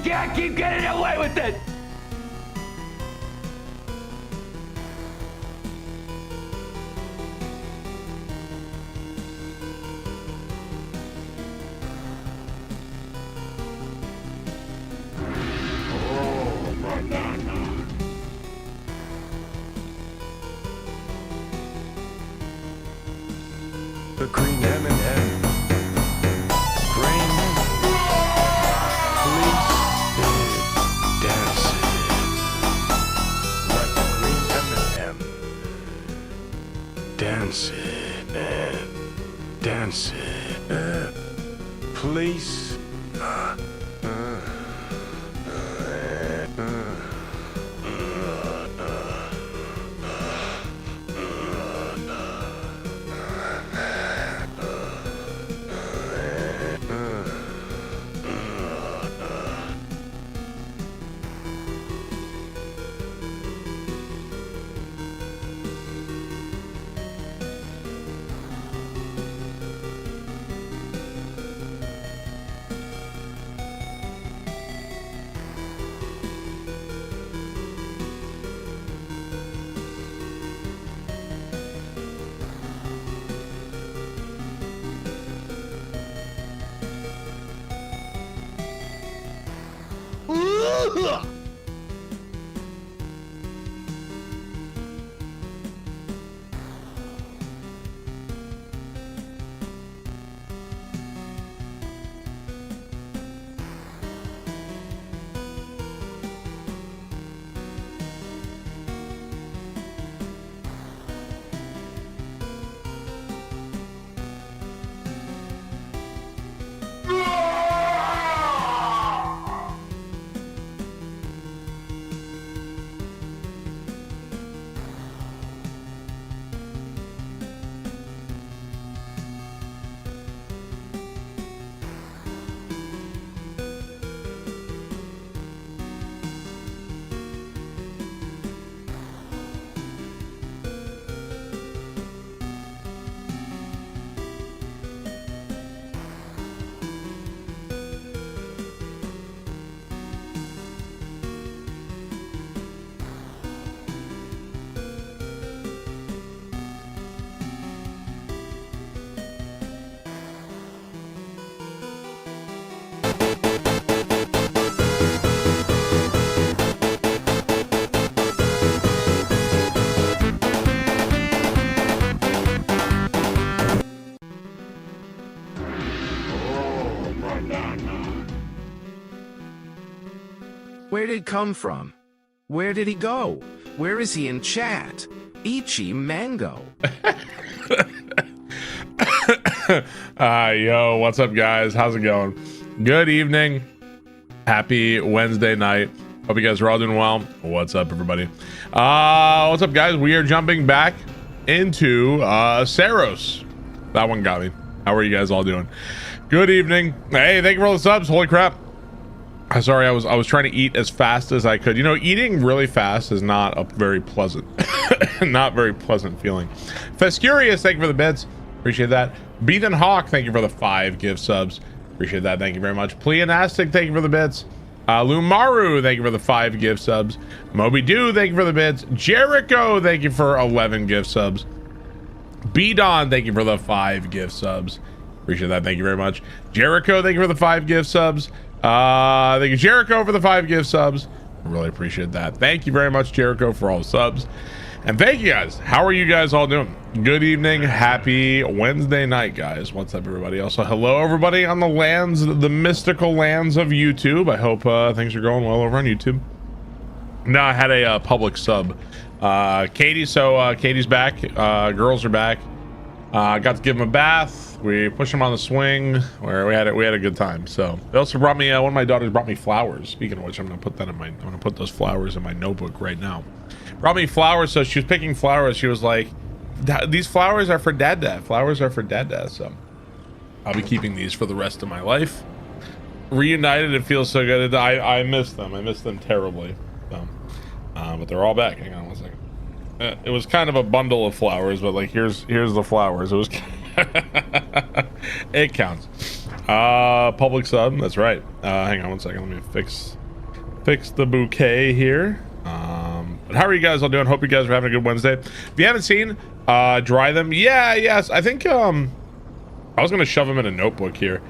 can't keep getting away with it! The green M&M. Green. Police dancing like the green M&M. Dancing and dancing. Police. Where did it come from? Where did he go? Where is he in chat? Ichi Mango. Yo, what's up, guys? How's it going? Good evening. Happy Wednesday night. Hope you guys are all doing well. What's up, everybody? What's up, guys? We are jumping back into SAROS. That one got me. How are you guys all doing? Good evening. Hey, thank you for all the subs. Holy crap. Sorry, I was trying to eat as fast as I could. You know, eating really fast is not a very pleasant, not very pleasant feeling. Fescurious, thank you for the bits. Appreciate that. Beathen Hawk, thank you for the 5 gift subs. Appreciate that. Thank you very much. Pleonastic, thank you for the bits. Lumaru, thank you for the 5 gift subs. Moby Doo, thank you for the bits. Jericho, thank you for 11 gift subs. Bdon, thank you for the 5 gift subs. Appreciate that. Thank you very much. Jericho, thank you for the 5 gift subs. Thank you, Jericho, for the 5 gift subs. I really appreciate that. Thank you very much, Jericho, for all the subs. And thank you, guys. How are you guys all doing? Good evening. Happy Wednesday night, guys. What's up, everybody? Also, hello, everybody on the lands, the mystical lands of YouTube. I hope things are going well over on YouTube. No, I had a public sub. Katie, so Katie's back. Girls are back. Got to give him a bath. We pushed him on the swing where we had a good time. So they also brought me one of my daughters brought me flowers. Speaking of which, I'm gonna put those flowers in my notebook right now. Brought me flowers. So she was picking flowers. She was like, these flowers are for Dad. Flowers are for Dad. So I'll be keeping these for the rest of my life. Reunited, it feels so good. I miss them. I miss them terribly. So, but they're all back. Hang on one second. It was kind of a bundle of flowers, but like here's the flowers. It was it counts. Public sub, that's right. Hang on one second, let me fix the bouquet here. But how are you guys all doing? Hope you guys are having a good Wednesday. If you haven't seen Dry Them, yes, I think I was gonna shove them in a notebook here.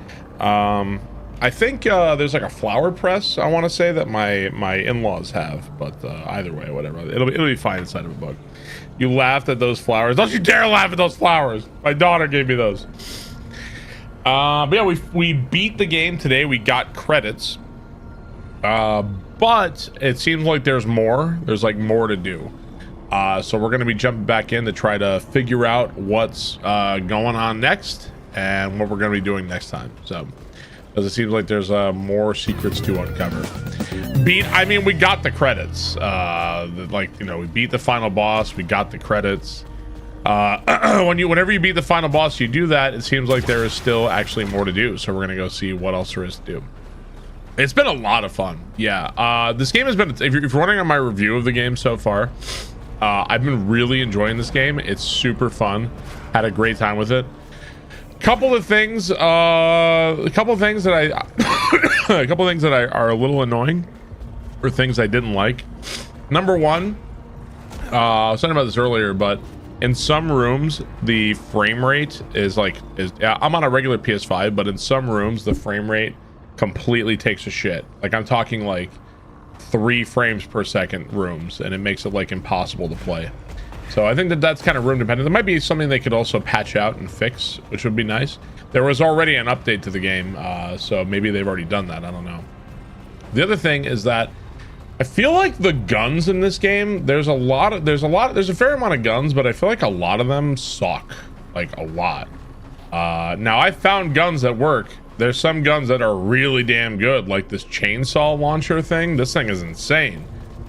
I think there's like a flower press, I want to say, that my in-laws have, but either way, whatever, it'll be fine inside of a book. You laughed at those flowers. Don't you dare laugh at those flowers. My daughter gave me those. But yeah, we beat the game today. We got credits, but it seems like there's more. There's like more to do. So we're gonna be jumping back in to try to figure out what's going on next and what we're gonna be doing next time. So, because it seems like there's more secrets to uncover. I mean, we got the credits. Like, you know, we beat the final boss. We got the credits. Whenever you beat the final boss, you do that. It seems like there is still actually more to do. So we're gonna go see what else there is to do. It's been a lot of fun. Yeah. This game has been. If you're wondering on my review of the game so far, I've been really enjoying this game. It's super fun. Had a great time with it. Couple of things that are a little annoying, or things I didn't like. Number one, I was talking about this earlier, but in some rooms the frame rate is I'm on a regular PS5, but in some rooms the frame rate completely takes a shit. Like, I'm talking like 3 frames per second rooms, and it makes it like impossible to play. So I think that's kind of room dependent. There might be something they could also patch out and fix, which would be nice. There was already an update to the game, so maybe they've already done that. I don't know. The other thing is that I feel like the guns in this game, there's a fair amount of guns, but I feel like a lot of them suck, like a lot. Now I found guns that work. There's some guns that are really damn good, like this chainsaw launcher thing. This thing is insane.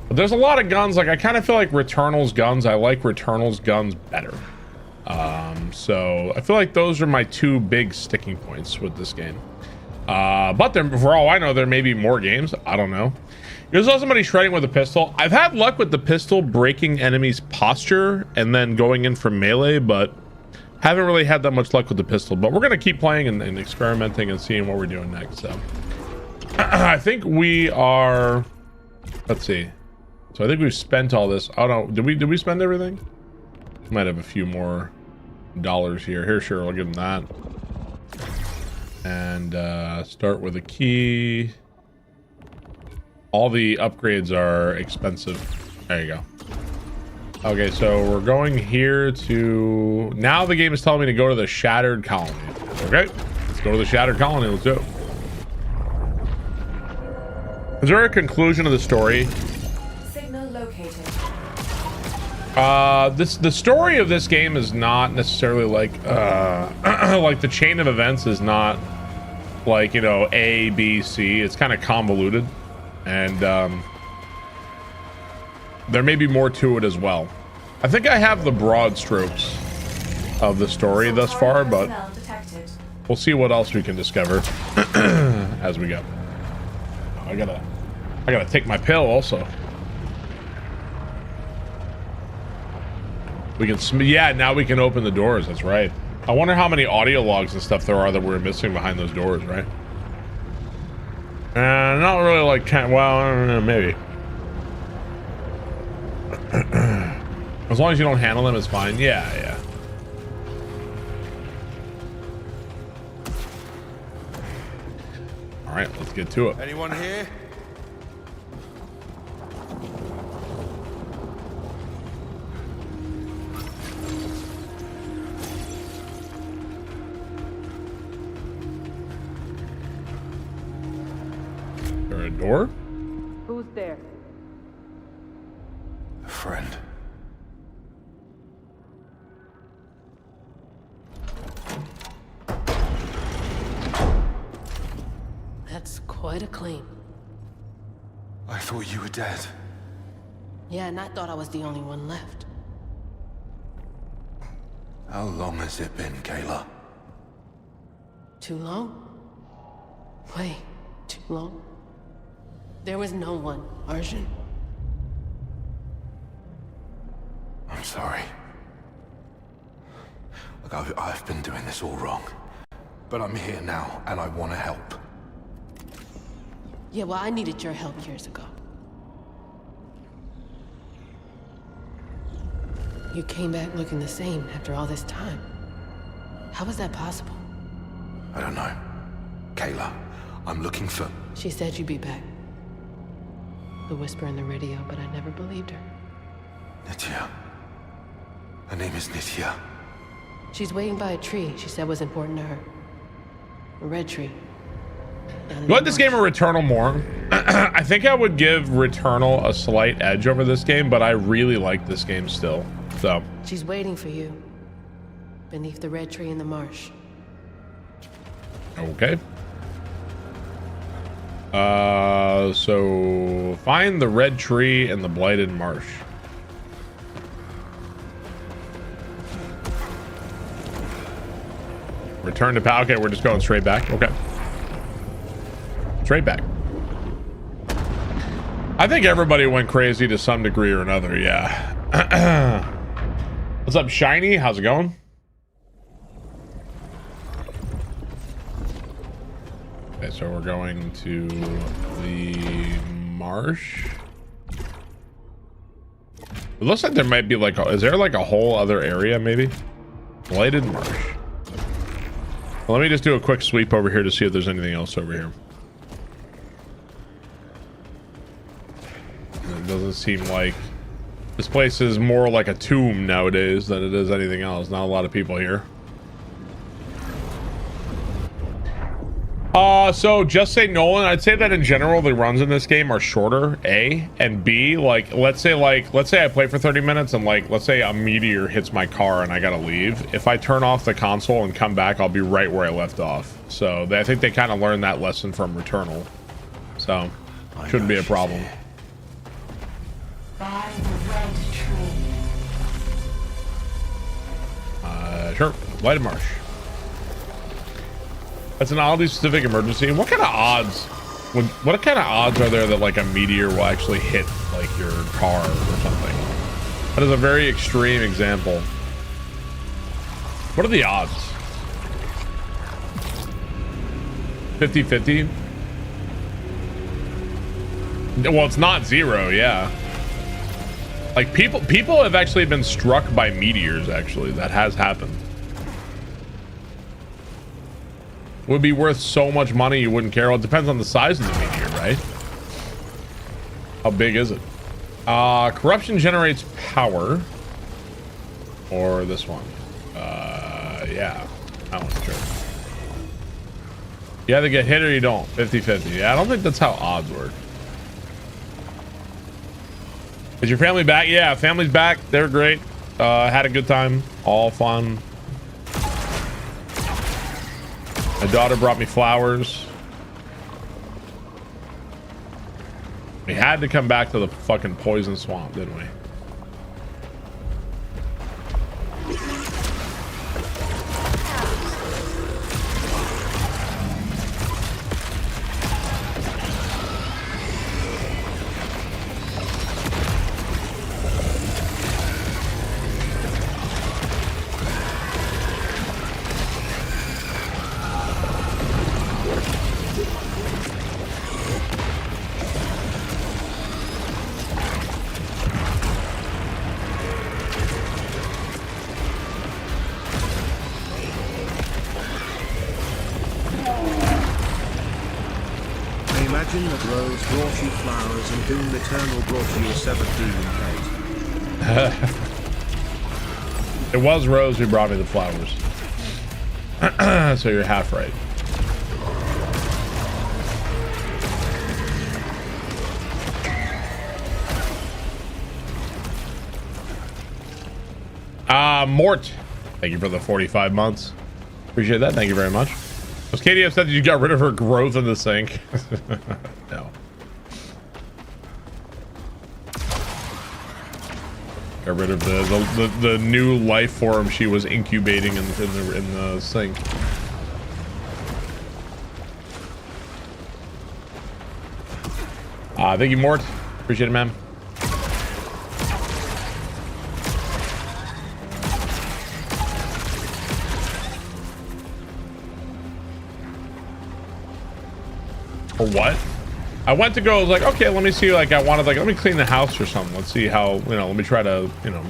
But there's a lot of guns, like I kind of feel like Returnal's guns. I like Returnal's guns better. So I feel like those are my 2 big sticking points with this game. But for all I know, there may be more games. I don't know. There's also somebody shredding with a pistol. I've had luck with the pistol breaking enemies' posture and then going in for melee, but haven't really had that much luck with the pistol. But we're gonna keep playing and experimenting and seeing what we're doing next. So I think we are. Let's see. So I think we've spent all this. Oh no, did we spend everything? Might have a few more dollars here. Here, sure, I'll give them that. And start with a key. All the upgrades are expensive. There you go. Okay, so we're going here to... Now the game is telling me to go to the Shattered Colony. Okay, let's go to the Shattered Colony. Let's do it. Is there a conclusion of the story? Signal located. The story of this game is not necessarily like like the chain of events is not like, you know, A, B, C. It's kind of convoluted, and there may be more to it as well. I think I have the broad strokes of the story thus far, but we'll see what else we can discover as we go. I gotta take my pill also. We can, yeah, now we can open the doors. That's right. I wonder how many audio logs and stuff there are that we're missing behind those doors, right? Not really like, well, I don't know, maybe. As long as you don't handle them, it's fine. Yeah, yeah. All right, let's get to it. Anyone here? Is there a door? Who's there? A friend. That's quite a claim. I thought you were dead. Yeah, and I thought I was the only one left. How long has it been, Kayla? Too long? Wait, too long? There was no one, Arjun. I'm sorry. Look, I've been doing this all wrong. But I'm here now, and I want to help. Yeah, well, I needed your help years ago. You came back looking the same after all this time. How was that possible? I don't know. Kayla, I'm looking for... She said you'd be back. The whisper in the radio, but I never believed her. Nitya. Her name is Nitya. She's waiting by a tree she said was important to her. A red tree. You like this game or Returnal more? I think I would give Returnal a slight edge over this game, but I really like this game still. So she's waiting for you. Beneath the red tree in the marsh. okay. So find the red tree in the blighted marsh. Return to power. Okay, we're just going straight back. Okay. Straight back. I think everybody went crazy to some degree or another. Yeah. What's up, Shiny? How's it going? Okay, so we're going to the marsh. It looks like there might be like, is there like a whole other area maybe? Blighted marsh. Well, let me just do a quick sweep over here to see if there's anything else over here. It doesn't seem like this place is more like a tomb nowadays than it is anything else. Not a lot of people here. So just say Nolan, I'd say that in general the runs in this game are shorter, A, and B, like let's say I play for 30 minutes and let's say a meteor hits my car and I gotta leave. If I turn off the console and come back, I'll be right where I left off. So I think they kind of learned that lesson from Returnal. So shouldn't be a problem. By the red tree. Sure. Blighted marsh. That's an oddly specific emergency. What kind of odds? What kind of odds are there that like a meteor will actually hit like your car or something? That is a very extreme example. What are the odds? 50-50? Well, it's not zero, yeah. Like people have actually been struck by meteors, actually. That has happened. Would be worth so much money you wouldn't care. Well, it depends on the size of the meteor, right? How big is it? Corruption generates power. Or this one. Yeah. That one's true. You either get hit or you don't. 50-50. Yeah, I don't think that's how odds work. Is your family back? Yeah, family's back. They're great. Had a good time. All fun. My daughter brought me flowers. We had to come back to the fucking poison swamp, didn't we? Imagine that Rose brought you flowers and Doom Eternal brought you a severed demon head. It was Rose who brought me the flowers. So you're half right. Mort, thank you for the 45 months. Appreciate that. Thank you very much. Was Katie upset that you got rid of her growth in the sink? No. Got rid of the new life form she was incubating in the sink. Thank you, Mort. Appreciate it, man. For what? I went to go, I was like, okay, let me see, like, I wanted, like, let me clean the house or something. Let's see how, you know, let me try to, you know,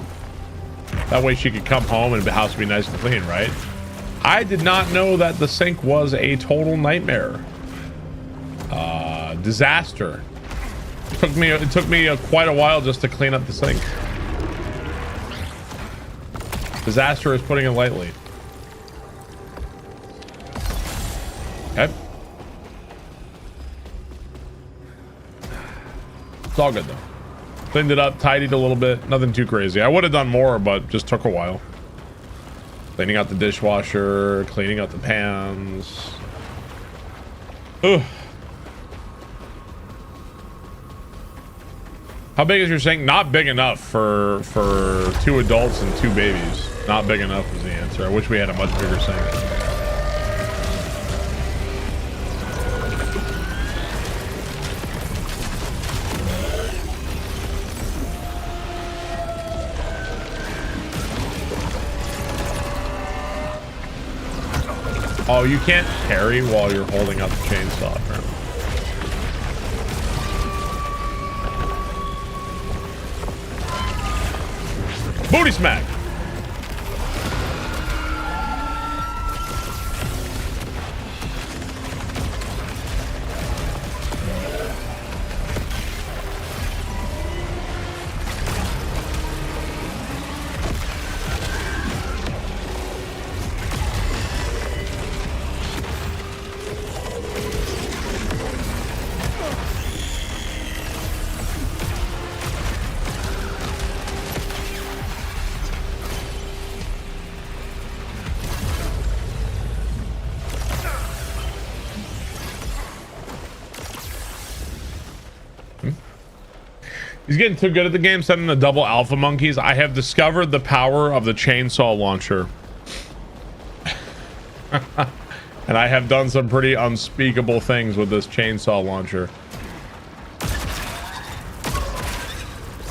that way she could come home and the house would be nice and clean, right? I did not know that the sink was a total nightmare. Disaster. It took me quite a while just to clean up the sink. Disaster is putting it lightly. Okay. It's all good though. Cleaned it up, tidied a little bit. Nothing too crazy. I would have done more, but just took a while. Cleaning out the dishwasher, cleaning out the pans. Ugh. How big is your sink? Not big enough for 2 adults and 2 babies. Not big enough is the answer. I wish we had a much bigger sink. Oh, you can't carry while you're holding up the chainsaw, apparently. Booty smack! He's getting too good at the game, sending the double alpha monkeys. I have discovered the power of the chainsaw launcher. And I have done some pretty unspeakable things with this chainsaw launcher.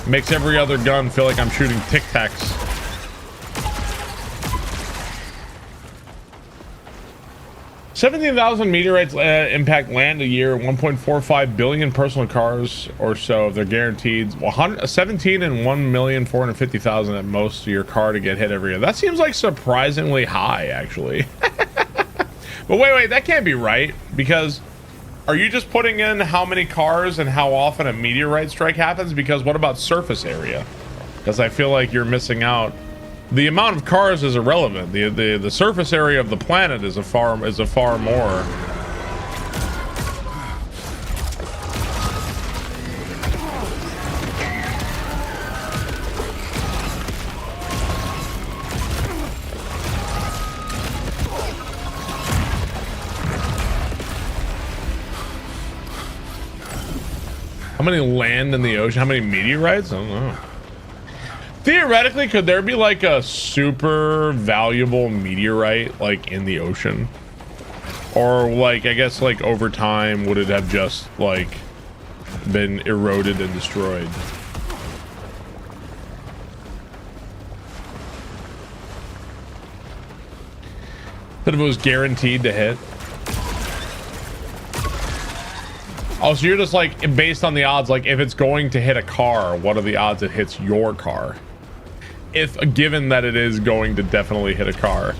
Makes every other gun feel like I'm shooting Tic Tacs. $17,000 meteorites impact land a year. 1.45 billion personal cars or so if they're guaranteed. 17 and 1,450,000 at most to your car to get hit every year. That seems like surprisingly high, actually. But wait, that can't be right, because are you just putting in how many cars and how often a meteorite strike happens? Because what about surface area? Because I feel like you're missing out. The amount of cars is irrelevant. The surface area of the planet is a far more. How many land in the ocean? How many meteorites? I don't know. Theoretically, could there be like a super valuable meteorite like in the ocean? Or like, I guess like over time, would it have just like been eroded and destroyed? But if it was guaranteed to hit. Oh, so you're just like, based on the odds, like if it's going to hit a car, what are the odds it hits your car? If given that it is going to definitely hit a car.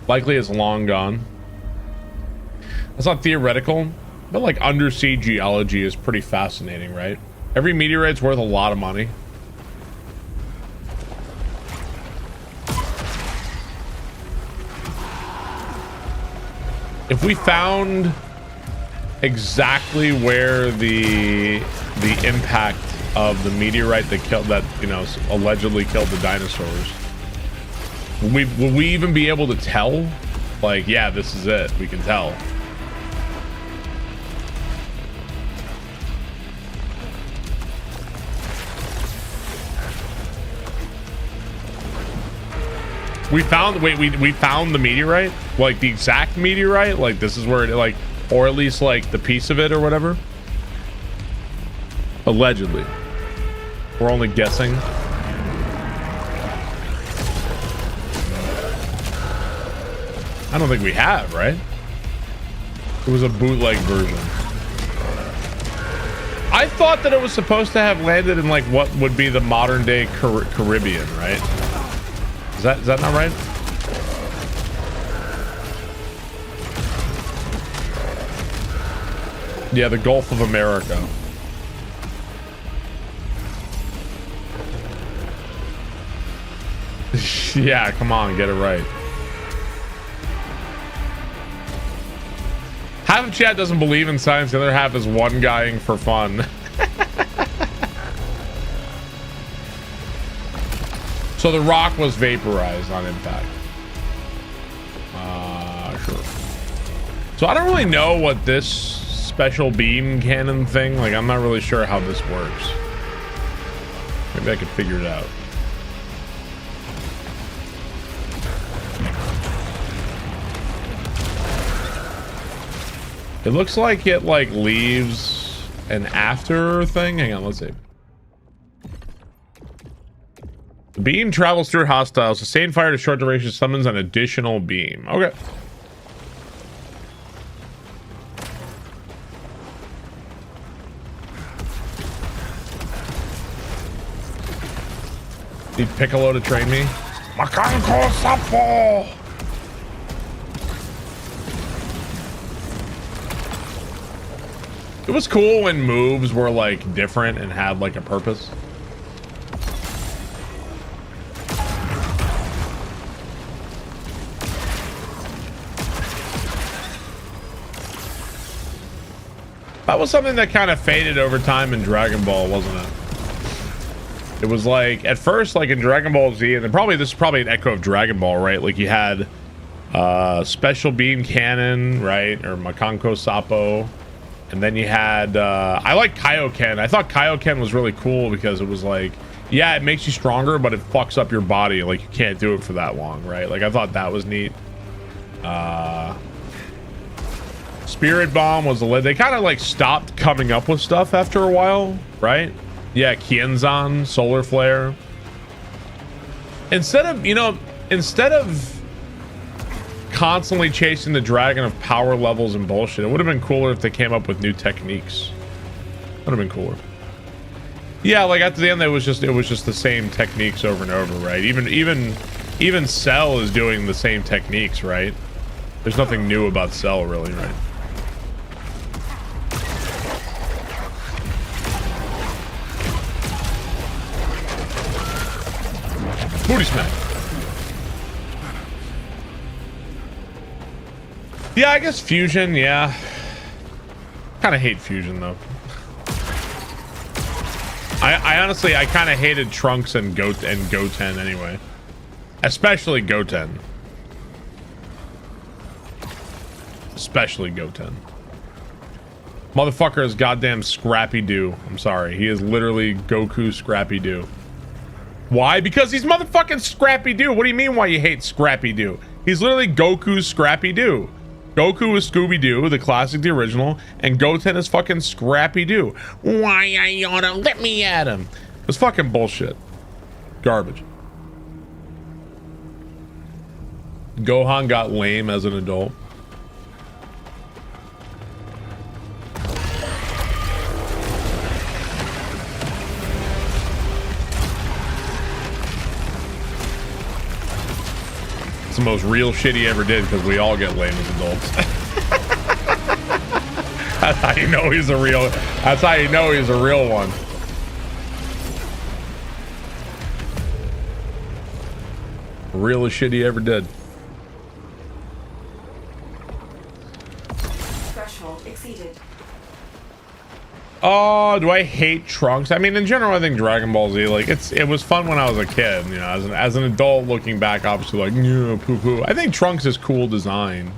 Likely it's long gone. That's not theoretical, but like undersea geology is pretty fascinating, right? Every meteorite's worth a lot of money. If we found exactly where the impact of the meteorite that killed, that, you know, allegedly killed the dinosaurs, will we even be able to tell? Like, yeah, this is it. We can tell. We found, wait, we found the meteorite? Like the exact meteorite? Like this is where it, like, or at least like the piece of it or whatever? Allegedly. We're only guessing. I don't think we have, right? It was a bootleg version. I thought that it was supposed to have landed in like what would be the modern day Caribbean, right? Is that not right? Yeah, the Gulf of America. Yeah, come on, get it right. Half of chat doesn't believe in science, the other half is one guying for fun. So the rock was vaporized on impact. Sure. So I don't really know what this special beam cannon thing, like I'm not really sure how this works. Maybe I could figure it out. It looks like it like leaves an after thing. Hang on, let's see. The beam travels through hostiles. Sustained fire to short duration summons an additional beam. Okay. Need Piccolo to train me. Makanko Sapo! It was cool when moves were like different and had like a purpose. That was something that kind of faded over time in Dragon Ball, wasn't it? It was like at first, like in Dragon Ball Z, and probably this is probably an echo of Dragon Ball, right? Like you had special beam cannon, right, or Makanko Sapo. And then you had, I like Kaioken. I thought Kaioken was really cool because it was like, yeah, it makes you stronger, but it fucks up your body. Like, you can't do it for that long, right? Like, I thought that was neat. Spirit Bomb was the lid. They kind of, like, stopped coming up with stuff after a while, right? Yeah, Kienzan, Solar Flare. Instead of, you know, instead of constantly chasing the dragon of power levels and bullshit, it would have been cooler if they came up with new techniques. Would have been cooler. Yeah, like at the end it was just the same techniques over and over, right? Even Cell is doing the same techniques, right? There's nothing new about Cell really, right? Booty smack. Yeah, I guess Fusion, yeah. Kind of hate Fusion, though. I honestly, I kind of hated Trunks and Goten anyway. Especially Goten. Especially Goten. Motherfucker is goddamn Scrappy-Doo. I'm sorry. He is literally Goku Scrappy-Doo. Why? Because he's motherfucking Scrappy-Doo. What do you mean why you hate Scrappy-Doo? He's literally Goku Scrappy-Doo. Goku is Scooby-Doo, the classic, the original, and Goten is fucking Scrappy-Doo. Why I oughta let me at him? It's fucking bullshit. Garbage. Gohan got lame as an adult. It's the most real shit he ever did because we all get lame as adults. That's how you know he's a real. That's how you know he's a real one. Realest shit he ever did. Threshold exceeded. Oh, do I hate Trunks? I mean, in general, I think Dragon Ball Z, like, it was fun when I was a kid, you know, as an adult looking back, obviously, like, yeah, poo-poo. I think Trunks is cool design.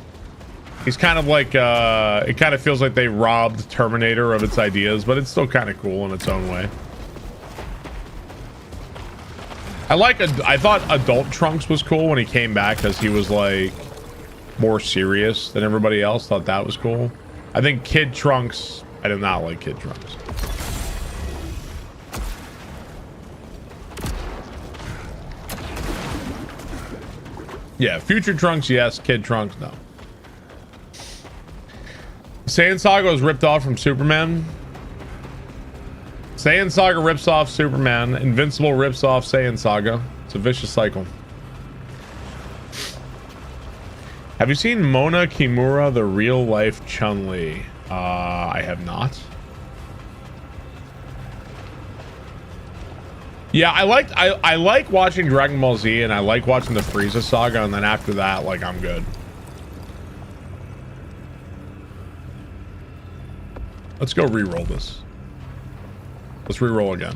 He's kind of like, it kind of feels like they robbed Terminator of its ideas, but it's still kind of cool in its own way. I thought adult Trunks was cool when he came back because he was, like, more serious than everybody else. Thought that was cool. I think Kid Trunks... I did not like Kid Trunks. Yeah, Future Trunks, yes. Kid Trunks, no. Saiyan Saga was ripped off from Superman. Saiyan Saga rips off Superman. Invincible rips off Saiyan Saga. It's a vicious cycle. Have you seen Mona Kimura, the real life Chun-Li? I have not. Yeah, I like watching Dragon Ball Z, and I like watching the Frieza saga, and then after that, like, I'm good. Let's go re-roll this. Let's re-roll again.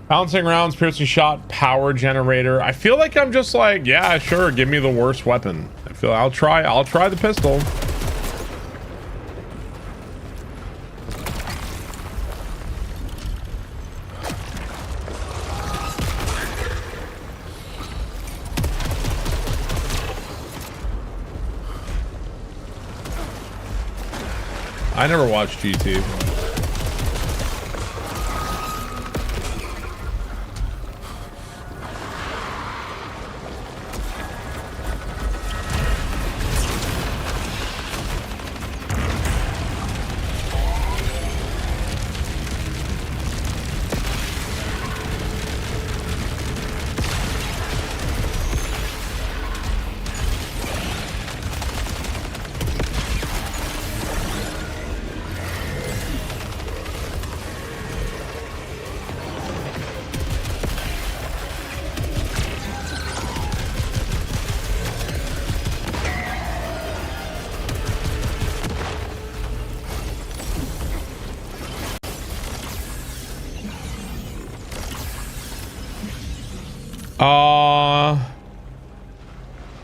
Bouncing rounds, piercing shot, power generator. I feel like I'm just like, yeah, sure, give me the worst weapon. I'll try the pistol. I never watched GT.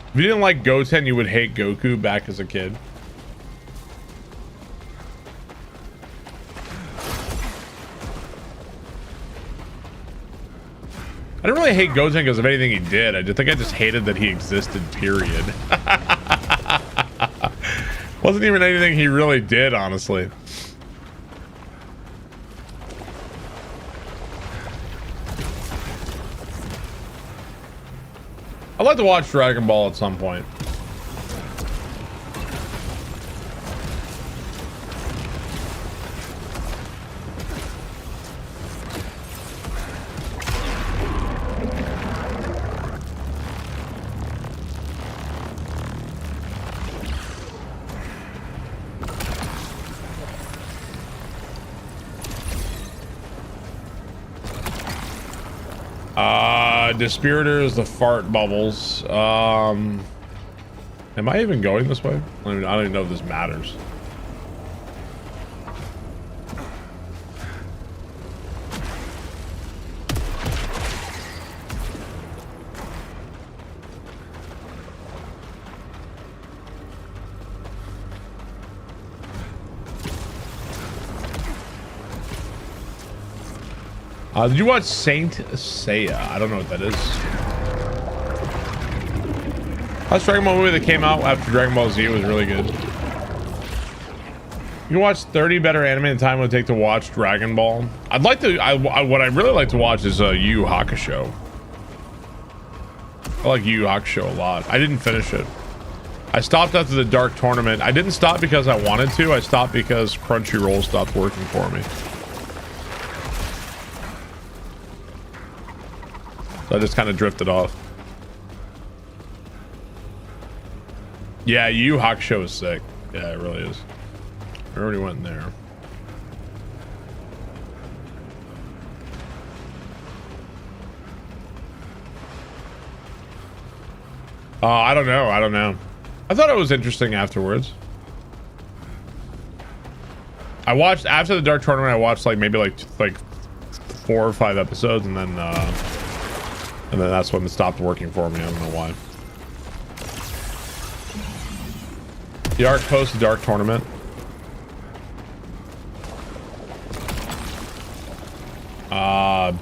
If you didn't like Goten, you would hate Goku back as a kid. I didn't really hate Goten because of anything he did. I think I just hated that he existed, period. Wasn't even anything he really did, honestly. I'd like to watch Dragon Ball at some point. Dispirators, the fart bubbles. Am I even going this way? I don't even know if this matters. Did you watch Saint Seiya? I don't know what that is. Last Dragon Ball movie that came out after Dragon Ball Z was really good. You can watch 30 better anime in time it would take to watch Dragon Ball. I'd like to. What I really like to watch is Yu Yu Hakusho. I like Yu Yu Hakusho a lot. I didn't finish it. I stopped after the Dark Tournament. I didn't stop because I wanted to. I stopped because Crunchyroll stopped working for me. So I just kind of drifted off. Yeah, Yu Yu Hakusho is sick. Yeah, it really is. I already went in there. I don't know. I don't know. I thought it was interesting afterwards. I watched after the Dark Tournament. I watched like maybe like 4 or 5 episodes, and then that's when it stopped working for me. I don't know why. The arc post the Dark Tournament.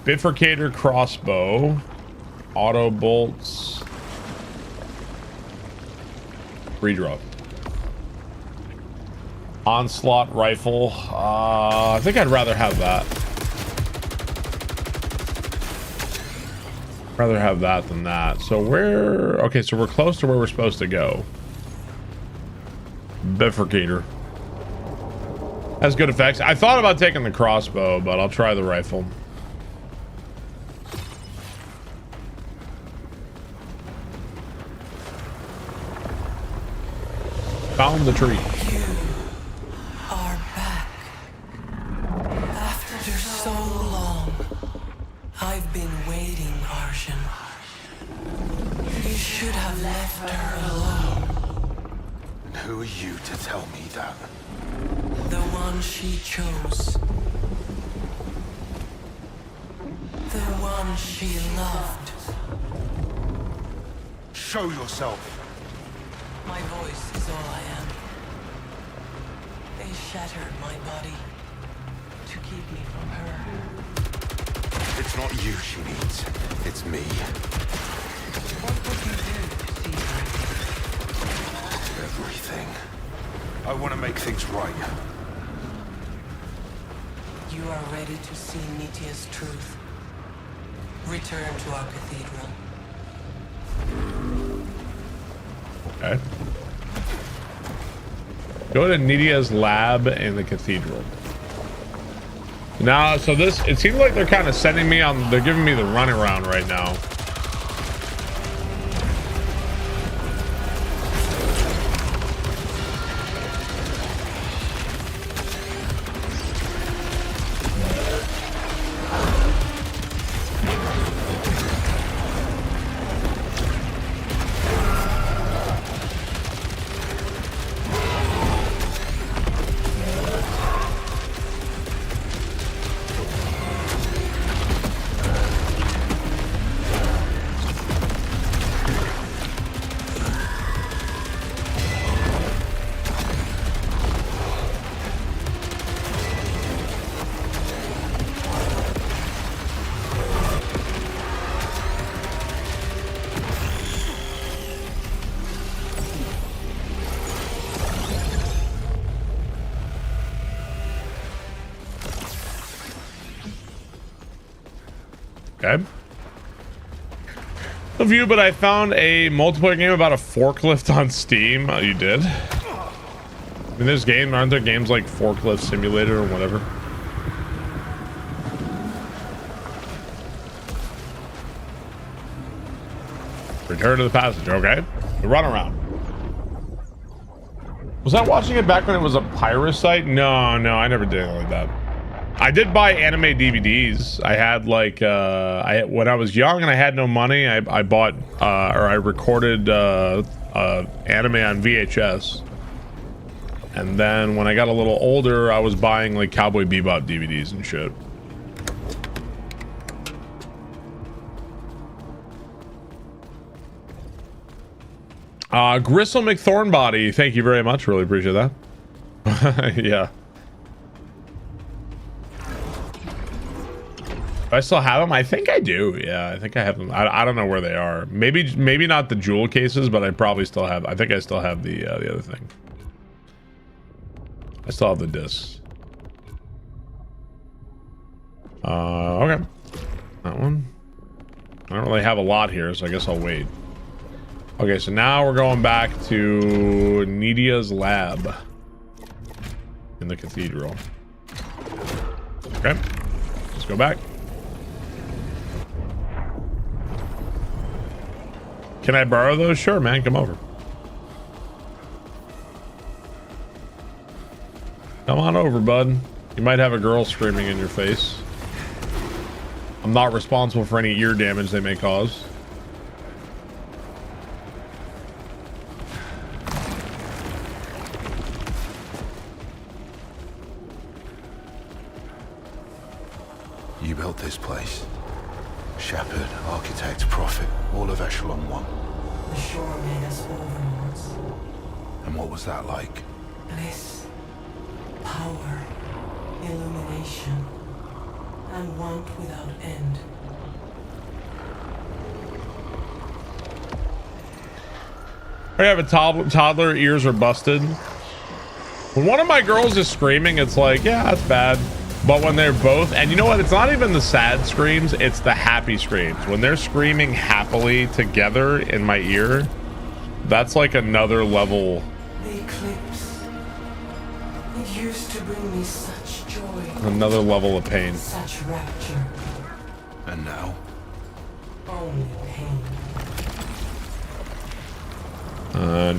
Bifurcator crossbow, auto bolts, redraw, onslaught rifle. I think I'd rather have that. Rather have that than that. So we're okay. So we're close to where we're supposed to go. Bifurcator. Has good effects. I thought about taking the crossbow, but I'll try the rifle. Found the tree. You are back. After so long, I've been waiting, Arshan. You should have left her alone. And who are you to tell me that? The one she chose. The one she loved. Show yourself. My voice is all I am. They shattered my body to keep me from her. It's not you she needs. It's me. What would you do, Caesar? Everything. I want to make things right. You are ready to see Nitya's truth. Return to our cathedral. Okay. Go to Nitya's lab in the cathedral. Now, so this, it seems like they're kind of sending me on, they're giving me the runaround right now. Okay. A view, but I found a multiplayer game about a forklift on Steam. Oh, you did? I mean, there's game, aren't there games like Forklift Simulator or whatever? Return to the passage, okay. The runaround. Was I watching it back when it was a pirate site? No, I never did anything like that. I did buy anime DVDs. I had like when I was young and I had no money, I bought or I recorded anime on VHS. And then when I got a little older, I was buying like Cowboy Bebop DVDs and shit. Gristle McThornbody, thank you very much. Really appreciate that. Yeah. Do I still have them? I think I do. Yeah, I think I have them. I don't know where they are. Maybe not the jewel cases, but I probably still have. I think I still have the other thing. I still have the discs. Okay. That one. I don't really have a lot here, so I guess I'll wait. Okay, so now we're going back to Nitya's lab in the cathedral. Okay, let's go back. Can I borrow those? Sure, man, come over. Come on over, bud. You might have a girl screaming in your face. I'm not responsible for any ear damage they may cause. You built this place. Shepherd, architect, prophet, all of Echelon 1. The shore made us overlords. And what was that like? Bliss, power, illumination, and want without end. I have a toddler, ears are busted. When one of my girls is screaming, it's like, yeah, that's bad. But when they're both, and you know what? It's not even the sad screams, it's the happy screams. When they're screaming happily together in my ear, that's like another level. The eclipse used to bring me such joy, Another level of pain. such rapture. And now? Only pain.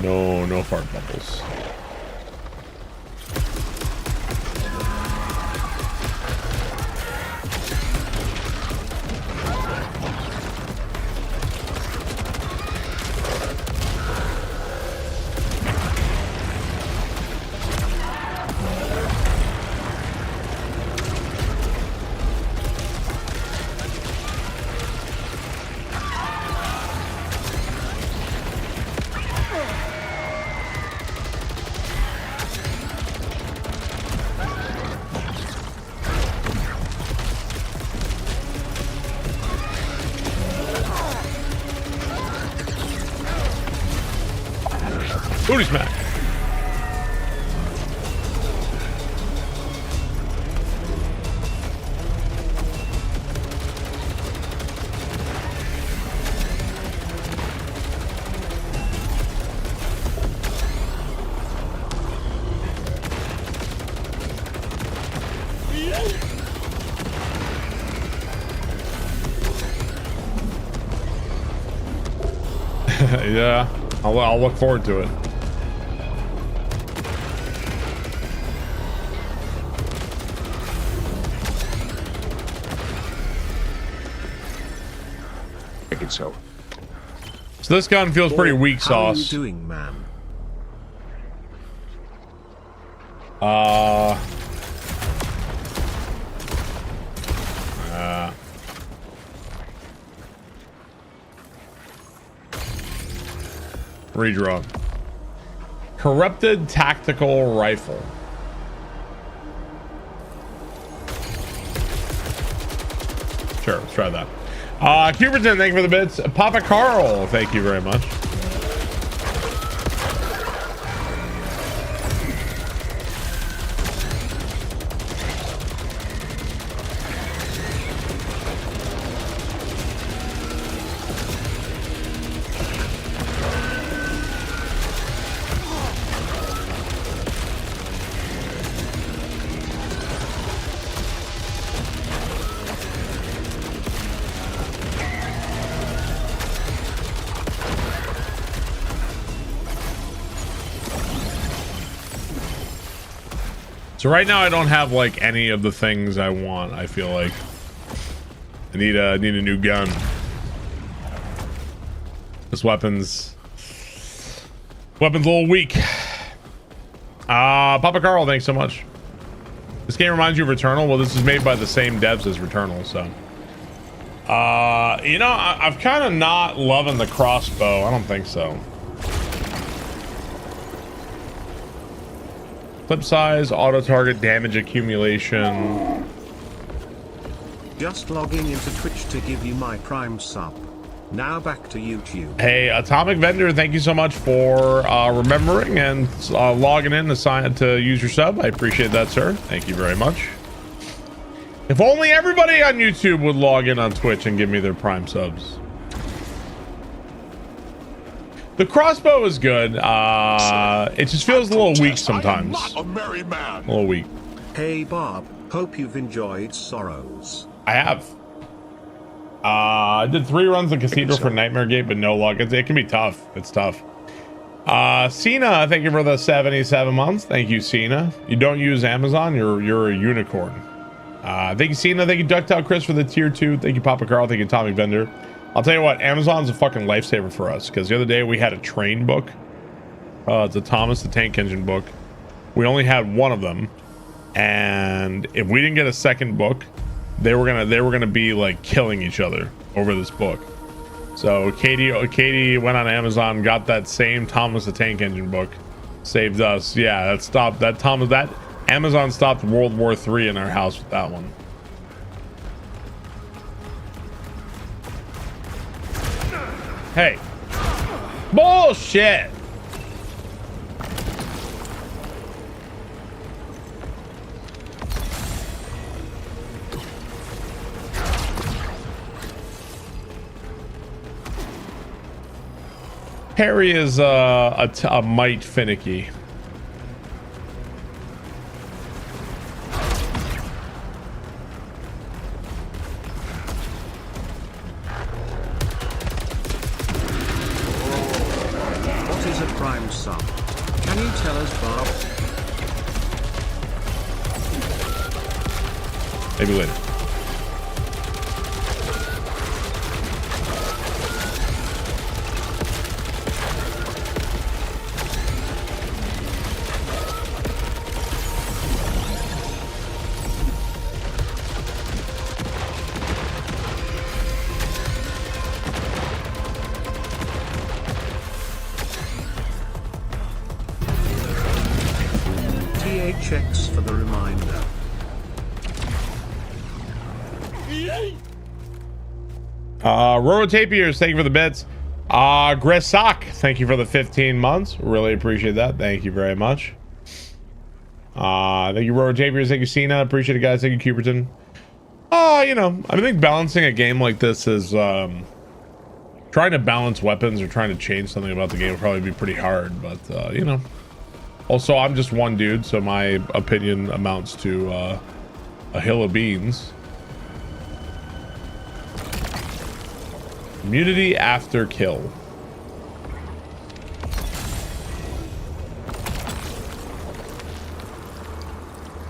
No fart bubbles. Booty smack. Yeah, I'll look forward to it. So this gun feels pretty weak How are you sauce. doing, man? Redraw. Corrupted tactical rifle. Sure, let's try that. Cuberton, thank you for the bits. Papa Carl, thank you very much. So right now I don't have like any of the things I want. I feel like I need a new gun. This weapon's a little weak. Papa Carl, thanks so much. This game reminds you of Returnal. Well, this is made by the same devs as Returnal, so you know, I've kind of not loving the crossbow. I don't think so. Clip size, auto target, damage accumulation. Just logging into Twitch to give you my Prime sub. Now back to YouTube. Hey, Atomic Vendor, thank you so much for remembering and logging in to use your sub. I appreciate that, sir. Thank you very much. If only everybody on YouTube would log in on Twitch and give me their Prime subs. The crossbow is good. It just feels a little weak sometimes. I am not a merry man. A little weak. Hey Bob, hope you've enjoyed SAROS. I have. I did 3 runs of Cathedral for Nightmare Gate, but no luck. It can be tough. It's tough. Cena, thank you for the 77 months. Thank you, Cena. You don't use Amazon. You're a unicorn. Thank you, Cena. Thank you, Ductile Chris, for the tier 2. Thank you, Papa Carl. Thank you, Atomic Vendor. I'll tell you what, Amazon's a fucking lifesaver for us, because the other day we had a train book. It's a Thomas the Tank Engine book. We only had one of them, and if we didn't get a second book, they were gonna be like killing each other over this book. So Katie went on Amazon, got that same Thomas the Tank Engine book, saved us. Yeah, that Amazon stopped World War III in our house with that one. Hey. Bullshit. Harry is a mite finicky. Maybe later. THX for the reminder. Rorotapiers, thank you for the bits. Gresak, thank you for the 15 months. Really appreciate that. Thank you very much. Thank you, Rorotapiers. Thank you, Cena. Appreciate it, guys. Thank you, Cuperton. You know, I think balancing a game like this is trying to balance weapons or trying to change something about the game will probably be pretty hard, but you know. Also, I'm just one dude, so my opinion amounts to a hill of beans. Immunity after kill.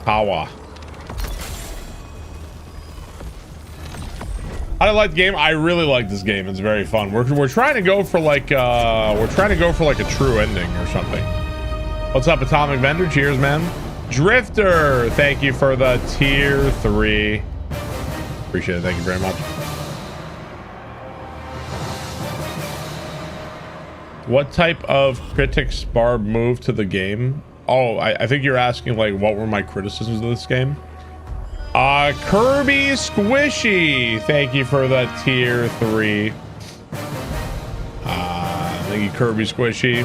Power. I like the game. I really like this game. It's very fun. We're trying to go for like a true ending or something. What's up, Atomic Vendor? Cheers, man. Drifter, thank you for the tier 3. Appreciate it. Thank you very much. What type of critics Barb moved to the game? Oh, I think you're asking like what were my criticisms of this game? Kirby Squishy, thank you for the tier 3. Thank you, Kirby Squishy.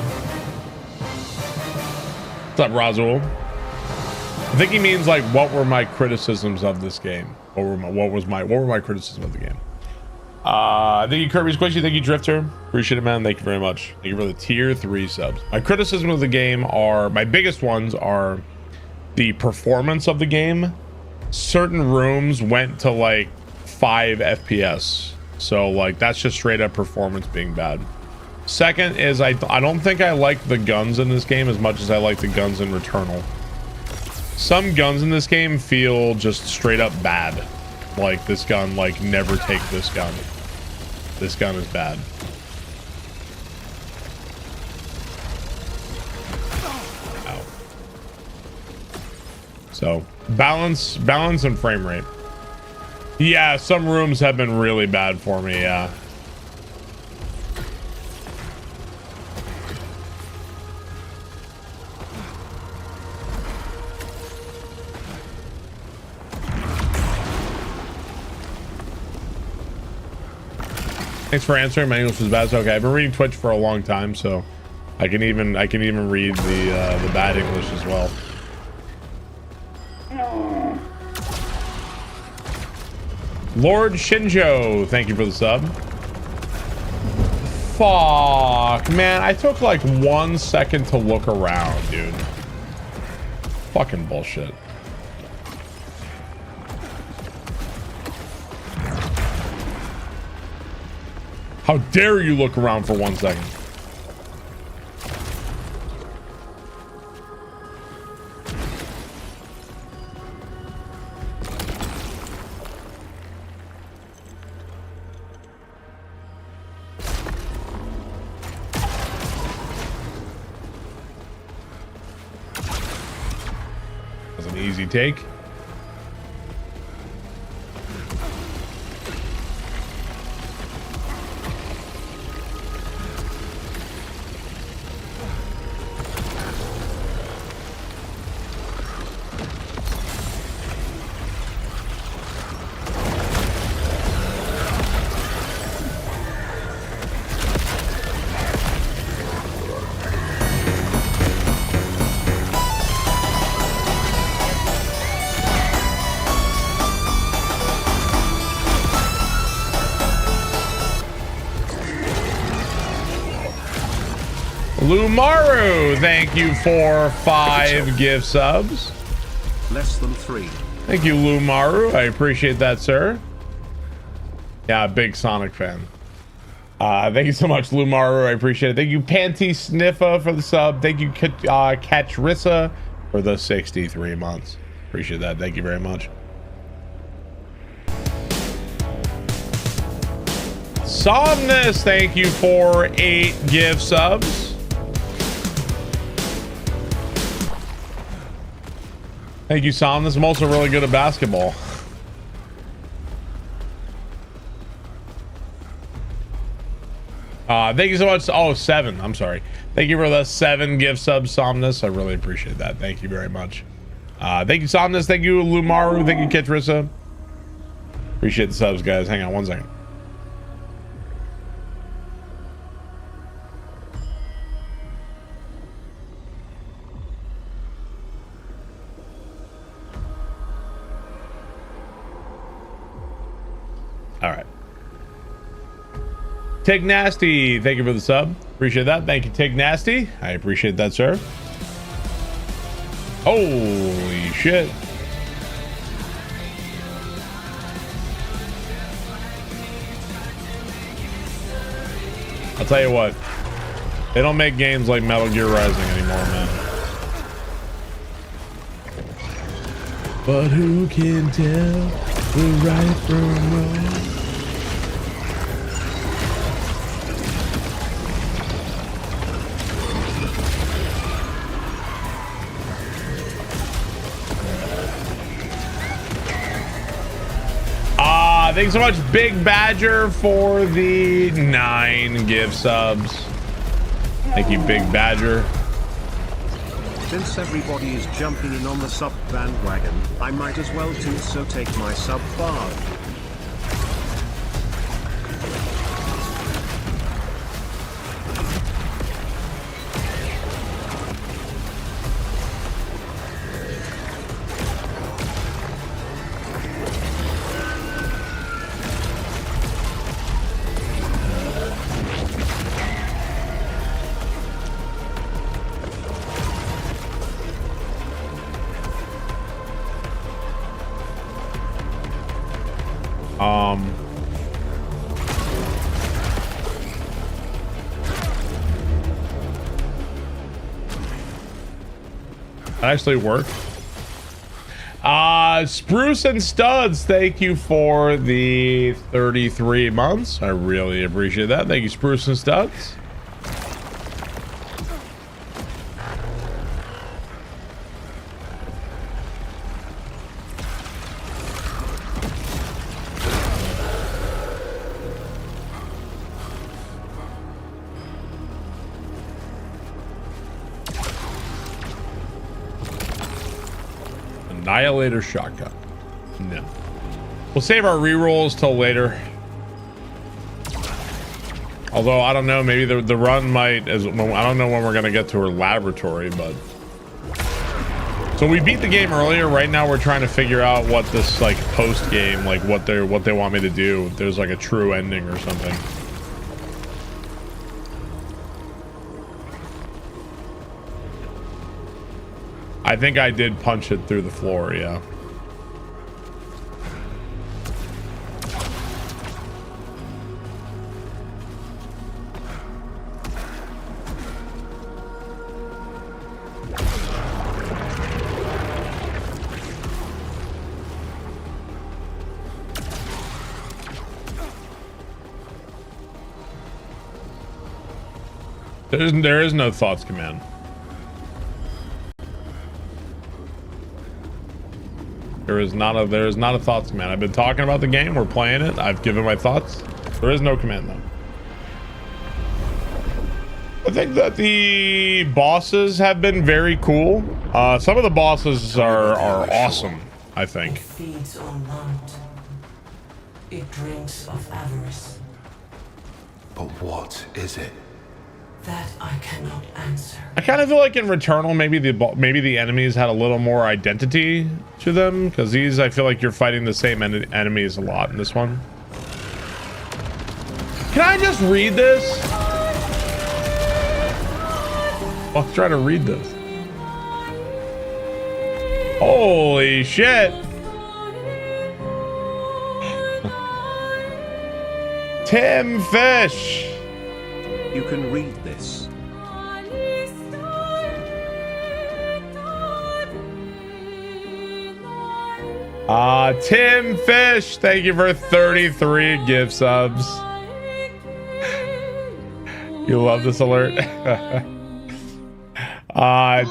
What's up, Razul? I think he means like what were my criticisms of this game? What were my criticisms of the game? Thank you, Kirby Squishy. Thank you, Drifter. Appreciate it, man. Thank you very much. Thank you for the tier 3 subs. My criticism of the game are, my biggest ones are the performance of the game. Certain rooms went to like 5 FPS. So like that's just straight up performance being bad. Second is I don't think I like the guns in this game as much as I like the guns in Returnal. Some guns in this game feel just straight up bad. Like this gun, like never take this gun. This gun is bad. Ow. So balance and frame rate. Yeah, some rooms have been really bad for me. Yeah. Thanks for answering. My English was bad. It's okay. I've been reading Twitch for a long time, so I can even read the bad English as well. Lord Shinjo, thank you for the sub. Fuck, man. I took like 1 second to look around, dude. Fucking bullshit. How dare you look around for 1 second? That's an easy take. Lumaru, thank you for 5 gift subs. Less than 3. Thank you, Lumaru. I appreciate that, sir. Yeah, big Sonic fan. Thank you so much, Lumaru. I appreciate it. Thank you, Panty Sniffa, for the sub. Thank you, Catchrissa, for the 63 months. Appreciate that. Thank you very much. Somnus, thank you for 8 gift subs. Thank you, Somnus. I'm also really good at basketball. Thank you so much. Oh, 7. I'm sorry. Thank you for the 7 gift subs, Somnus. I really appreciate that. Thank you very much. Thank you, Somnus. Thank you, Lumaru. Thank you, Kitrissa. Appreciate the subs, guys. Hang on one second. All right. Take Nasty, thank you for the sub. Appreciate that. Thank you, Take Nasty. I appreciate that, sir. Holy shit. I'll tell you what. They don't make games like Metal Gear Rising anymore, man. But who can tell the right from wrong? Thanks so much, Big Badger, for the 9 gift subs. Thank you, Big Badger. Since everybody is jumping in on the sub bandwagon, I might as well too, so take my sub bar. That actually worked. Spruce and Studs, thank you for the 33 months. I really appreciate that. Thank you, Spruce and Studs. Annihilator shotgun. No. We'll save our rerolls till later. Although I don't know, maybe the run might I don't know when we're gonna get to her laboratory, but so we beat the game earlier. Right now we're trying to figure out what this like post game, like what they want me to do. If there's like a true ending or something. I think I did punch it through the floor, yeah. There is no thoughts command. There is not a thoughts command. I've been talking about the game. We're playing it. I've given my thoughts. There is no command though. I think that the bosses have been very cool. Some of the bosses are awesome, I think. It feeds on want. It drinks of avarice. But what is it? That I cannot answer. I kind of feel like in Returnal, maybe the enemies had a little more identity to them, because these, I feel like you're fighting the same enemies a lot in this one. Can I just read this? I'll try to read this. Holy shit. Tim Fish. You can read this. Tim Fish, thank you for 33 gift subs. You love this alert.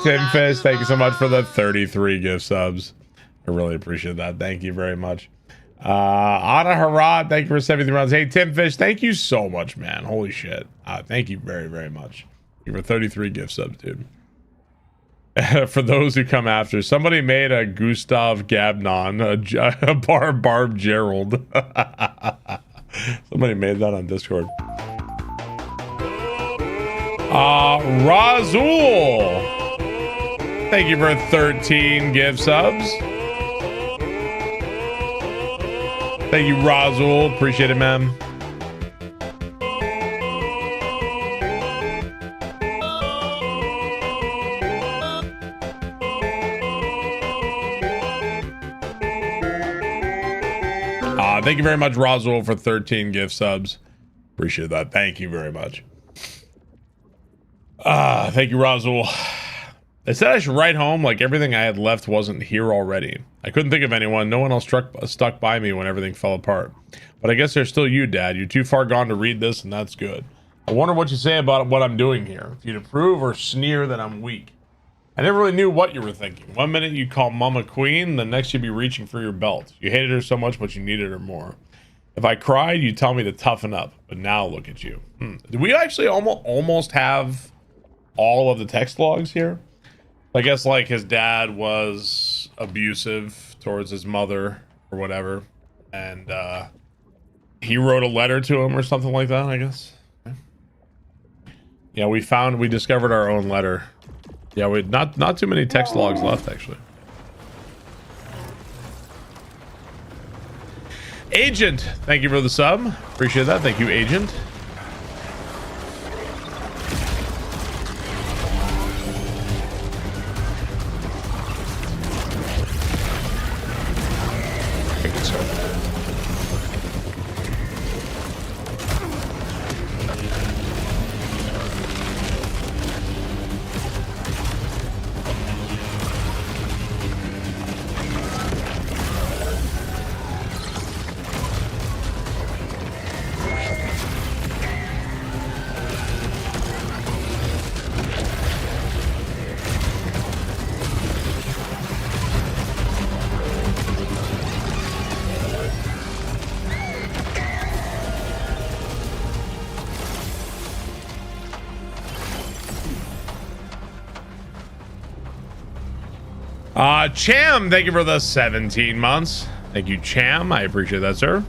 Tim Fish, thank you so much for the 33 gift subs. I really appreciate that. Thank you very much. Anna Harad, thank you for 73 rounds. Hey, Tim Fish, thank you so much, man. Holy shit. Thank you very, very much. Thank you for 33 gift subs, dude. For those who come after, somebody made a Gustav Gabnon, a Barb Gerald. Somebody made that on Discord. Razul, thank you for 13 gift subs. Thank you, Razul. Appreciate it, man. Thank you very much, Razul, for 13 gift subs. Appreciate that. Thank you very much. Thank you, Razul. They said I should write home like everything I had left wasn't here already. I couldn't think of anyone. No one else stuck by me when everything fell apart. But I guess there's still you, Dad. You're too far gone to read this, and that's good. I wonder what you say about what I'm doing here. If you'd approve or sneer that I'm weak. I never really knew what you were thinking. One minute you'd call Mama Queen, the next you'd be reaching for your belt. You hated her so much, but you needed her more. If I cried, you'd tell me to toughen up. But now look at you. Did we actually almost have all of the text logs here? I guess like his dad was abusive towards his mother or whatever, and he wrote a letter to him or something like that, I guess. Yeah, we discovered our own letter. Yeah, we not too many text logs left actually. Agent, thank you for the sub. Appreciate that. Thank you, Agent. Cham, thank you for the 17 months. Thank you, Cham. I appreciate that, sir.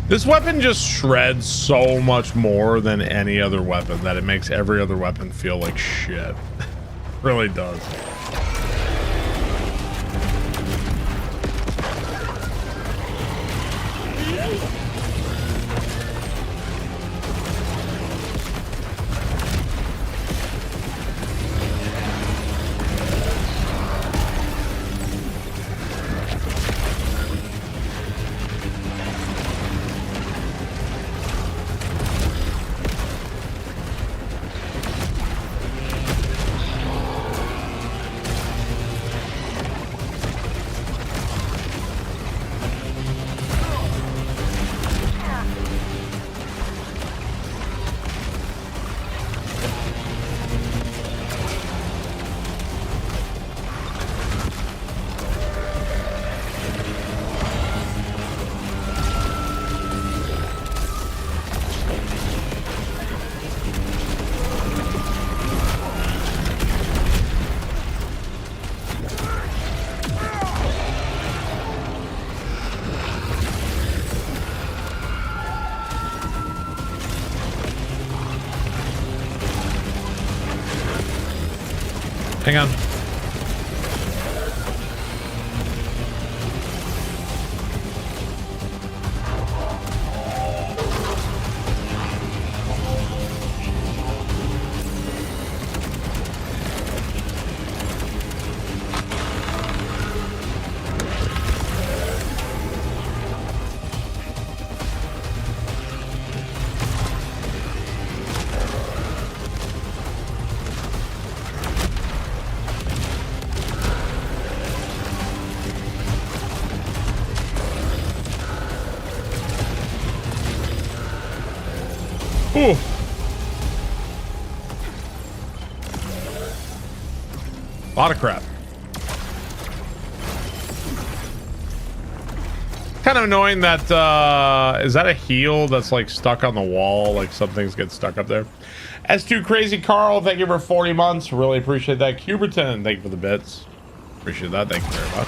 This weapon just shreds so much more than any other weapon that it makes every other weapon feel like shit. Really does. Hang on. Ooh. A lot of crap. Kind of annoying that, is that a heel that's like stuck on the wall? Like some things get stuck up there. S2 Crazy Carl, thank you for 40 months. Really appreciate that. Cuberton, thank you for the bits. Appreciate that. Thank you very much.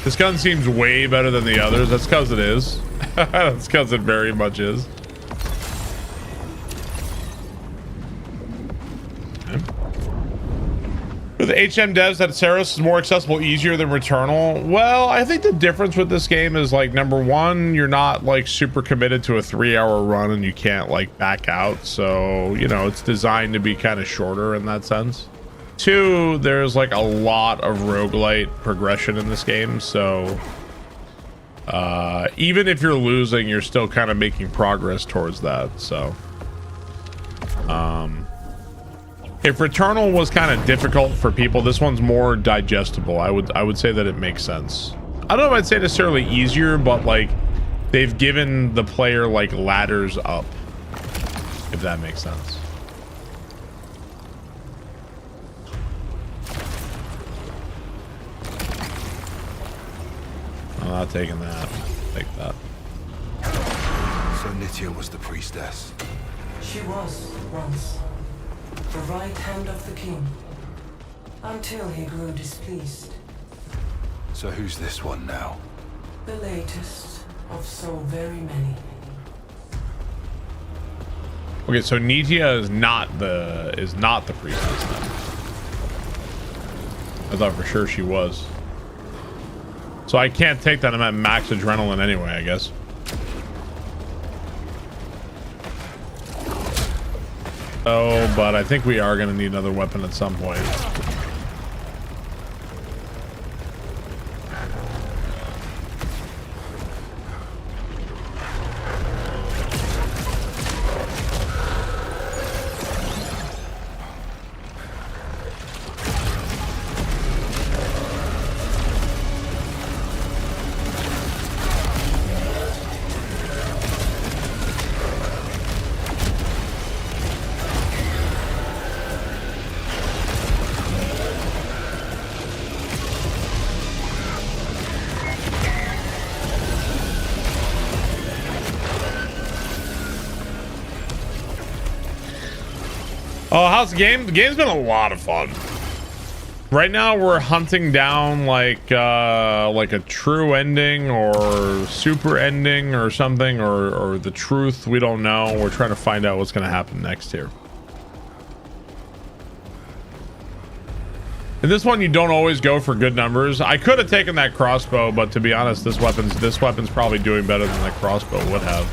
This gun seems way better than the others. That's because it is. That's because it very much is. Okay. The HM devs that SAROS is more accessible, easier than Returnal. Well, I think the difference with this game is like, number one, you're not like super committed to a 3-hour run and you can't like back out. So, you know, it's designed to be kind of shorter in that sense. Two, there's like a lot of roguelite progression in this game, so even if you're losing, you're still kind of making progress towards that. So if Returnal was kind of difficult for people, this one's more digestible. I would say that it makes sense. I don't know if I'd say necessarily easier, but like they've given the player like ladders up, if that makes sense. I'm not taking that. Take that. So Nitya was the priestess. She was, once, the right hand of the king, until he grew displeased. So who's this one now? The latest of so very many. Okay, so Nitya is not the priestess then. I thought for sure she was. So I can't take that. I'm at max adrenaline anyway, I guess. Oh, but I think we are going to need another weapon at some point. Oh, how's the game? The game's been a lot of fun. Right now we're hunting down like a true ending or super ending or something, or the truth. We don't know. We're trying to find out what's going to happen next here. In this one, you don't always go for good numbers. I could have taken that crossbow, but to be honest, this weapon's probably doing better than that crossbow would have.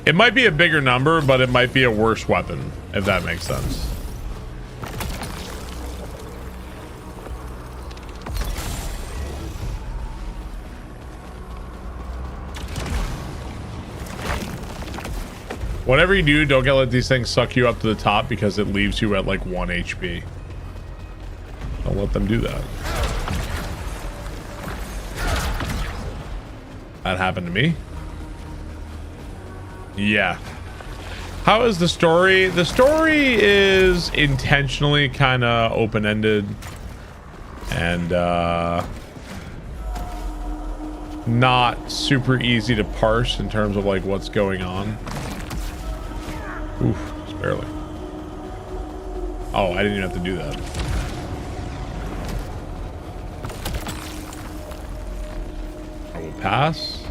It might be a bigger number, but it might be a worse weapon, if that makes sense. Whatever you do, don't let these things suck you up to the top because it leaves you at like 1 HP. Don't let them do that. That happened to me. Yeah. How is the story? The story is intentionally kind of open-ended and not super easy to parse in terms of like what's going on. Oof, just barely. Oh, I didn't even have to do that. I will pass.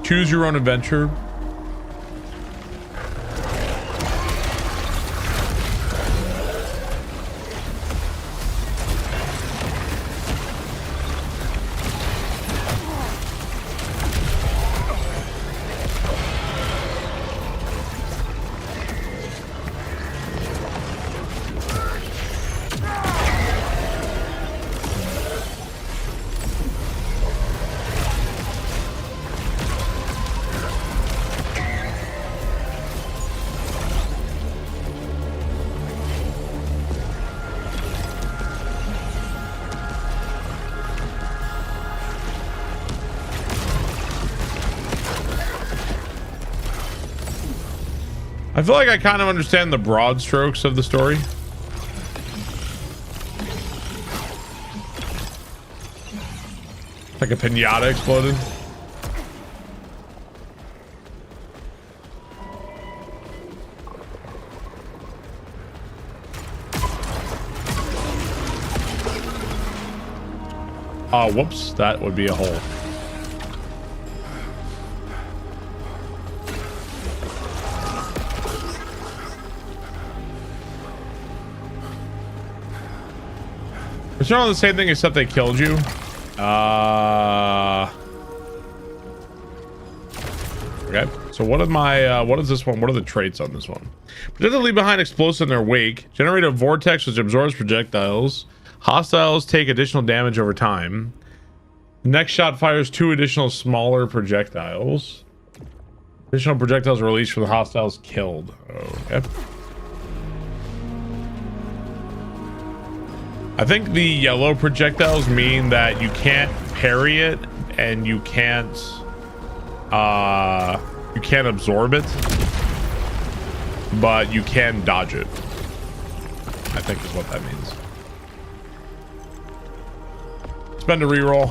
Choose your own adventure. I feel like I kind of understand the broad strokes of the story. Like a pinata exploded. Oh, whoops, that would be a hole. It's not the same thing except they killed you. Okay. So what are my what is this one? What are the traits on this one? Projectiles leave behind explosives in their wake. Generate a vortex which absorbs projectiles. Hostiles take additional damage over time. Next shot fires 2 additional smaller projectiles. Additional projectiles are released from the hostiles killed. Okay. I think the yellow projectiles mean that you can't parry it and you can't absorb it, but you can dodge it. I think is what that means. Spend a reroll.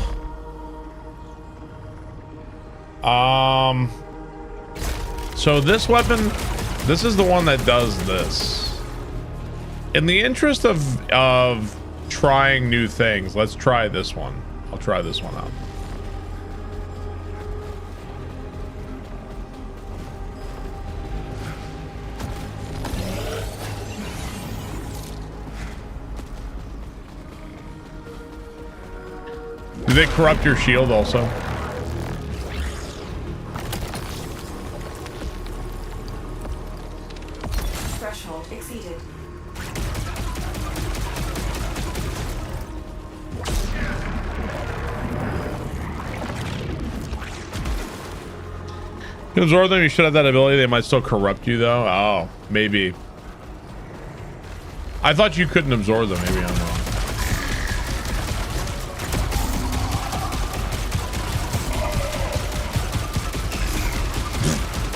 So this weapon, this is the one that does this. In the interest of trying new things, let's try this one. I'll try this one out. Do they corrupt your shield also? Threshold exceeded. You absorb them, you should have that ability. They might still corrupt you though. Oh, maybe. I thought you couldn't absorb them. Maybe I'm wrong.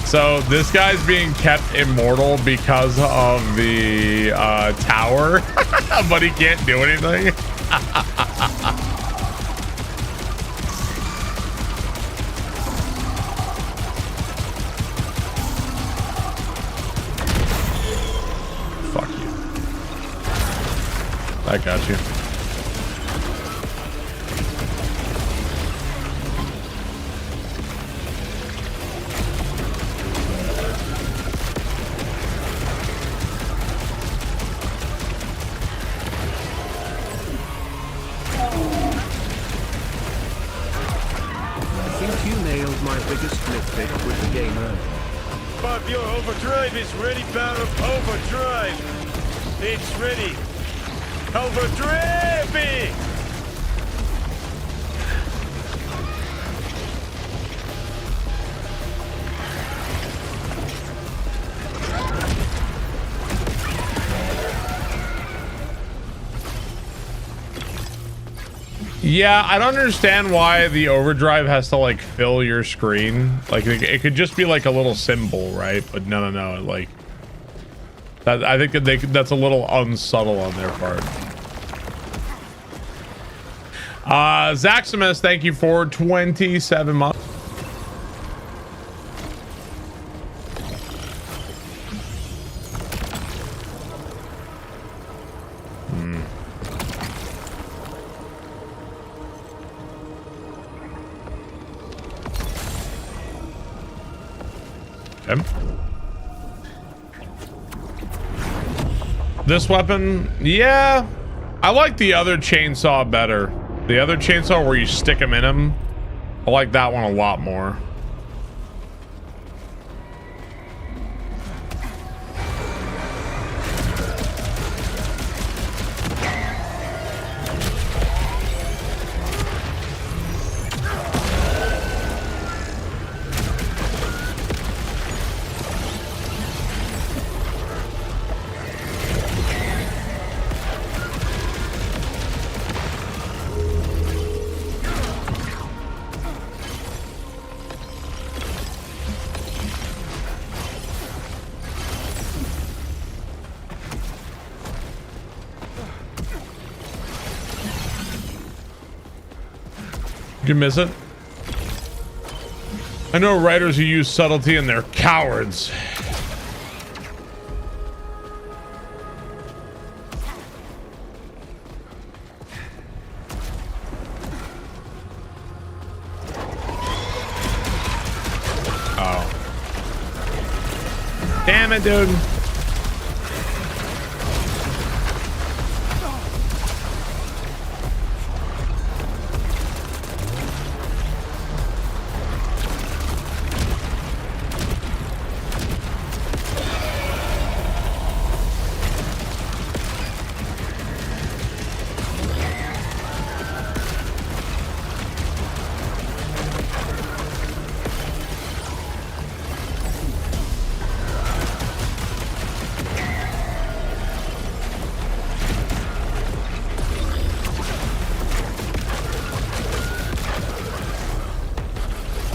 So this guy's being kept immortal because of the tower, but he can't do anything. Fuck you. I got you. Bob, your overdrive is ready, Barrow. Overdrive. It's ready. Overdrive! Yeah, I don't understand why the overdrive has to like fill your screen. Like it could just be like a little symbol, right? But no, like that. I think that that's a little unsubtle on their part. Zaximus, thank you for 27 months. Okay. This weapon, yeah, I like the other chainsaw better. The other chainsaw where you stick them in him, I like that one a lot more. You miss it? I know writers who use subtlety and they're cowards. Oh. Damn it, dude.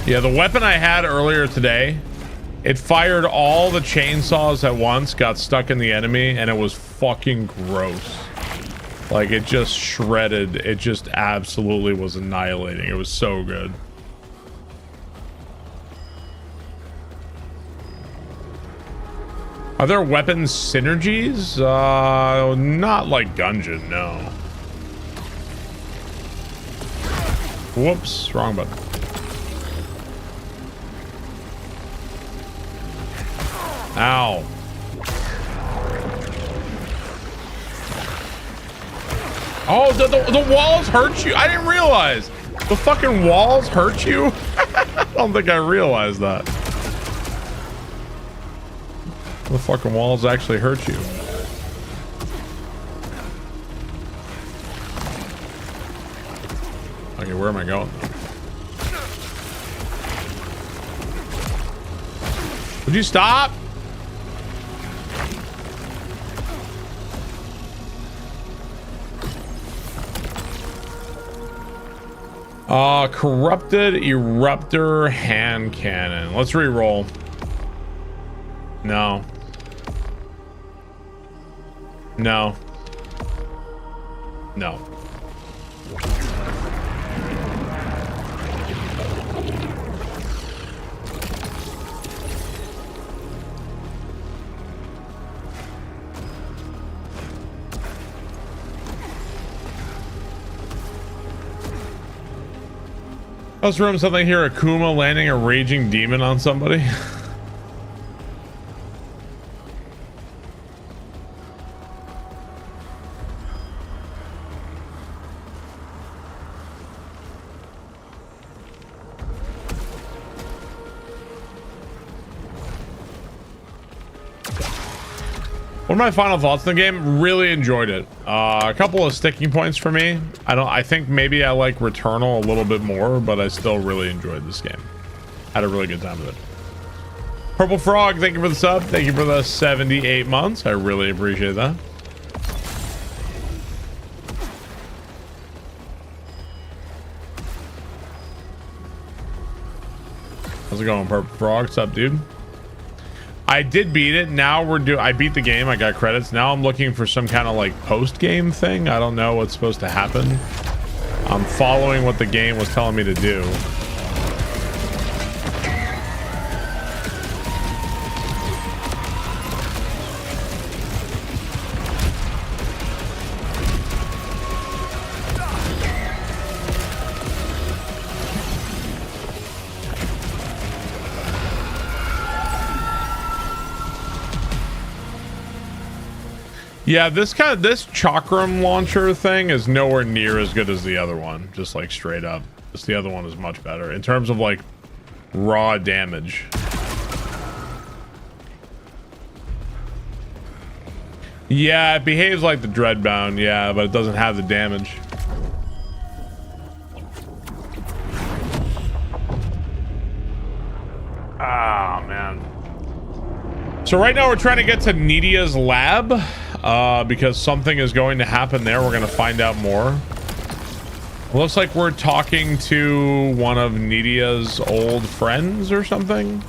Yeah, the weapon I had earlier today, it fired all the chainsaws at once, got stuck in the enemy, and it was fucking gross. Like, it just shredded. It just absolutely was annihilating. It was so good. Are there weapon synergies? Not like Gungeon, no. Whoops, wrong button. Ow. Oh, the walls hurt you? I didn't realize. The fucking walls hurt you? I don't think I realized that. The fucking walls actually hurt you. Okay, where am I going? Would you stop? Corrupted Eruptor hand cannon. Let's re-roll. No. No. No. Let's room something here. Akuma landing a raging demon on somebody. One of my final thoughts in the game, really enjoyed it. A couple of sticking points for me. I think maybe I like Returnal a little bit more, but I still really enjoyed this game. Had a really good time with it. Purple Frog, thank you for the sub. Thank you for the 78 months. I really appreciate that. How's it going, Purple Frog? What's up, dude? I did beat it. Now I beat the game. I got credits. Now I'm looking for some kind of like post-game thing. I don't know what's supposed to happen. I'm following what the game was telling me to do. Yeah, this chakram launcher thing is nowhere near as good as the other one. Just like straight up. Just the other one is much better in terms of like raw damage. Yeah, it behaves like the Dreadbound, yeah, but it doesn't have the damage. Ah, man. So right now we're trying to get to Nitya's lab because something is going to happen there. We're going to find out more. Looks like we're talking to one of Nitya's old friends or something.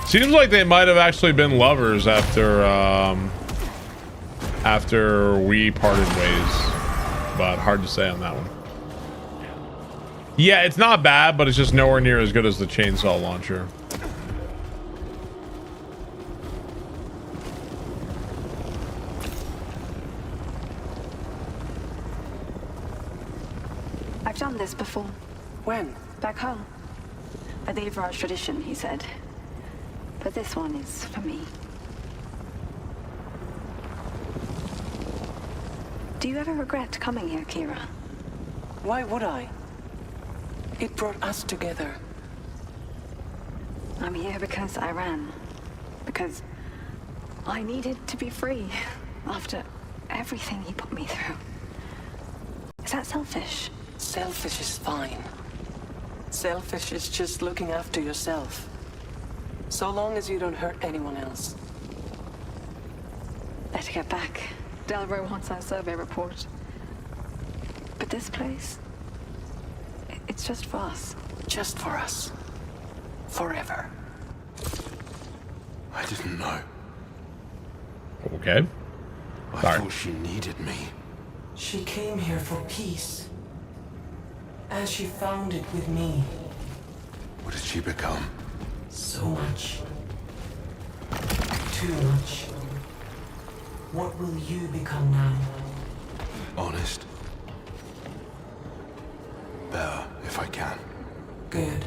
Seems like they might have actually been lovers after we parted ways, but hard to say on that one. Yeah, it's not bad, but it's just nowhere near as good as the chainsaw launcher. I've done this before. When? Back home. A Leverage tradition, he said. But this one is for me. Do you ever regret coming here, Kira? Why would I? It brought us together. I'm here because I ran. Because I needed to be free after everything he put me through. Is that selfish? Selfish is fine. Selfish is just looking after yourself. So long as you don't hurt anyone else. Better get back. Delro wants our survey report. But this place, it's just for us. Just for us. Forever. I didn't know. Okay. I Sorry. thought she needed me. She came here for peace. And she found it with me. What did she become? So much. Too much. What will you become now? Honest. Better, if I can. Good.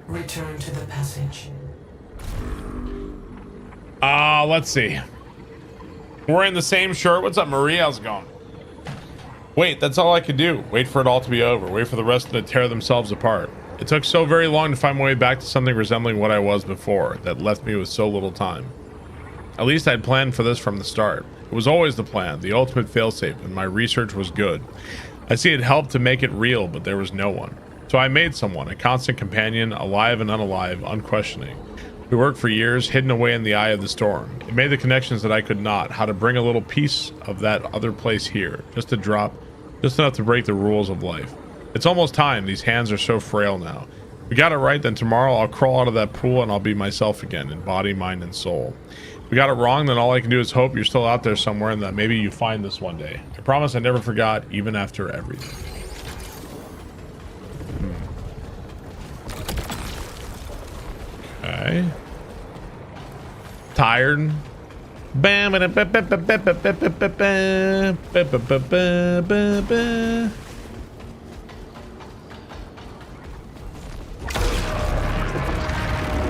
Return to the passage. Let's see. We're in the same shirt. What's up, Marie? How's it going? Wait, that's all I could do. Wait for it all to be over. Wait for the rest of them to tear themselves apart. It took so very long to find my way back to something resembling what I was before that left me with so little time. At least I'd planned for this from the start. It was always the plan, the ultimate failsafe, and my research was good. I see it helped to make it real, but there was no one. So I made someone, a constant companion, alive and unalive, unquestioning. We worked for years, hidden away in the eye of the storm. It made the connections that I could not, how to bring a little piece of that other place here, just a drop, just enough to break the rules of life. It's almost time. These hands are so frail now. If we got it right, then tomorrow I'll crawl out of that pool and I'll be myself again, in body, mind, and soul. If we got it wrong, then all I can do is hope you're still out there somewhere and that maybe you find this one day. I promise I never forgot, even after everything. Okay. Tired.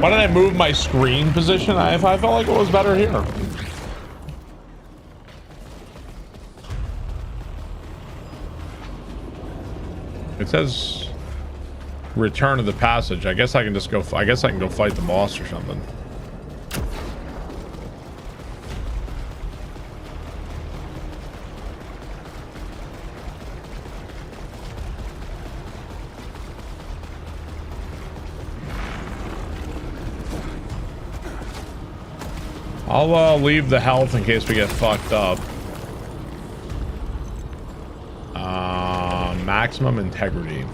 Why did I move my screen position? I felt like it was better here. It says return to the passage. I guess I can just go. I guess I can go fight the boss or something. I'll leave the health in case we get fucked up. Maximum integrity.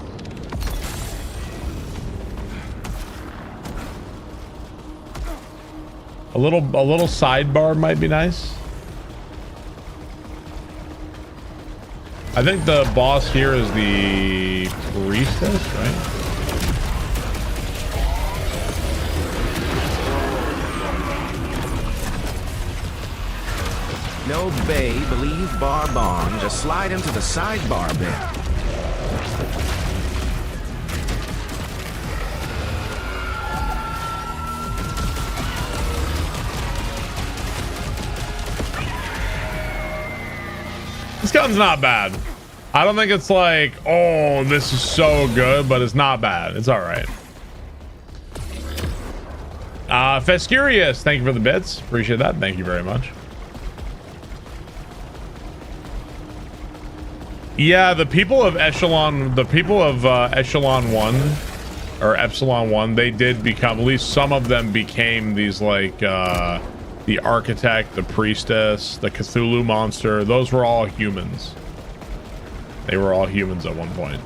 A little sidebar might be nice. I think the boss here is the priestess, right? No bay, believe bar barn, just slide into the sidebar bit. This gun's not bad. I don't think it's like, oh, this is so good, but it's not bad. It's all right. Fescurious, thank you for the bits. Appreciate that. Thank you very much. Yeah, the people of Echelon 1 or Epsilon 1, they did become, at least some of them became these like the Architect, the Priestess, the Cthulhu monster. Those were all humans. They were all humans at one point.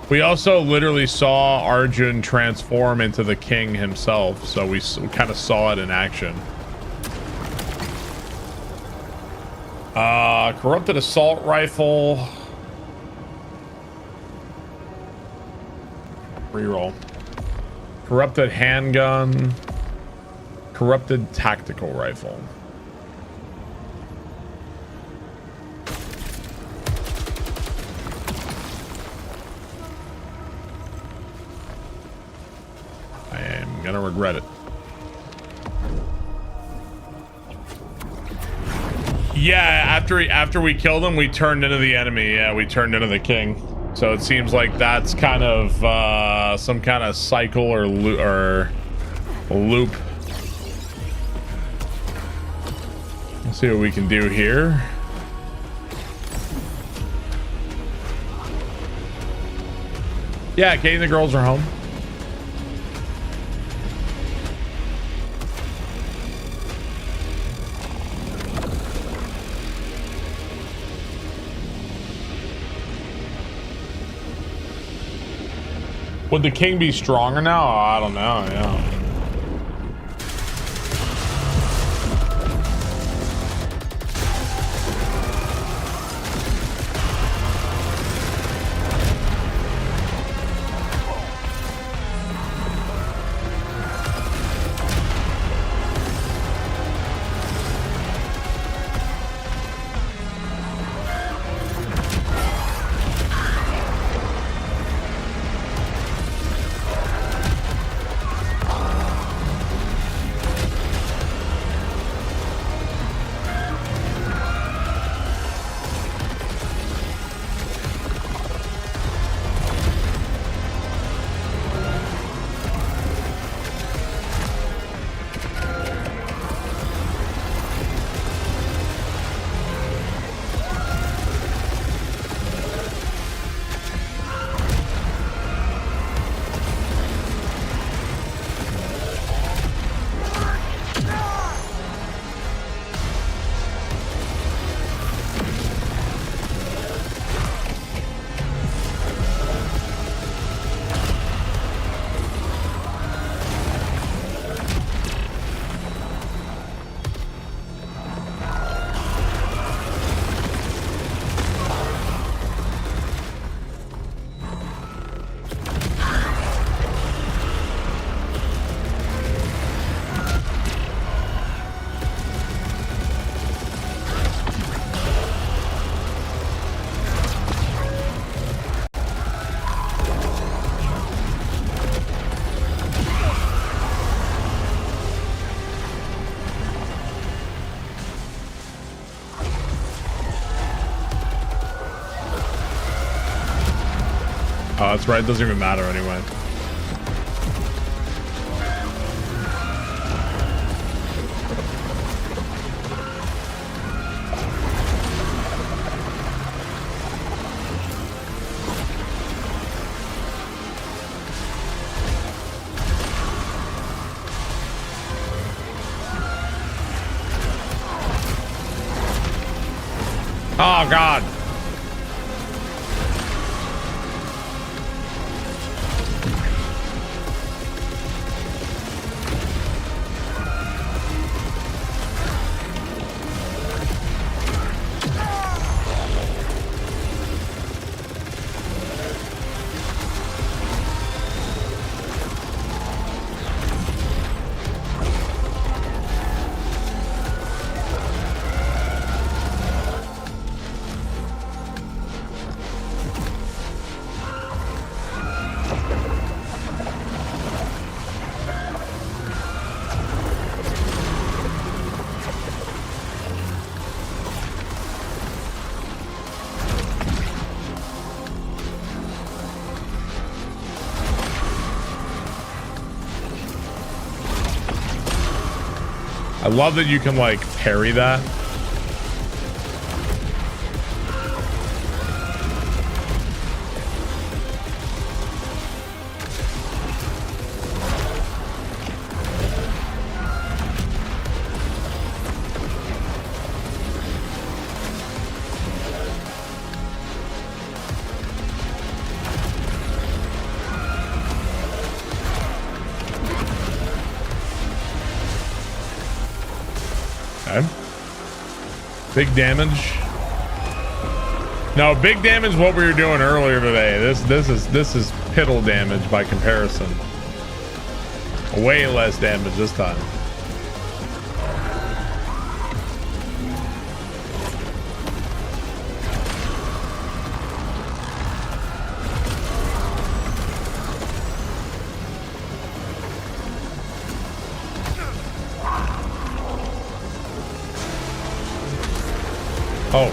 We also literally saw Arjun transform into the king himself, so we kind of saw it in action. Corrupted assault rifle. Reroll. Corrupted handgun. Corrupted tactical rifle. I am gonna regret it. Yeah, after we killed him, we turned into the enemy. Yeah, we turned into the king. So it seems like that's kind of some kind of cycle or loop. Let's see what we can do here. Yeah, Kate and the girls are home. Would the king be stronger now? Oh, I don't know, yeah. Oh, that's right. It doesn't even matter anyway. Oh, God. I love that you can like parry that. Okay. Big damage. No, big damage is what we were doing earlier today. This is piddle damage by comparison. Way less damage this time. Oh.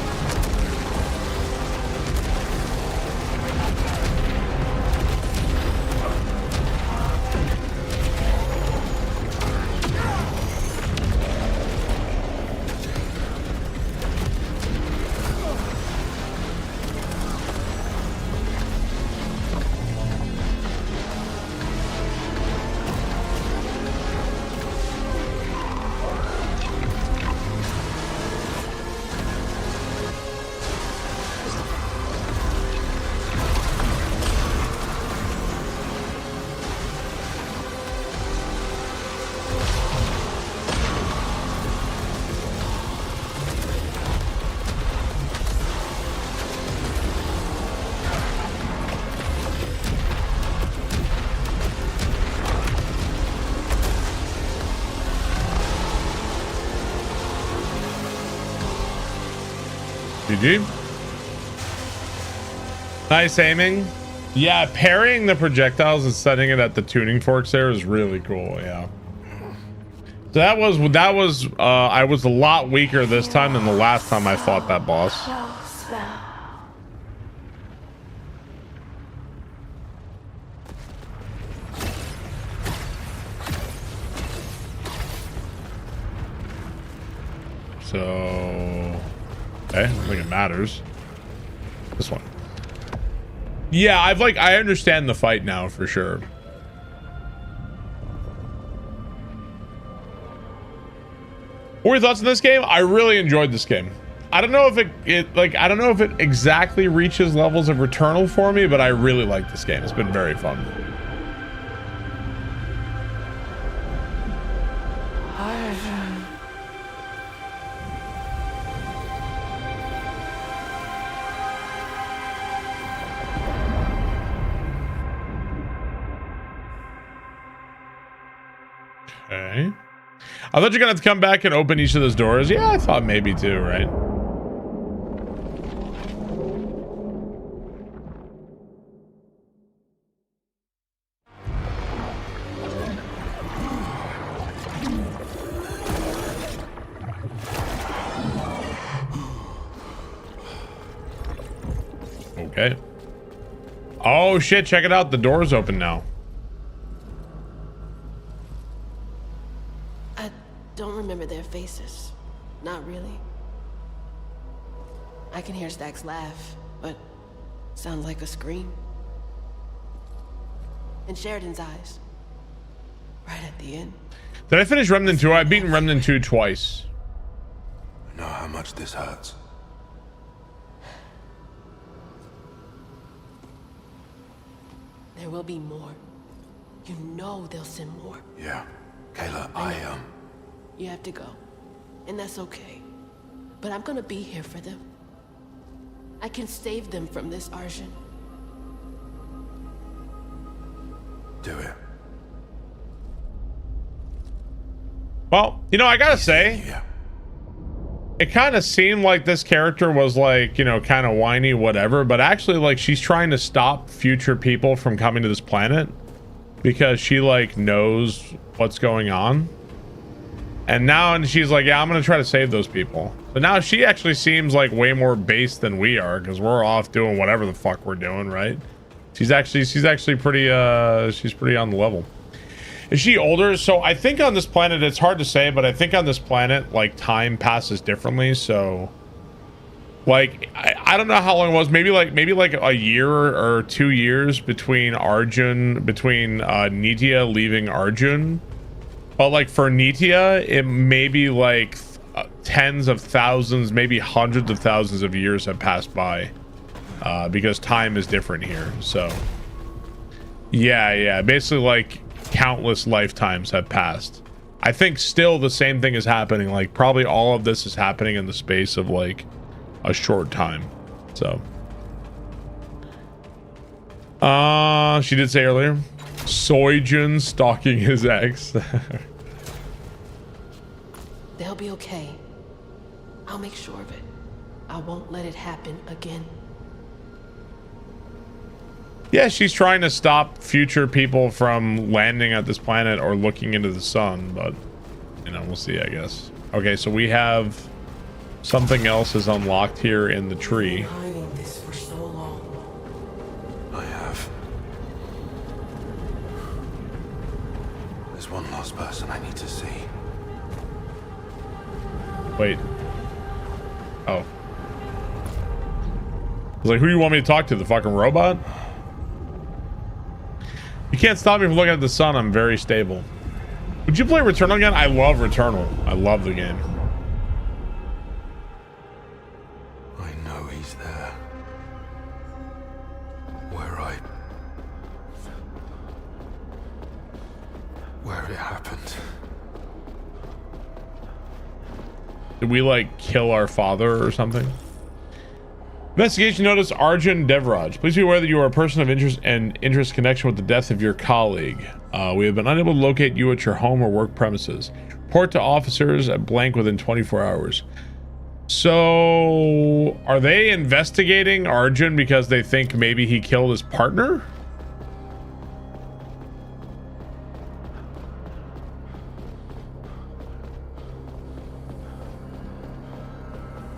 GG. Nice aiming. Yeah, parrying the projectiles and setting it at the tuning forks there is really cool. Yeah. So that was I was a lot weaker this time than the last time I fought that boss. So, okay, I don't think it matters. This one. Yeah, I understand the fight now for sure. What are your thoughts on this game? I really enjoyed this game. I don't know if I don't know if it exactly reaches levels of Returnal for me, but I really like this game. It's been very fun. Okay. I thought you're gonna have to come back and open each of those doors. Yeah, I thought maybe too, right? Okay. Oh shit, check it out. The door's open now. Don't remember their faces. Not really. I can hear Stack's laugh, but sounds like a scream. And Sheridan's eyes. Right at the end. Did I finish Remnant 2? I've beaten Remnant 2 twice. I know how much this hurts. There will be more. You know they'll send more. Yeah. Kayla, You have to go. And that's okay. But I'm gonna be here for them. I can save them from this Arjun. do it. Well, you know, I gotta say, it kind of seemed like this character was like, you know, kind of whiny, whatever, but actually, like, she's trying to stop future people from coming to this planet because she, like, knows what's going on. And now she's like, yeah, I'm gonna try to save those people. But now she actually seems like way more based than we are, because we're off doing whatever the fuck we're doing, right? She's actually pretty she's pretty on the level. Is she older? So I think on this planet, it's hard to say, but I think on this planet, like, time passes differently. So, like, I don't know how long it was. Maybe like a year or 2 years between Nitya leaving Arjun. But like for Nitya, it may be like tens of thousands, maybe hundreds of thousands of years have passed by, because time is different here. So yeah, basically like countless lifetimes have passed. I think still the same thing is happening. Like probably all of this is happening in the space of like a short time. So she did say earlier, Soyjun stalking his ex. They'll be okay. I'll make sure of it. I won't let it happen again. Yeah, she's trying to stop future people from landing at this planet or looking into the sun, but you know, we'll see, I guess. Okay, so we have something else is unlocked here in the tree. Hiding this for so long. I have. There's one last person I need to see. Wait. Oh. I was like, who do you want me to talk to? The fucking robot? You can't stop me from looking at the sun. I'm very stable. Would you play Returnal again? I love Returnal. I love the game. I know he's there. Where it happened. Did we like kill our father or something? Investigation notice Arjun Devraj. Please be aware that you are a person of interest and interest connection with the death of your colleague. We have been unable to locate you at your home or work premises. Report to officers at blank within 24 hours. So, are they investigating Arjun because they think maybe he killed his partner?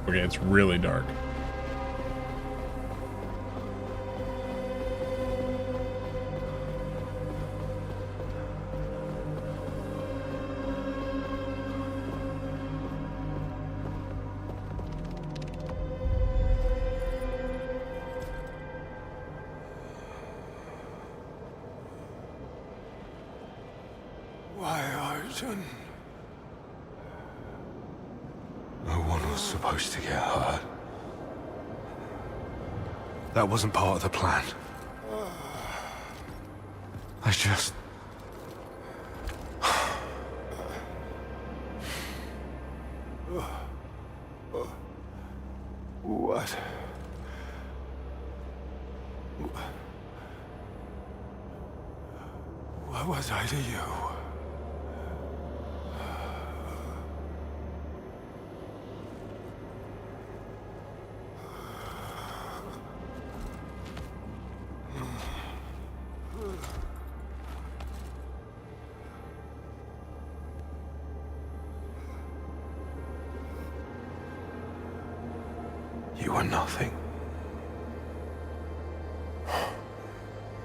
Okay, it's really dark. Why, Arjun? No one was supposed to get hurt. That wasn't part of the plan. I just... What? What was I to you? You were nothing.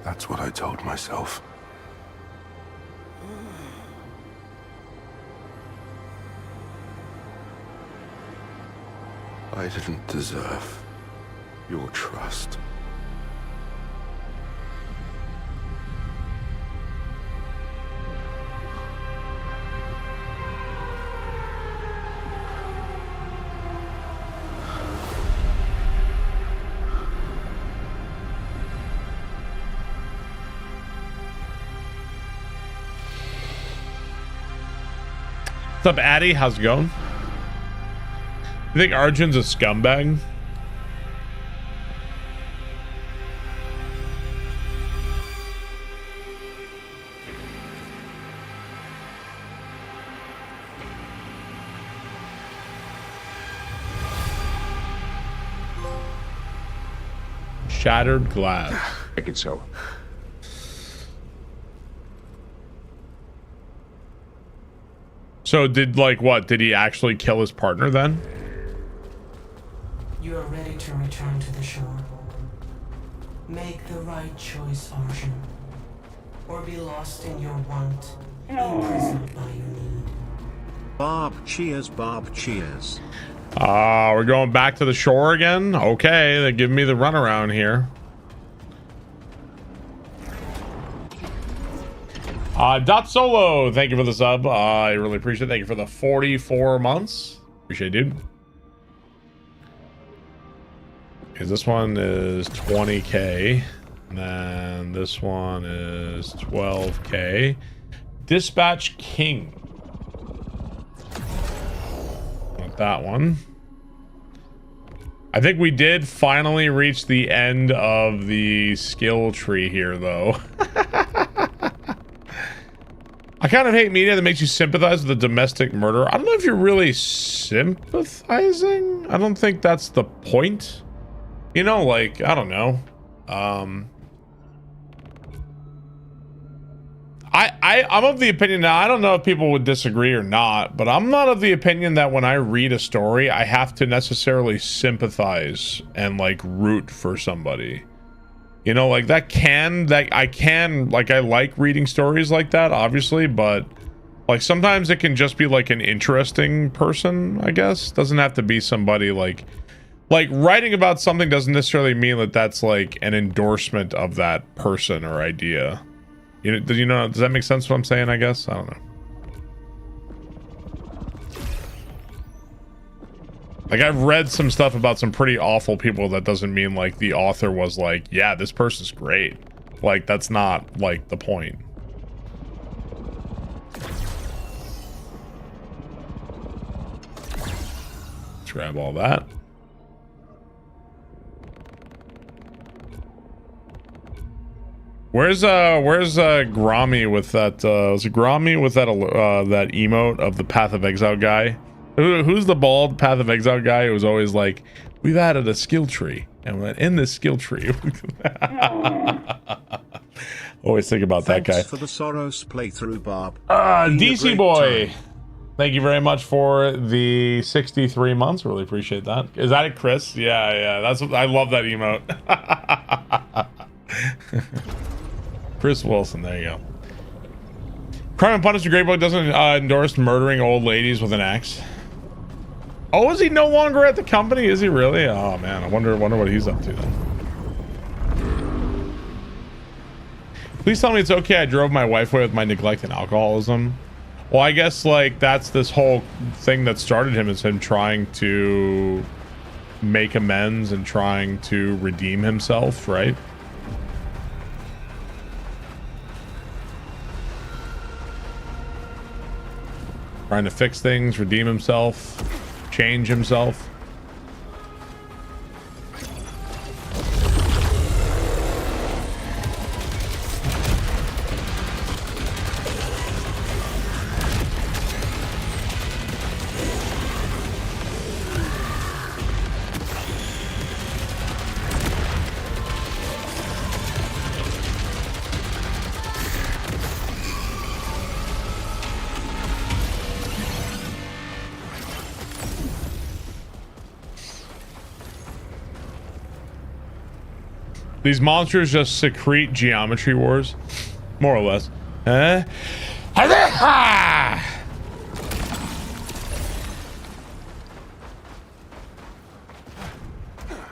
That's what I told myself. I didn't deserve your trust. What's up, Addy? How's it going? You think Arjun's a scumbag? Shattered glass. I think so. So did like what? Did he actually kill his partner then? You are ready to return to the shore. Make the right choice, Arjun. Or be lost in your want imprisoned by your need. Barb cheers, Barb cheers. We're going back to the shore again. Okay, they give me the runaround here. Dot Solo, thank you for the sub. I really appreciate it. Thank you for the 44 months. Appreciate it, dude. Because this one is 20k. And then this one is 12k. Dispatch King. Not that one. I think we did finally reach the end of the skill tree here, though. I kind of hate media that makes you sympathize with a domestic murderer. I don't know if you're really sympathizing. I don't think that's the point. You know, like, I don't know. I'm of the opinion now, I don't know if people would disagree or not, but I'm not of the opinion that when I read a story, I have to necessarily sympathize and like root for somebody. You know, like I like reading stories like that, obviously, but like sometimes it can just be like an interesting person, I guess. Doesn't have to be somebody like writing about something doesn't necessarily mean that that's like an endorsement of that person or idea. You know, does that make sense what I'm saying, I guess? I don't know. Like, I've read some stuff about some pretty awful people. That doesn't mean, like, the author was like, yeah, this person's great. Like, that's not, like, the point. Let's grab all that. Where's Grommy with that, was it Grommy with that, that emote of the Path of Exile guy? Who's the bald Path of Exile guy who was always like, we've added a skill tree, and in this skill tree. Always think about that guy. Thanks for the SAROS playthrough, Barb. DC boy. Thank you very much for the 63 months. Really appreciate that. Is that it, Chris? Yeah. That's what I love that emote. Chris Wilson, there you go. Crime and Punishment Great Book doesn't endorse murdering old ladies with an axe. Oh, is he no longer at the company? Is he really? Oh man, I wonder what he's up to then. Please tell me it's okay I drove my wife away with my neglect and alcoholism. Well, I guess like that's this whole thing that started him, is him trying to make amends and trying to redeem himself, right? Trying to fix things, redeem himself, change himself. These monsters just secrete geometry wars, more or less. Hey,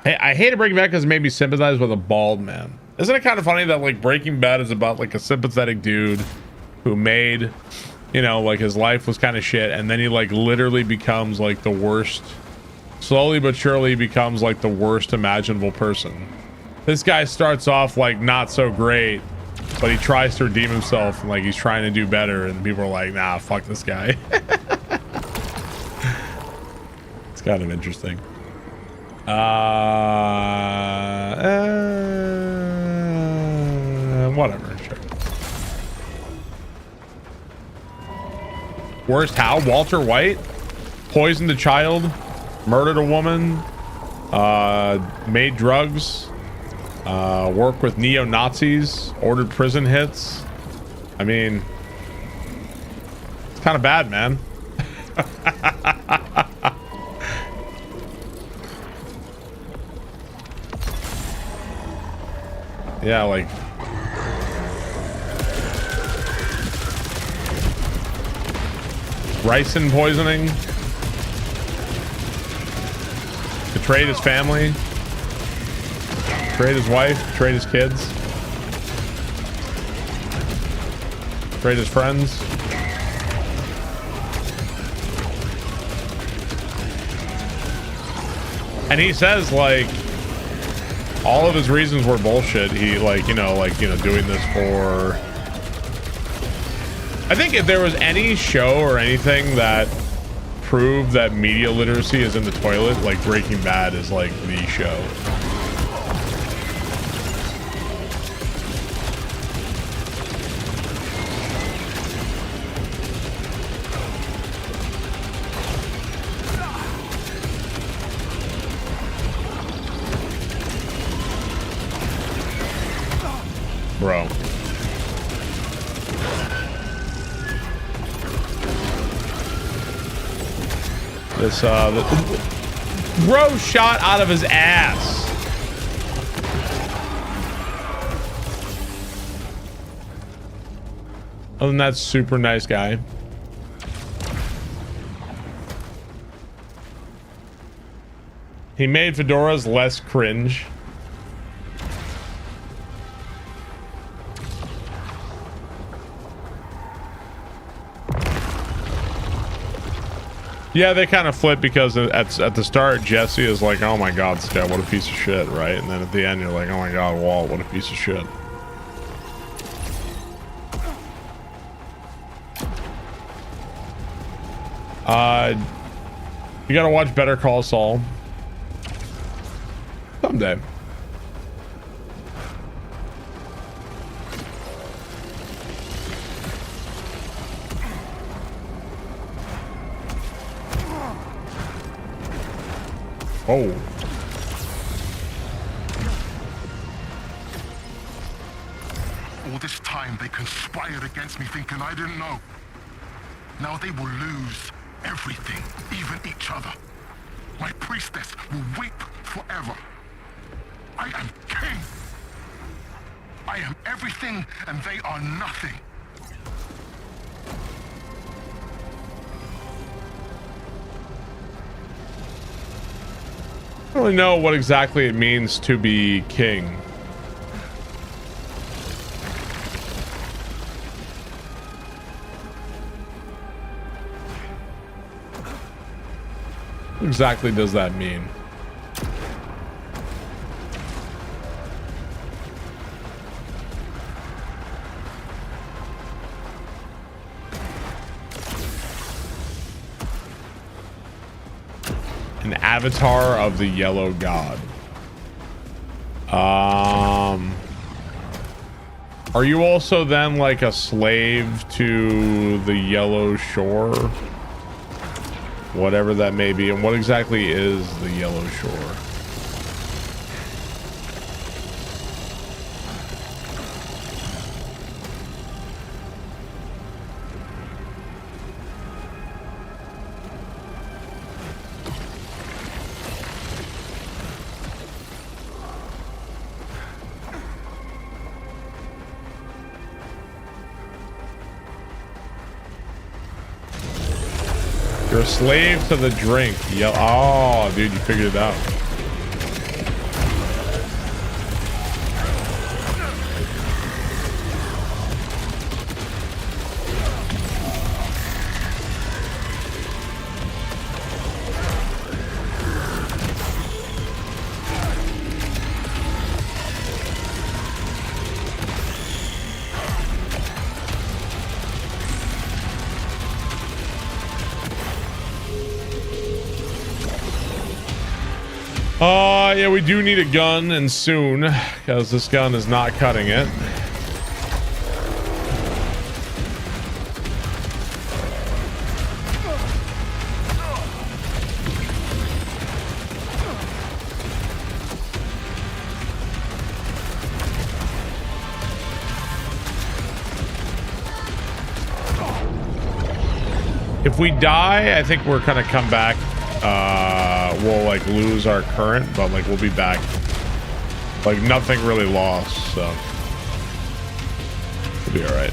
I hate to bring it back because it made me sympathize with a bald man. Isn't it kind of funny that like Breaking Bad is about like a sympathetic dude who made, you know, like his life was kind of shit, and then he like literally becomes like the worst, slowly but surely becomes like the worst imaginable person. This guy starts off like not so great, but he tries to redeem himself and like he's trying to do better, and people are like, nah, fuck this guy. It's kind of interesting. Whatever, sure. Worst how? Walter White poisoned a child, murdered a woman, made drugs, worked with neo-Nazis, ordered prison hits. I mean, it's kind of bad, man. Yeah, like Ricin poisoning. Betrayed his family. Betrayed his wife. Betrayed his kids. Betrayed his friends. And he says, like, all of his reasons were bullshit. He, like, you know, doing this for... I think if there was any show or anything that proved that media literacy is in the toilet, like, Breaking Bad is, like, the show. Bro. This, bro shot out of his ass. Other than that, super nice guy. He made fedoras less cringe. Yeah, they kind of flip because at the start, Jesse is like, oh my god, this guy, what a piece of shit, right? And then at the end, you're like, oh my god, Walt, what a piece of shit. You gotta watch Better Call Saul. Someday. Oh. All this time they conspired against me thinking I didn't know. Now they will lose everything, even each other. My priestess will weep forever. I am king. I am everything and they are nothing. I don't really know what exactly it means to be king. What exactly does that mean? An avatar of the yellow god. Are you also then like a slave to the yellow shore? Whatever that may be. And what exactly is the yellow shore? You're a slave to the drink. Oh, dude, you figured it out. Yeah, we do need a gun, and soon, because this gun is not cutting it. If we die, I think we're gonna come back. We'll like lose our current, but like we'll be back. Like nothing really lost, so we'll be all right.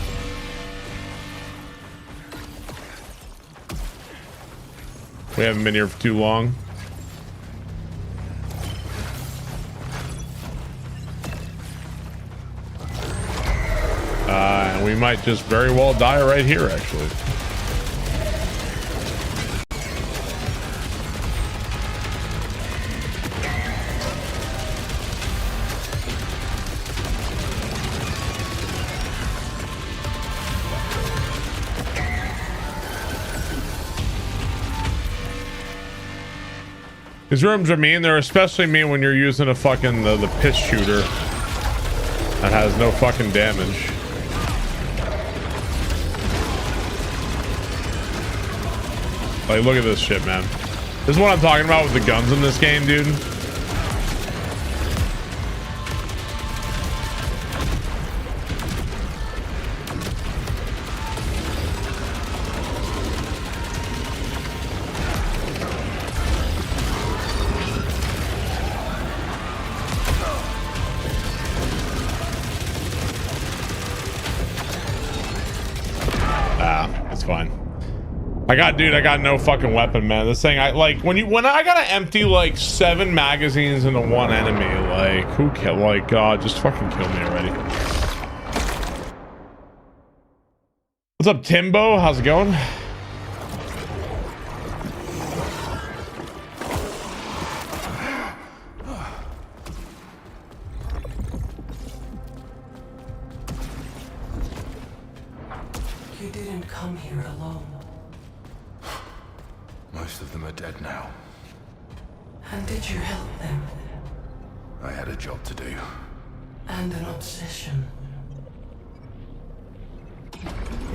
We haven't been here for too long. And we might just very well die right here, actually. These rooms are mean. They're especially mean when you're using a fucking the piss shooter that has no fucking damage. Like, look at this shit, man. This is what I'm talking about with the guns in this game, dude. That's fine. I got no fucking weapon, man. This thing, I gotta empty like 7 magazines into one enemy. Like, who kill? Like, God, just fucking kill me already. What's up, Timbo? How's it going? You didn't come here alone. Most of them are dead now. And did you help them? I had a job to do. And an obsession.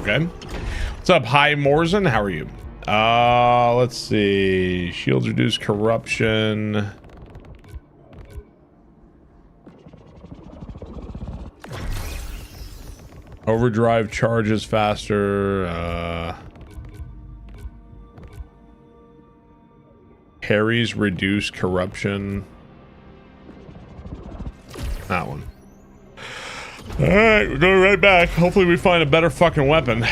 Okay. What's up, Hi Morzen? How are you? Let's see. Shields reduce corruption. Overdrive charges faster. Harry's reduce corruption. That one. All right, we're going right back. Hopefully we find a better fucking weapon.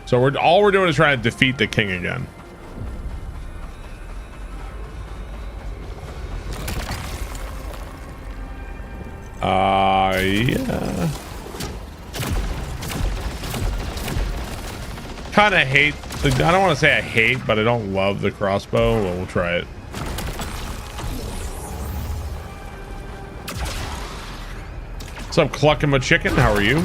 So all we're doing is trying to defeat the king again. Yeah. Kind of hate the, I don't want to say I hate, but I don't love the crossbow. Well, we'll try it. What's up, Clucking My Chicken? How are you?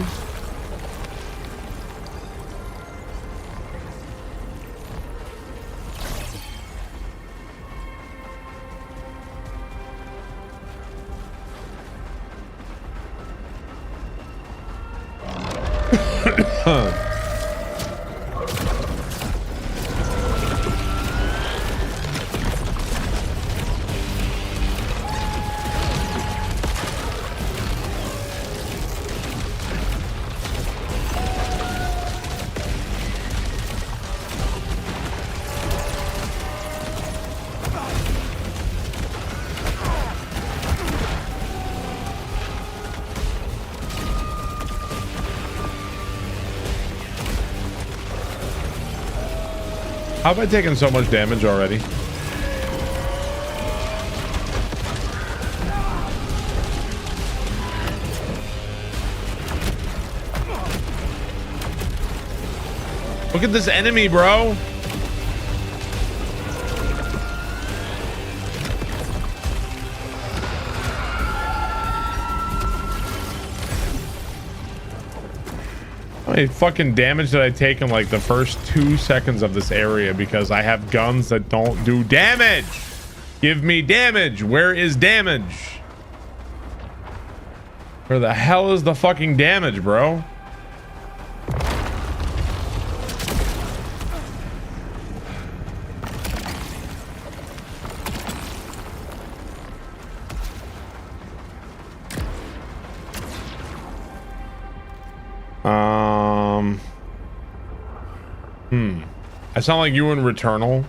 How have I taken so much damage already? Look at this enemy, bro. How many fucking damage did I take in like the first 2 seconds of this area because I have guns that don't do damage? Give me damage. Where is damage? Where the hell is the fucking damage, bro? I sound like you in Returnal.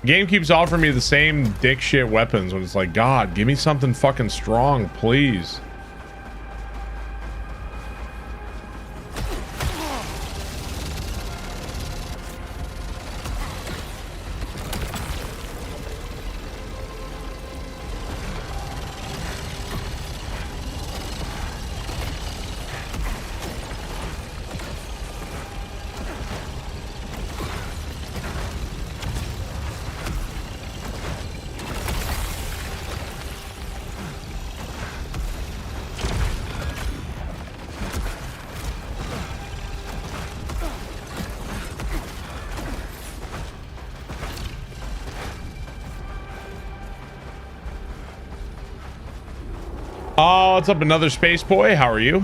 Game keeps offering me the same dick shit weapons when it's like, God, give me something fucking strong, please. What's up, another space boy? How are you?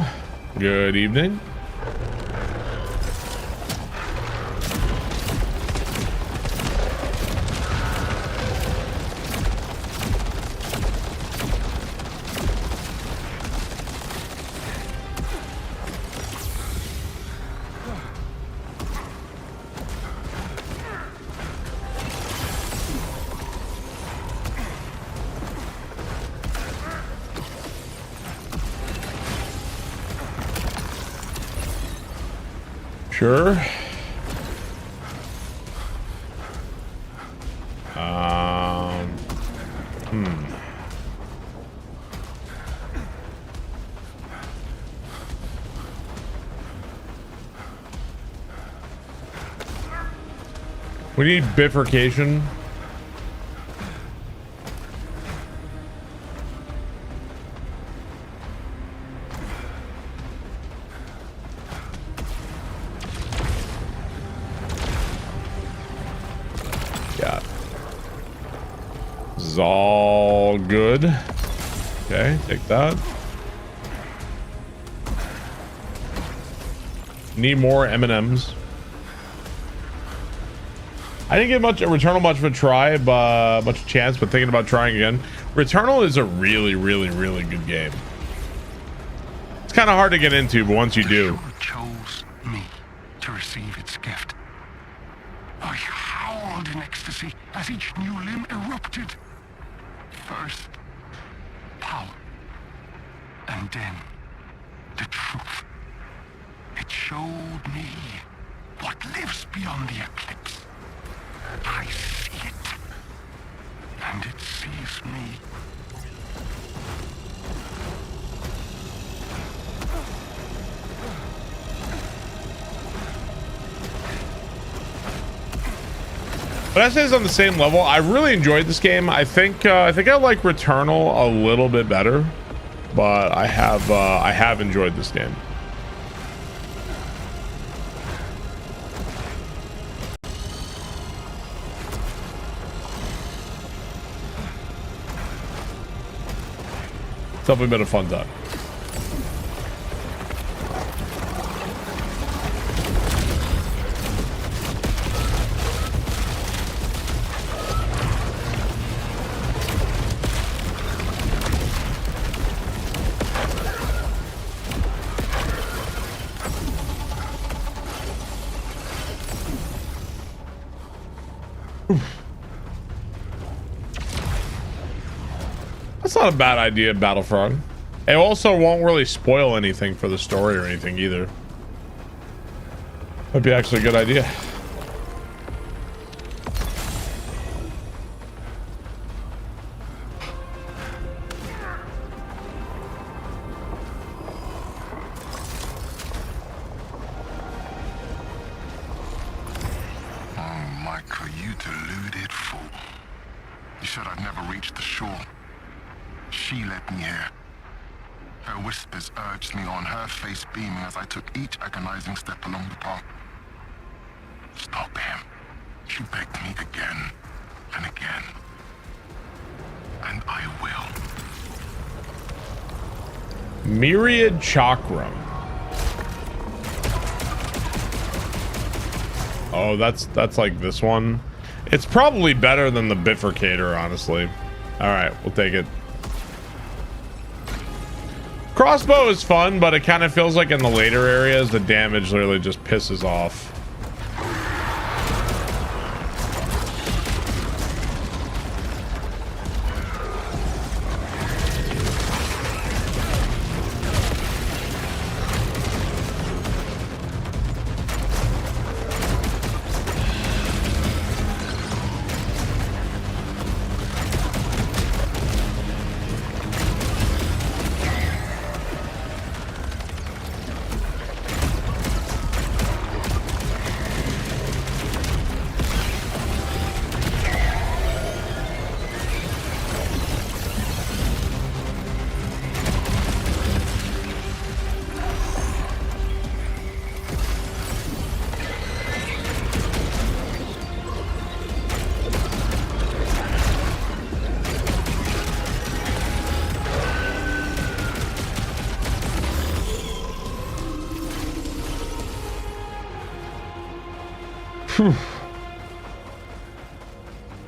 Good evening. Sure. We need bifurcation. Yeah. This is all good. Okay, take that. Need more M&Ms. I didn't get Returnal much of a try, but much chance, but thinking about trying again. Returnal is a really, really, really good game. It's kind of hard to get into, but once you do. Chose me to receive its gift. I howled in ecstasy as each new limb erupted. First, power. And then, the truth. It showed me what lives beyond the eclipse. I see it. And it sees me. But I say it's on the same level. I really enjoyed this game. I think I like Returnal a little bit better, but I have enjoyed this game. It's definitely been a fun time. That's not a bad idea, Battlefront. It also won't really spoil anything for the story or anything either. That'd be actually a good idea. Oh, Micah, you deluded fool. You said I'd never reach the shore. She led me here. Her whispers urged me on, her face beaming as I took each agonizing step along the path. Stop him. She begged me again and again. And I will. Myriad Chakram. Oh, that's like this one. It's probably better than the Bifurcator, honestly. All right, we'll take it. Crossbow is fun, but it kind of feels like in the later areas, the damage literally just pisses off.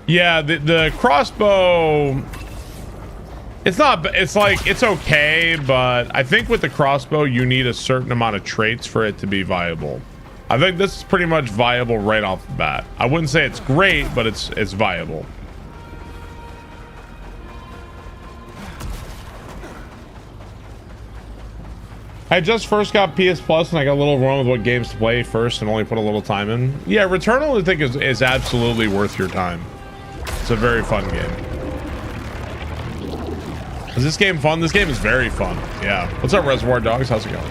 Yeah, the crossbow, it's like, it's okay, but I think with the crossbow, you need a certain amount of traits for it to be viable. I think this is pretty much viable right off the bat. I wouldn't say it's great, but it's viable. I just first got PS Plus and I got a little wrong with what games to play first and only put a little time in. Yeah, Returnal I think is absolutely worth your time. It's a very fun game. Is this game fun? This game is very fun. Yeah. What's up, Reservoir Dogs? How's it going?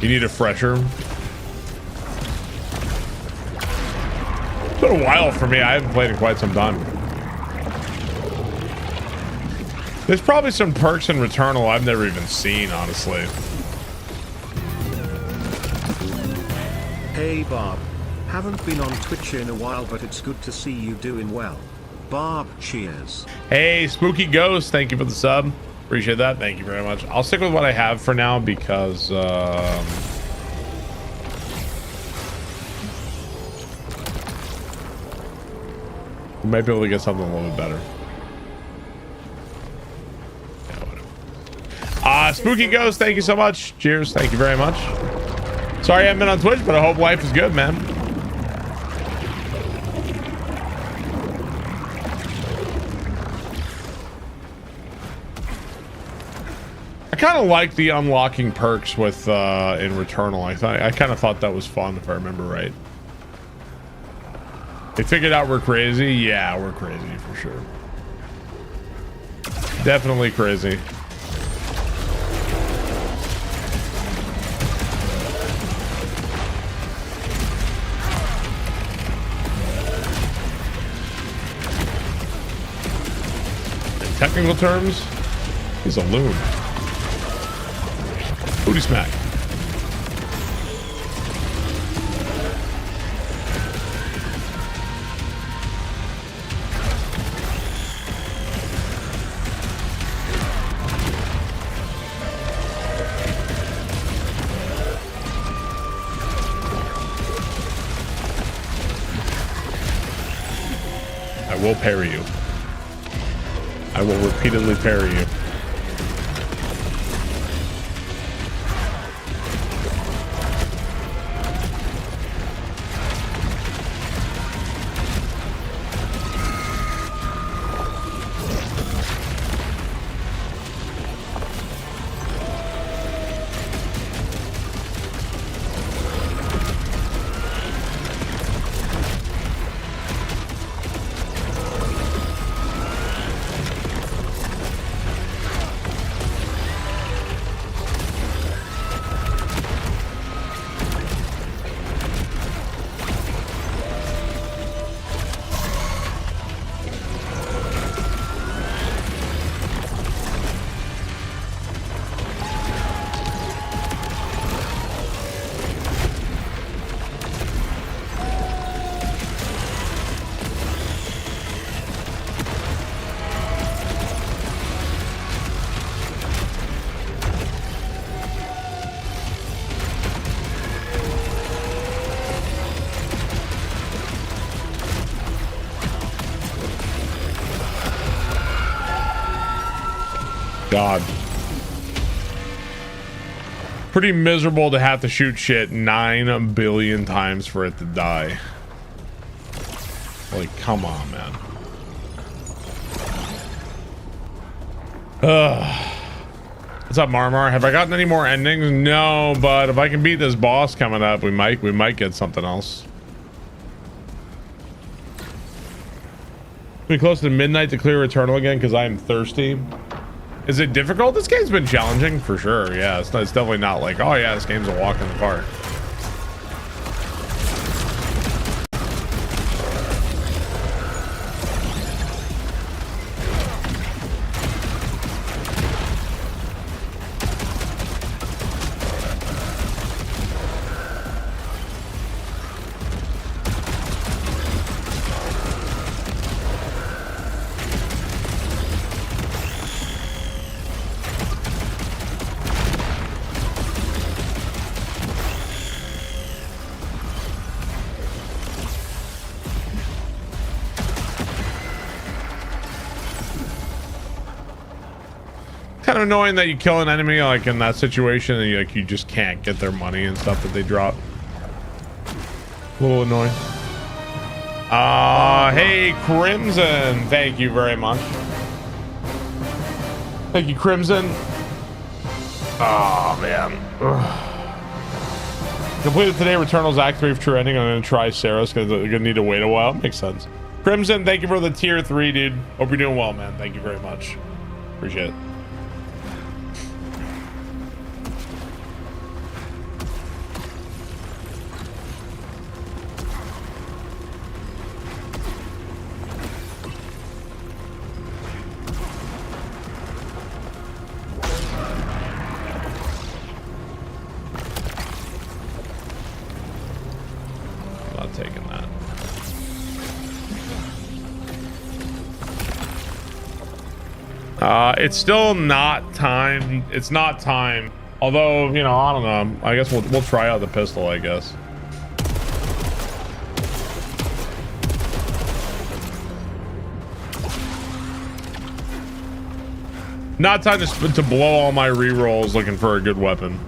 You need a fresher. It's been a while for me. I haven't played in quite some time. There's probably some perks in Returnal I've never even seen, honestly. Hey Barb. Haven't been on Twitch in a while, but it's good to see you doing well. Barb, cheers. Hey, Spooky Ghost, thank you for the sub. Appreciate that. Thank you very much. I'll stick with what I have for now because we might be able to get something a little bit better. Yeah, whatever. Spooky Ghost, thank you so much. Cheers. Thank you very much. Sorry I haven't been on Twitch, but I hope life is good, man. I kind of like the unlocking perks with in Returnal. I kind of thought that was fun, if I remember right. They figured out we're crazy. Yeah, we're crazy for sure. Definitely crazy. In technical terms, he's a loon. Booty smack. I will parry you. I will repeatedly parry you. God. Pretty miserable to have to shoot shit 9 billion times for it to die. Like, come on, man. What's up, Marmar? Have I gotten any more endings? No, but if I can beat this boss coming up, we might get something else. Be close to midnight to clear Returnal again because I am thirsty. Is it difficult? This game's been challenging for sure. Yeah, it's definitely not like, oh yeah, this game's a walk in the park. of annoying that you kill an enemy like in that situation and you just can't get their money and stuff that they drop. A little annoying. Hey Crimson, thank you very much. Thank you, Crimson. Oh man. Ugh. Completed today. Returnal's Act 3 of True Ending. I'm gonna try SAROS because they're gonna need to wait a while. Makes sense. Crimson, thank you for the tier 3, dude. Hope you're doing well, man. Thank you very much. Appreciate it. Not taking that. It's still not time. It's not time. Although, you know, I don't know. I guess we'll try out the pistol, I guess. Not time to blow all my rerolls looking for a good weapon.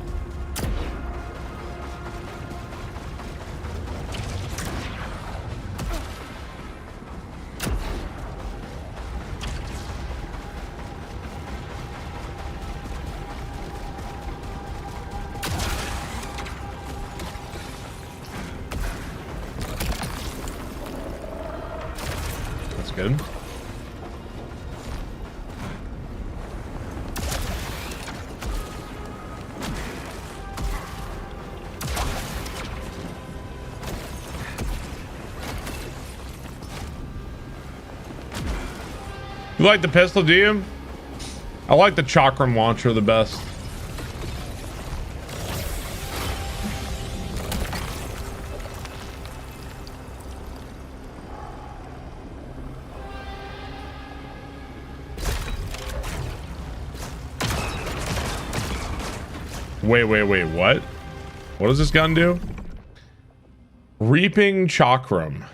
Good. You like the pistol, do you? I like the chakram launcher the best. Wait, what? What does this gun do? Reaping Chakram.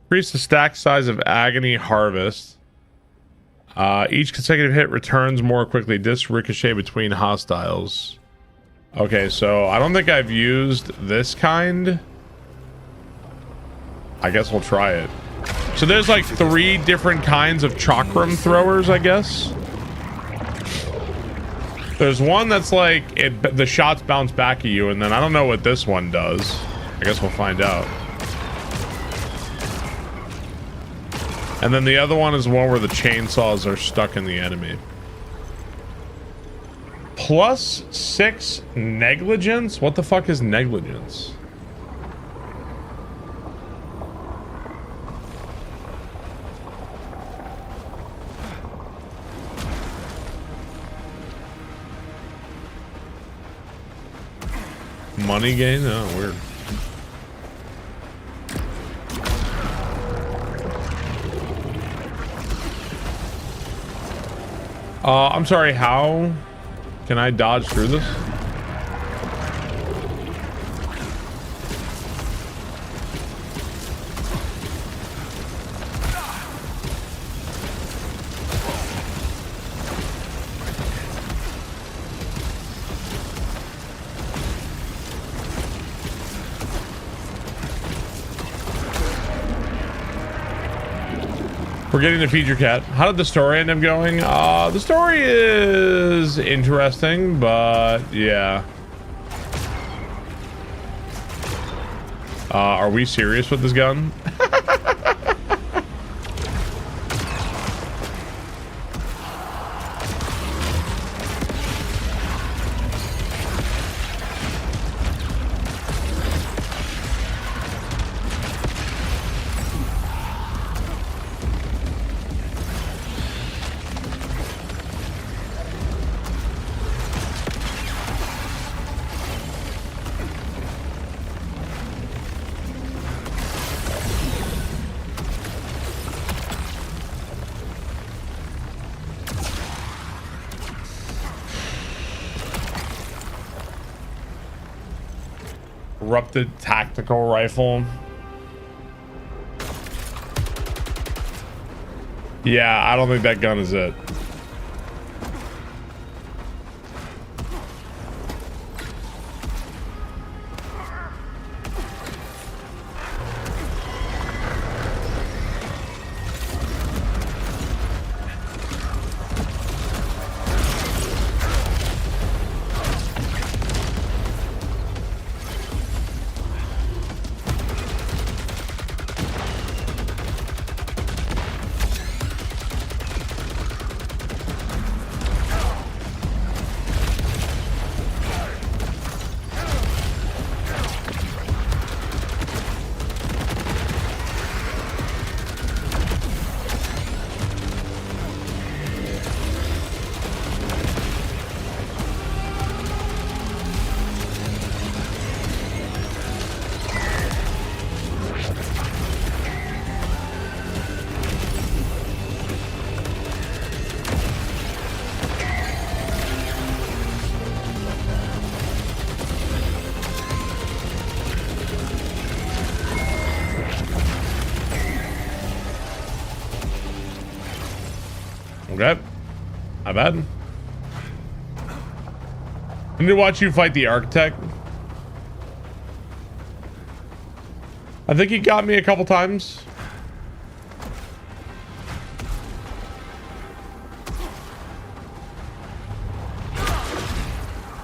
Increase the stack size of Agony Harvest. Each consecutive hit returns more quickly. Disc ricochet between hostiles. Okay, so I don't think I've used this kind. I guess we'll try it. So there's like 3 different kinds of Chakram throwers, I guess. There's one that's like the shots bounce back at you, and then I don't know what this one does. I guess we'll find out. And then the other one is one where the chainsaws are stuck in the enemy. +6 negligence? What the fuck is negligence? Money gain? Oh, weird. I'm sorry, how can I dodge through this? We're getting to feed your cat. How did the story end up going? The story is interesting, but yeah. Are we serious with this gun? Corrupted tactical rifle. Yeah, I don't think that gun is it. Okay. Not bad. I need to watch you fight the architect. I think he got me a couple times.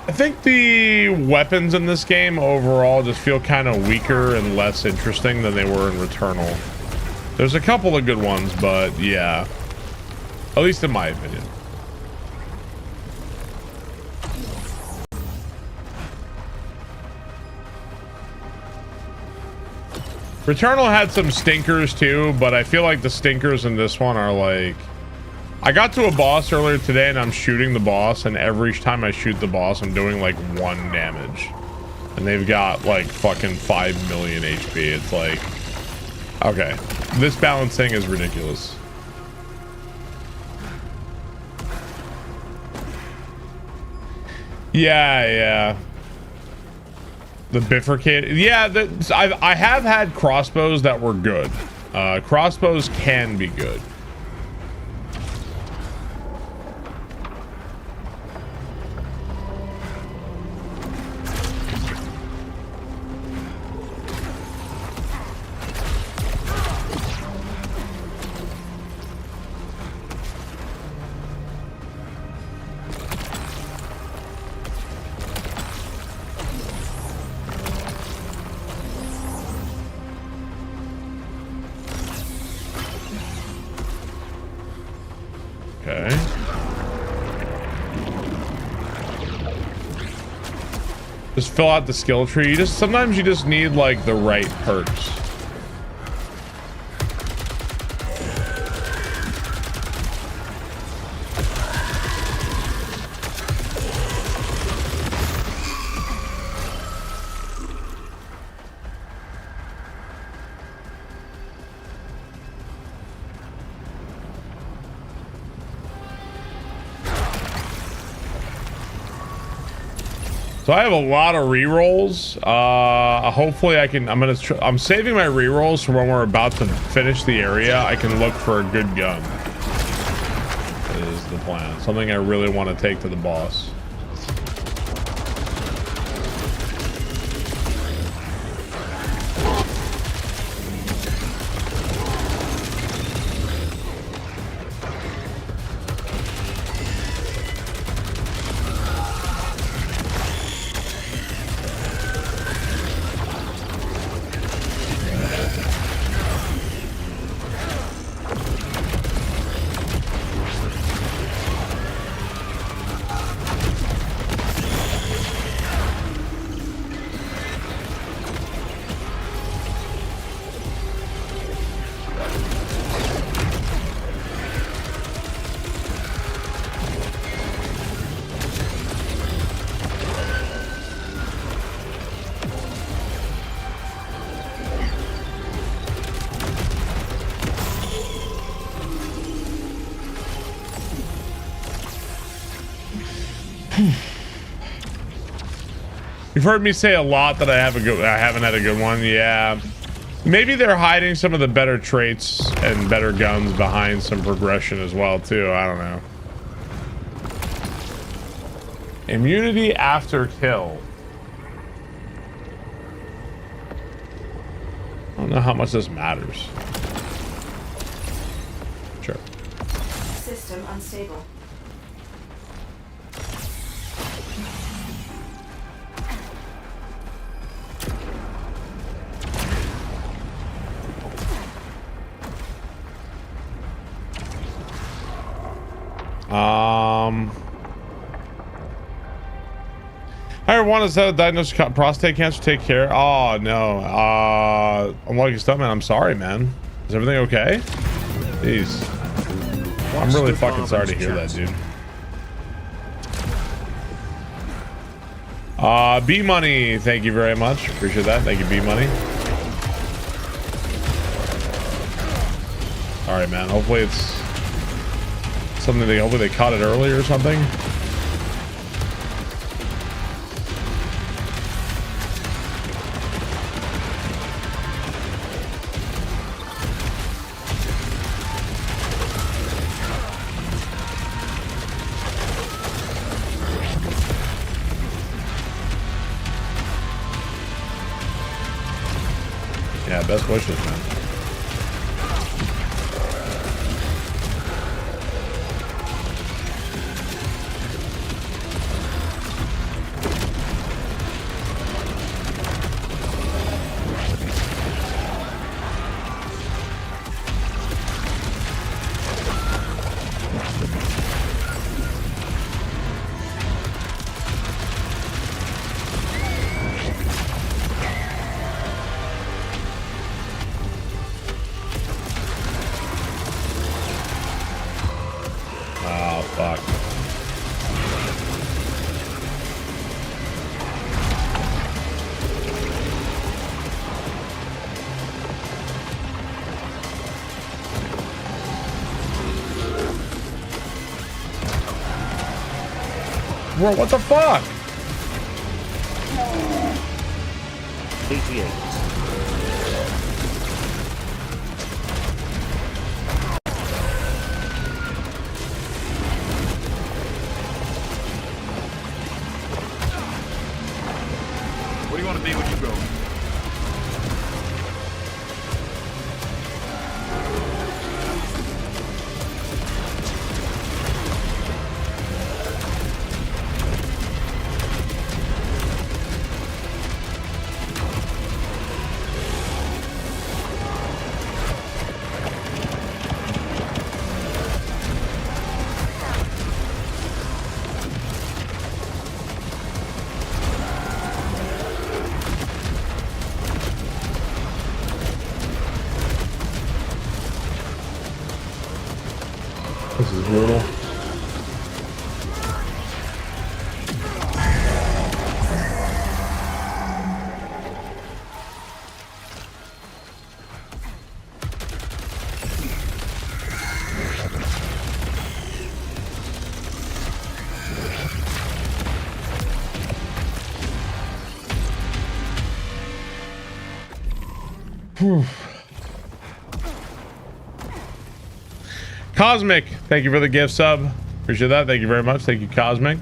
I think the weapons in this game overall just feel kind of weaker and less interesting than they were in Returnal. There's a couple of good ones, but yeah. At least in my opinion. Returnal had some stinkers too, but I feel like the stinkers in this one are like... I got to a boss earlier today and I'm shooting the boss, and every time I shoot the boss I'm doing like 1 damage. And they've got like fucking 5 million HP. It's like... Okay. This balancing is ridiculous. Yeah. The bifurcated. Yeah, I have had crossbows that were good. Crossbows can be good. Okay. Just fill out the skill tree. Sometimes you just need like the right perks. So I have a lot of rerolls. Hopefully I can. I'm saving my rerolls for when we're about to finish the area. I can look for a good gun. That is the plan. Something I really want to take to the boss. You've heard me say a lot that I haven't had a good one. Yeah, maybe they're hiding some of the better traits and better guns behind some progression as well too. I don't know. Immunity after kill. I don't know how much this matters. Sure. System unstable. I want to set a diagnosis prostate cancer. Take care. Oh no. Unlucky stuff, man. I'm sorry, man. Is everything okay? Jeez. I'm really fucking sorry to hear that, dude. B Money, thank you very much. Appreciate that. Thank you, B Money. All right, man. Hopefully it's something hopefully they caught it early or something. Yeah, best wishes, man. Oh, fuck. Bro, what the fuck? 88. What do you want to be when you grow up? This is brutal. Whew. Cosmic, thank you for the gift sub. Appreciate that. Thank you very much. Thank you, Cosmic.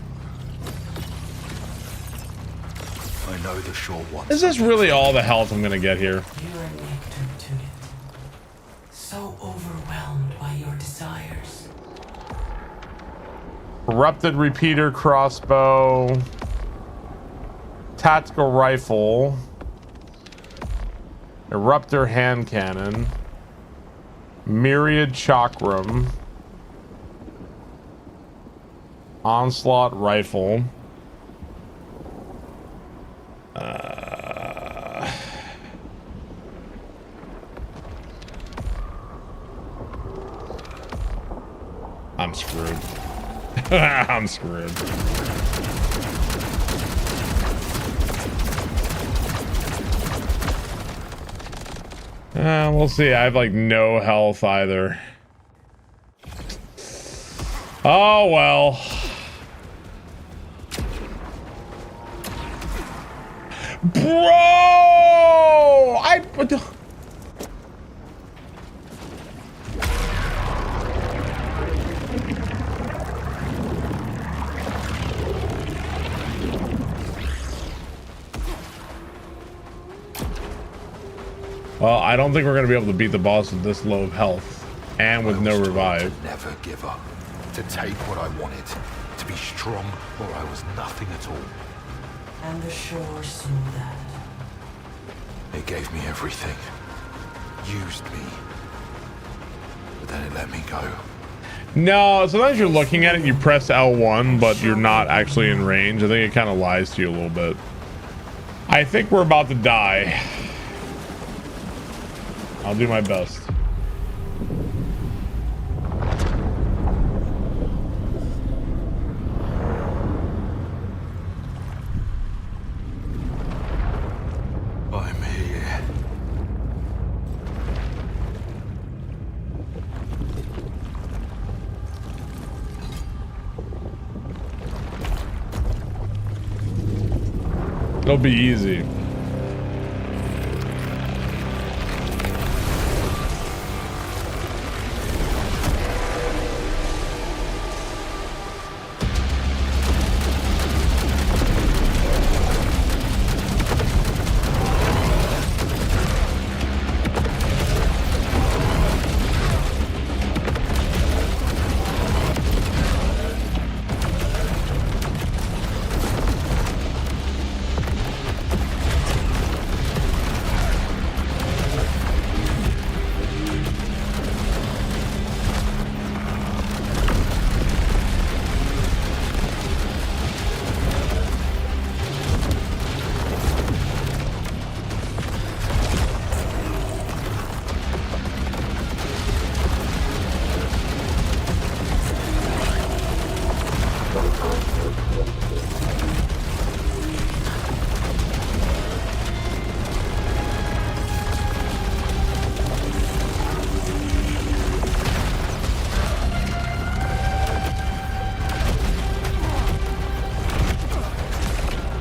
I know the shore wants. Is this really all the health I'm gonna get here? You are nectar to it. So overwhelmed by your desires. Corrupted repeater crossbow, tactical rifle, eruptor hand cannon, myriad chakram, onslaught rifle, I'm screwed. I'm screwed. We'll see. I have like no health either. Oh well. Bro! Well, I don't think we're gonna be able to beat the boss with this low of health and with no revive. Never give up. To take what I wanted. To be strong or I was nothing at all. And the shore saw that. It gave me everything. Used me. But then it let me go. No, sometimes you're looking at it, you press L1, but you're not actually in range. I think it kind of lies to you a little bit. I think we're about to die. I'll do my best. I'm here. It'll be easy.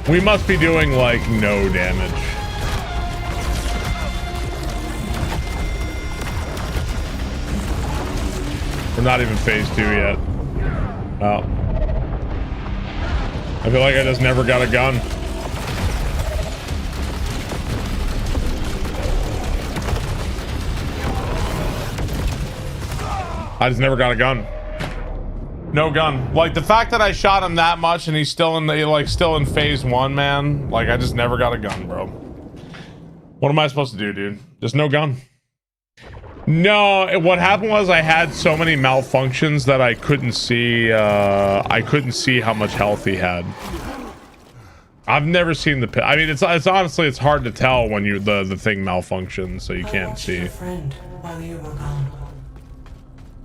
We must be doing like no damage. We're not even phase 2 yet. Oh. I feel like I just never got a gun. I just never got a gun. No gun. Like the fact that I shot him that much and he's still in the still in phase 1, man. Like I just never got a gun, bro. What am I supposed to do, dude? Just no gun. No, what happened was I had so many malfunctions that I couldn't see how much health he had. I've never seen the I mean it's honestly it's hard to tell when you the thing malfunctions, so you can't see. Your friend while you were gone.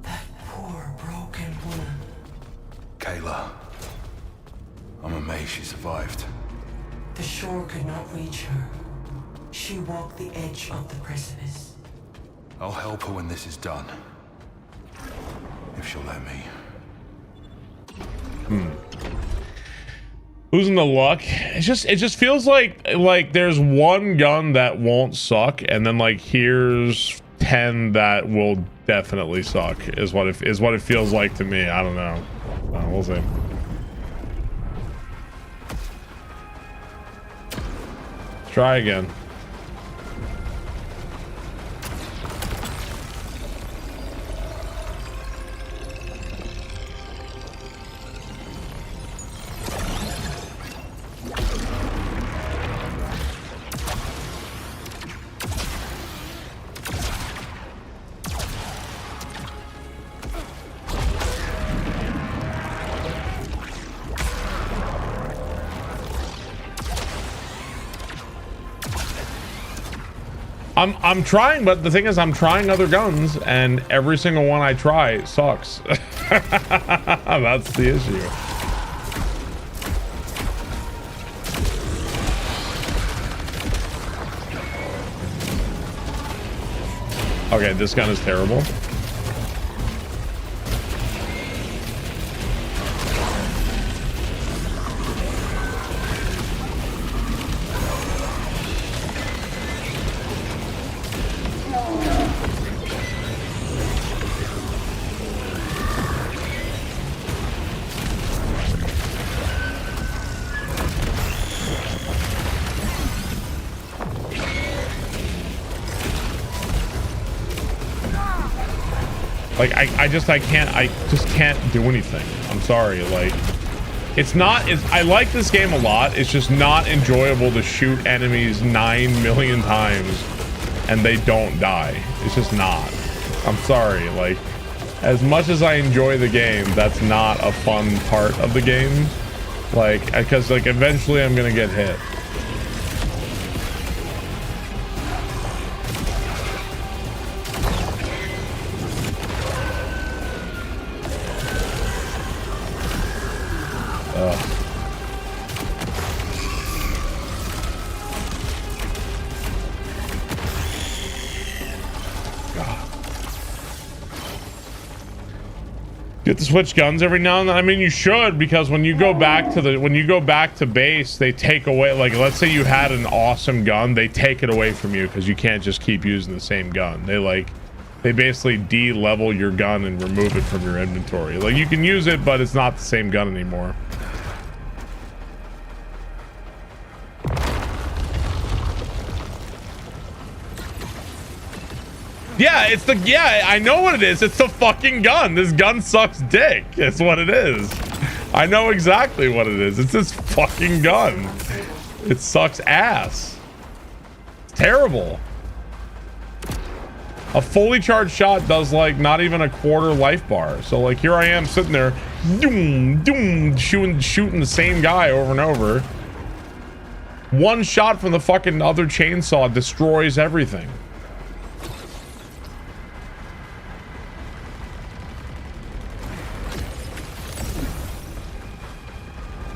That poor broken woman. Kayla. I'm amazed she survived. The shore could not reach her. She walked the edge of the precipice. I'll help her when this is done. If she'll let me. Who's in the luck? It just feels like there's one gun that won't suck, and then like here's 10 that will definitely suck. Is what it feels like to me. I don't know. We'll see. Try again. I'm trying, but the thing is I'm trying other guns and every single one I try sucks. That's the issue. Okay, this gun is terrible. Like I just can't do anything. I'm sorry. Like I like this game a lot. It's just not enjoyable to shoot enemies 9 million times and they don't die. It's just not. I'm sorry. Like as much as I enjoy the game, that's not a fun part of the game. Like because like eventually I'm gonna get hit. You have to switch guns every now and then. I mean, you should, because when you go back to base, they take away, like, let's say you had an awesome gun, they take it away from you because you can't just keep using the same gun. They basically de-level your gun and remove it from your inventory. Like, you can use it, but it's not the same gun anymore. Yeah, I know what it is. It's the fucking gun. This gun sucks dick. That's what it is. I know exactly what it is. It's this fucking gun. It sucks ass. It's terrible. A fully charged shot does like not even a quarter life bar. So like here I am sitting there, shooting the same guy over and over. One shot from the fucking other chainsaw destroys everything.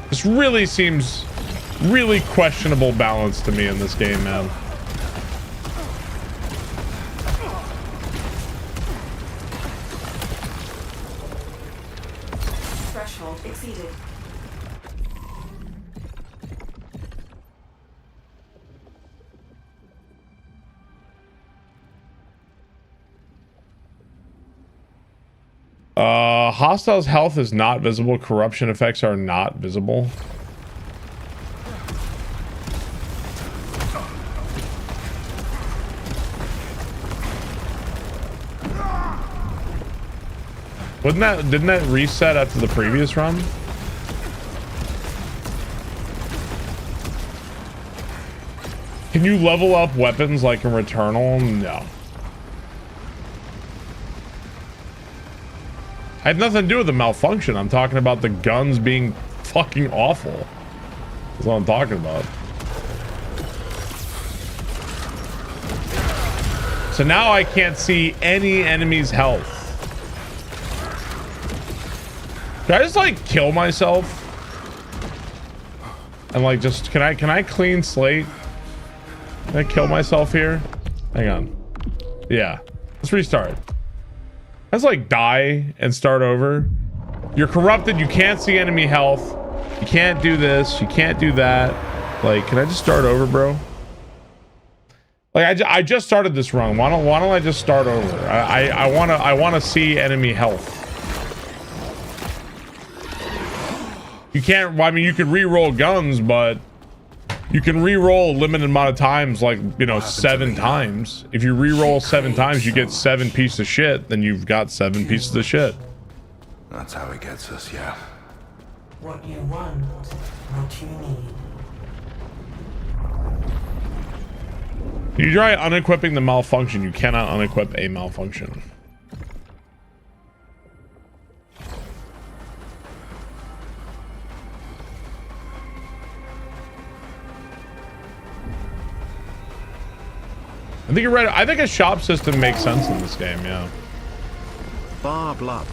This really seems really questionable balance to me in this game, man. Threshold exceeded. Hostiles' health is not visible. Corruption effects are not visible. Didn't that reset after the previous run? Can you level up weapons like in Returnal? No. I had nothing to do with the malfunction. I'm talking about the guns being fucking awful. That's what I'm talking about. So now I can't see any enemy's health. Can I just like kill myself? And like just can I clean slate? Can I kill myself here? Hang on. Yeah. Let's restart. Let's like die and start over. You're corrupted, you can't see enemy health. You can't do this, you can't do that. Like, can I just start over, bro? Like I just started this run. Why don't I just start over? I wanna see enemy health. You can't, I mean, you can re-roll guns, but you can re-roll a limited amount of times, like, you know, 7 times. If you re-roll 7 times, you get 7 pieces of shit, then you've got 7 pieces of shit. That's how he gets us, yeah. What you want, what you need. You try unequipping the malfunction, you cannot unequip a malfunction. I think you're right. I think a shop system makes sense in this game, yeah. Barb love.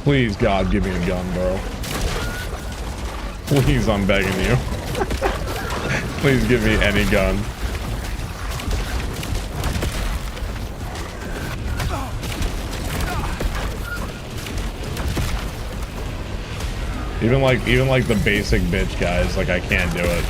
Please, God, give me a gun, bro. Please, I'm begging you. Please give me any gun. Even like the basic bitch guys, like I can't do it.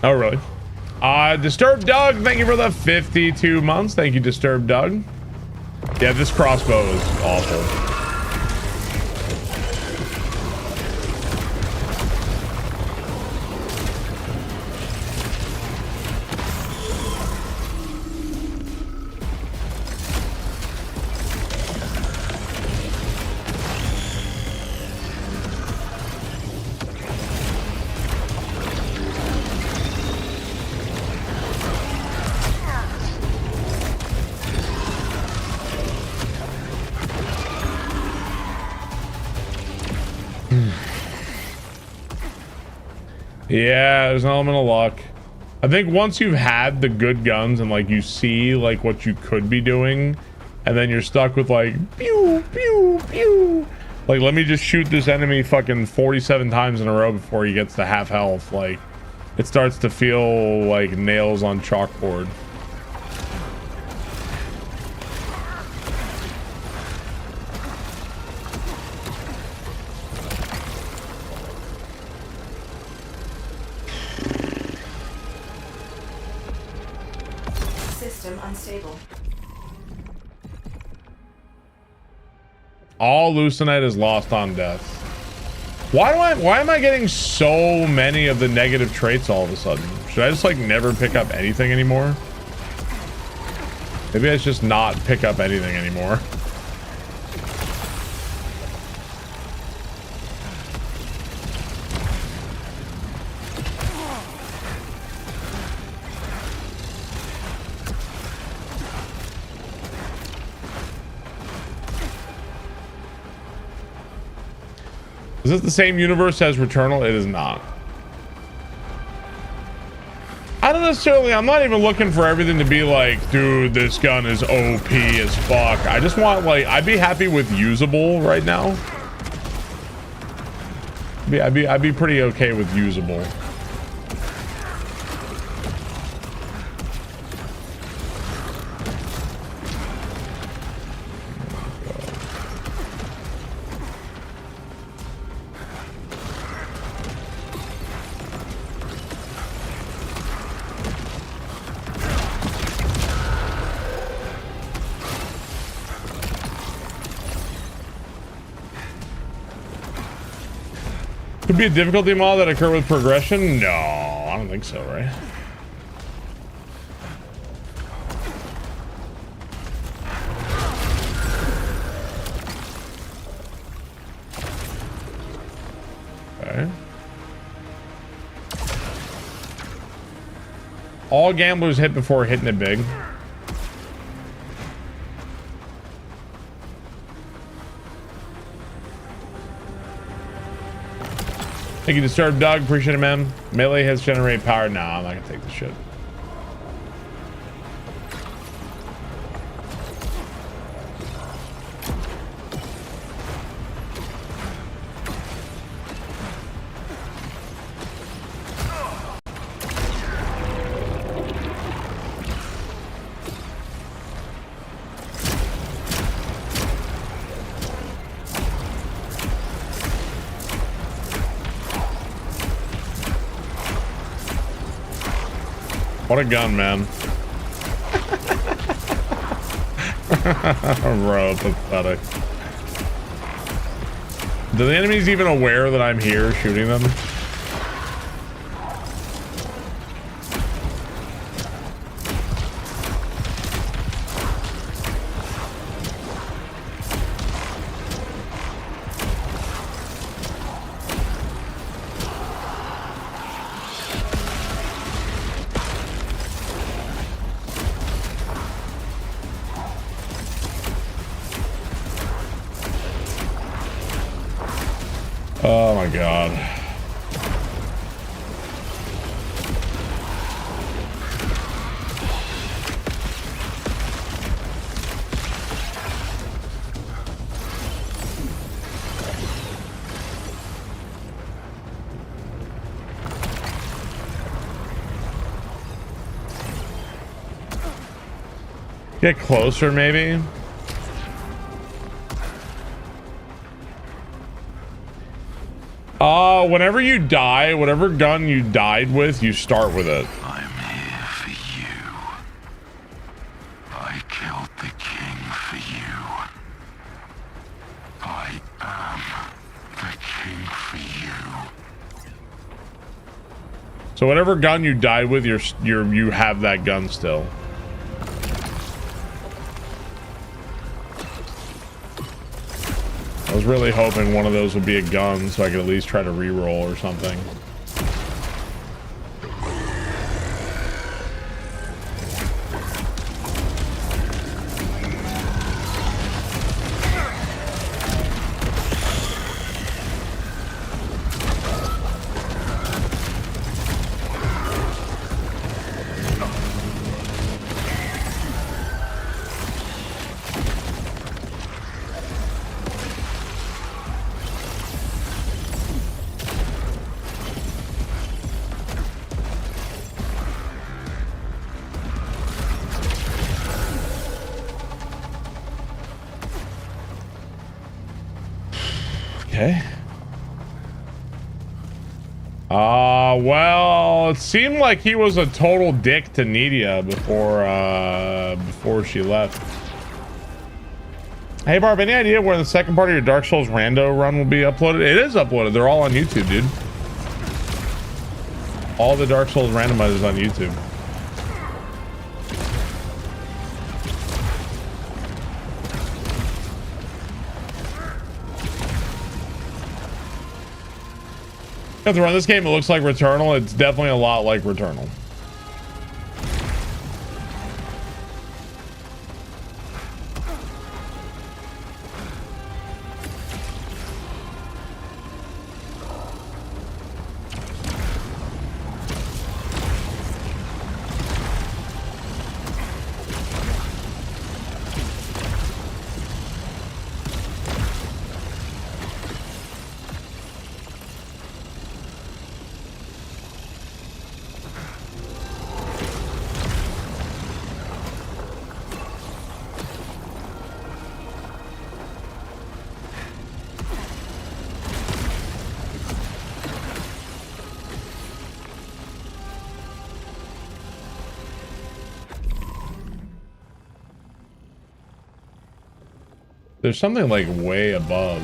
Oh, really? Disturbed Doug, thank you for the 52 months. Thank you, Disturbed Doug. Yeah, this crossbow is awful. Yeah, there's an element of luck. I think once you've had the good guns and like you see like what you could be doing, and then you're stuck with like pew pew pew, like let me just shoot this enemy fucking 47 times in a row before he gets to half health, like it starts to feel like nails on chalkboard. system unstable. All Lucenite is lost on death. Why am I getting so many of the negative traits all of a sudden? Should I just like never pick up anything anymore? Maybe I should just not pick up anything anymore. Is this the same universe as Returnal? It is not. I don't necessarily, I'm not even looking for everything to be like, dude, this gun is OP as fuck. I just want like, I'd be happy with usable right now. I'd be pretty okay with usable. Could be a difficulty mod that occur with progression? No, I don't think so, right? Okay. All gamblers hit before hitting it big. Thank you, Disturbed Dog. Appreciate it, man. Melee has generate power. Nah, I'm not gonna take this shit. What a gun, man. Bro, pathetic. Do the enemies even aware that I'm here shooting them? Oh my god. Get closer, maybe. Whenever you die, whatever gun you died with, you start with it. I'm here for you. I killed the king for you. I am the king for you. So whatever gun you died with, you have that gun still. I was really hoping one of those would be a gun so I could at least try to re-roll or something. Okay. Well, it seemed like he was a total dick to Nitya before she left. Hey Barb, any idea where the second part of your Dark Souls rando run will be uploaded? It is uploaded. They're all on YouTube, dude. All the Dark Souls randomizers on YouTube. You have to run this game, it looks like Returnal. It's definitely a lot like Returnal. There's something like way above.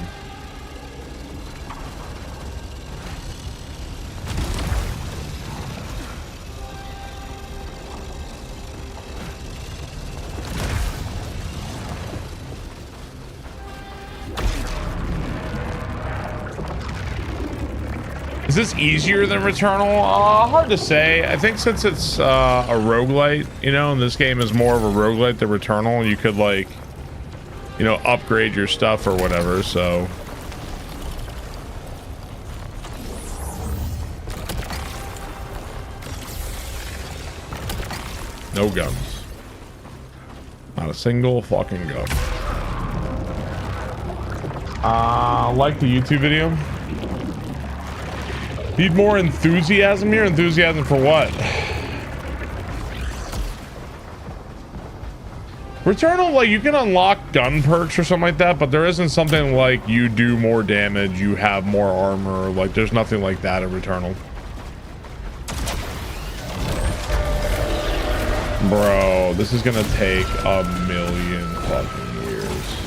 Is this easier than Returnal? Hard to say. I think since it's a roguelite, you know, and this game is more of a roguelite than Returnal, you could like, you know, upgrade your stuff or whatever, so. No guns. Not a single fucking gun. Like the YouTube video. Need more enthusiasm here? Enthusiasm for what? Returnal, like, you can unlock gun perks or something like that, but there isn't something like you do more damage, you have more armor. Like, there's nothing like that in Returnal. Bro, this is gonna take a million fucking years.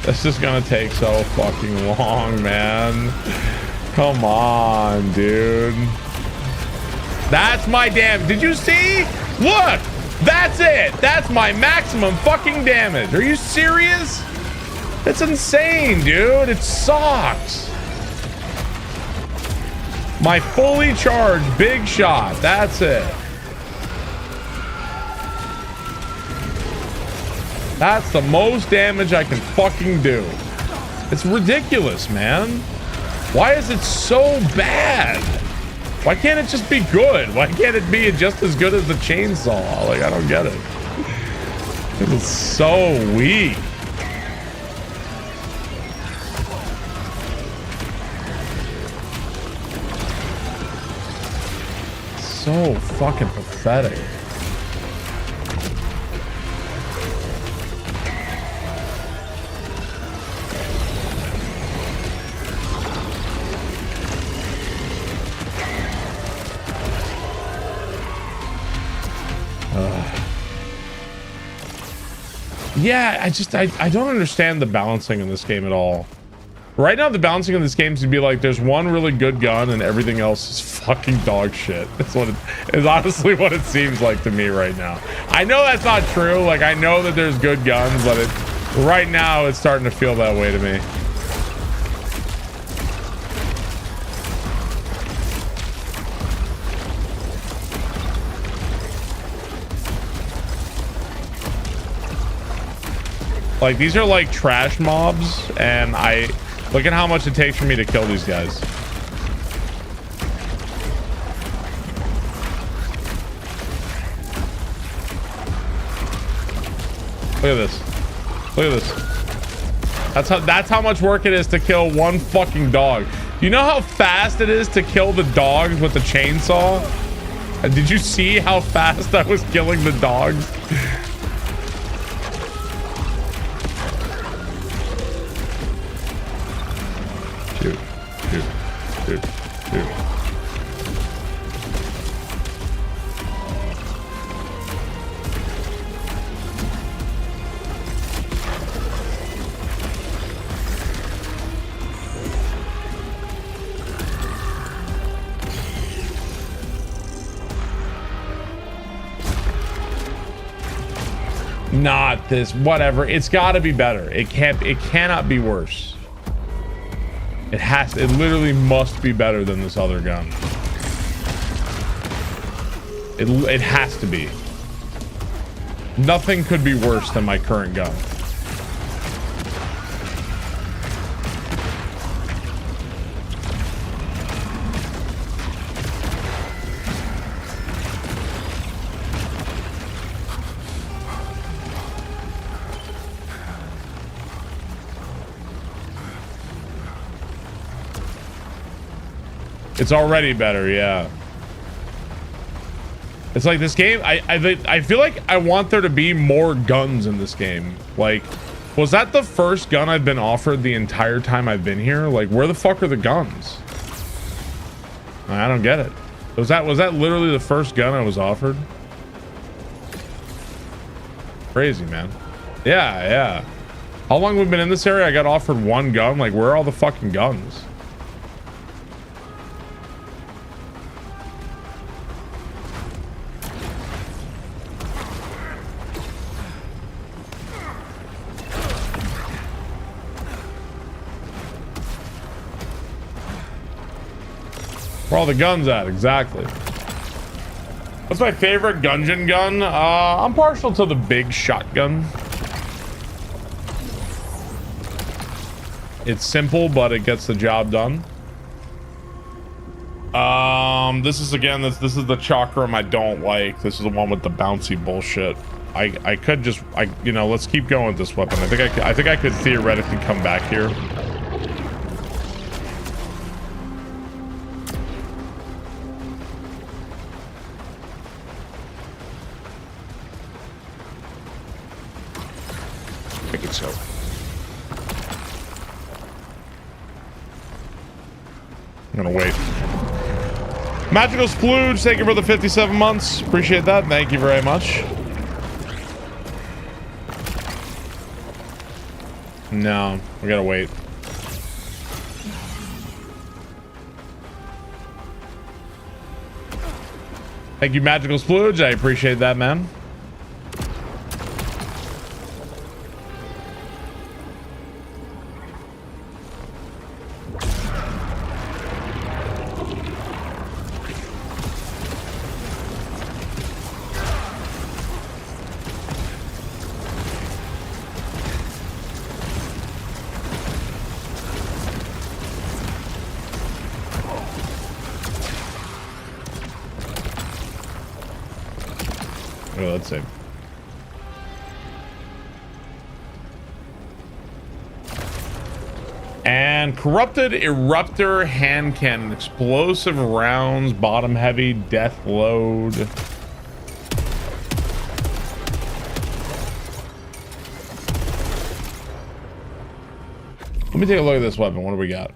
This is gonna take so fucking long, man. Come on, dude. That's my damn. Did you see? Look, that's it. That's my maximum fucking damage. Are you serious? That's insane, dude. It sucks. My fully charged big shot. That's it. That's the most damage I can fucking do. It's ridiculous, man. Why is it so bad? Why can't it just be good? Why can't it be just as good as the chainsaw? Like, I don't get it. It was so weak. So fucking pathetic. Yeah, I don't understand the balancing in this game at all. Right now, the balancing in this game seems to be like there's one really good gun and everything else is fucking dog shit. That's what it is, honestly what it seems like to me right now. I know that's not true. Like, I know that there's good guns, but right now it's starting to feel that way to me. Like, these are like trash mobs, and look at how much it takes for me to kill these guys. Look at this. Look at this. That's how much work it is to kill one fucking dog. You know how fast it is to kill the dogs with the chainsaw? Did you see how fast I was killing the dogs? Shoot. Shoot. Shoot. Shoot. Not this, whatever. It's got to be better. It cannot be worse. It literally must be better than this other gun. It has to be. Nothing could be worse than my current gun. It's already better, yeah. It's like this game, I feel like I want there to be more guns in this game. Like, was that the first gun I've been offered the entire time I've been here? Like, where the fuck are the guns? I don't get it. Was that literally the first gun I was offered? Crazy, man. Yeah, yeah. How long have we been in this area? I got offered one gun. Like, where are all the fucking guns? Where all the guns at? Exactly. What's my favorite Gungeon gun? I'm partial to the big shotgun. It's simple, but it gets the job done. This is again, this is the chakram I don't like. This is the one with the bouncy bullshit. I could just, you know, let's keep going with this weapon. I think I could theoretically come back here. I think so. I'm gonna wait. Magical Splooge, thank you for the 57 months. Appreciate that. Thank you very much. No, we gotta wait. Thank you, Magical Splooge. I appreciate that, man. Oh, let's see. And corrupted eruptor hand cannon, explosive rounds, bottom heavy, death load. Let me take a look at this weapon. What do we got?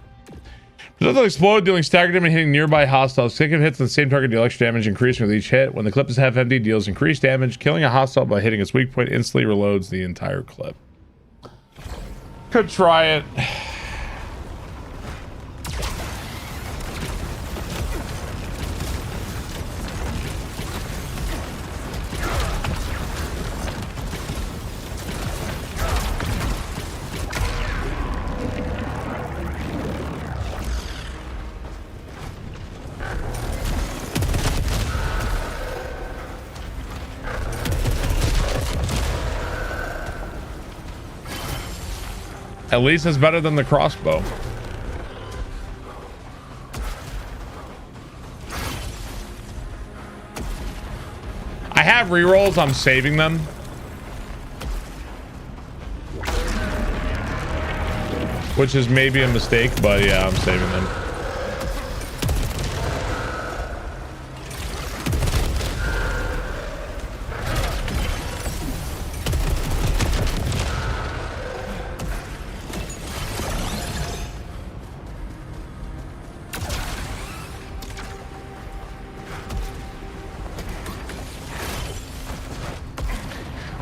Projectile explode, dealing stagger damage, hitting nearby hostiles. Second hits on the same target deal extra damage, increasing with each hit. When the clip is half empty, deals increased damage. Killing a hostile by hitting its weak point instantly reloads the entire clip. Could try it. At least it's better than the crossbow. I have rerolls, I'm saving them. Which is maybe a mistake, but yeah, I'm saving them.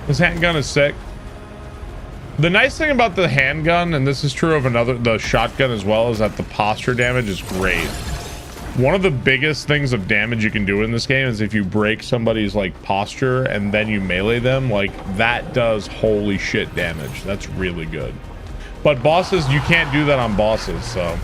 This handgun is sick. The nice thing about the handgun, and this is true of the shotgun as well, is that the posture damage is great. One of the biggest things of damage you can do in this game is if you break somebody's like posture and then you melee them, like that does holy shit damage. That's really good. But bosses, you can't do that on bosses, so.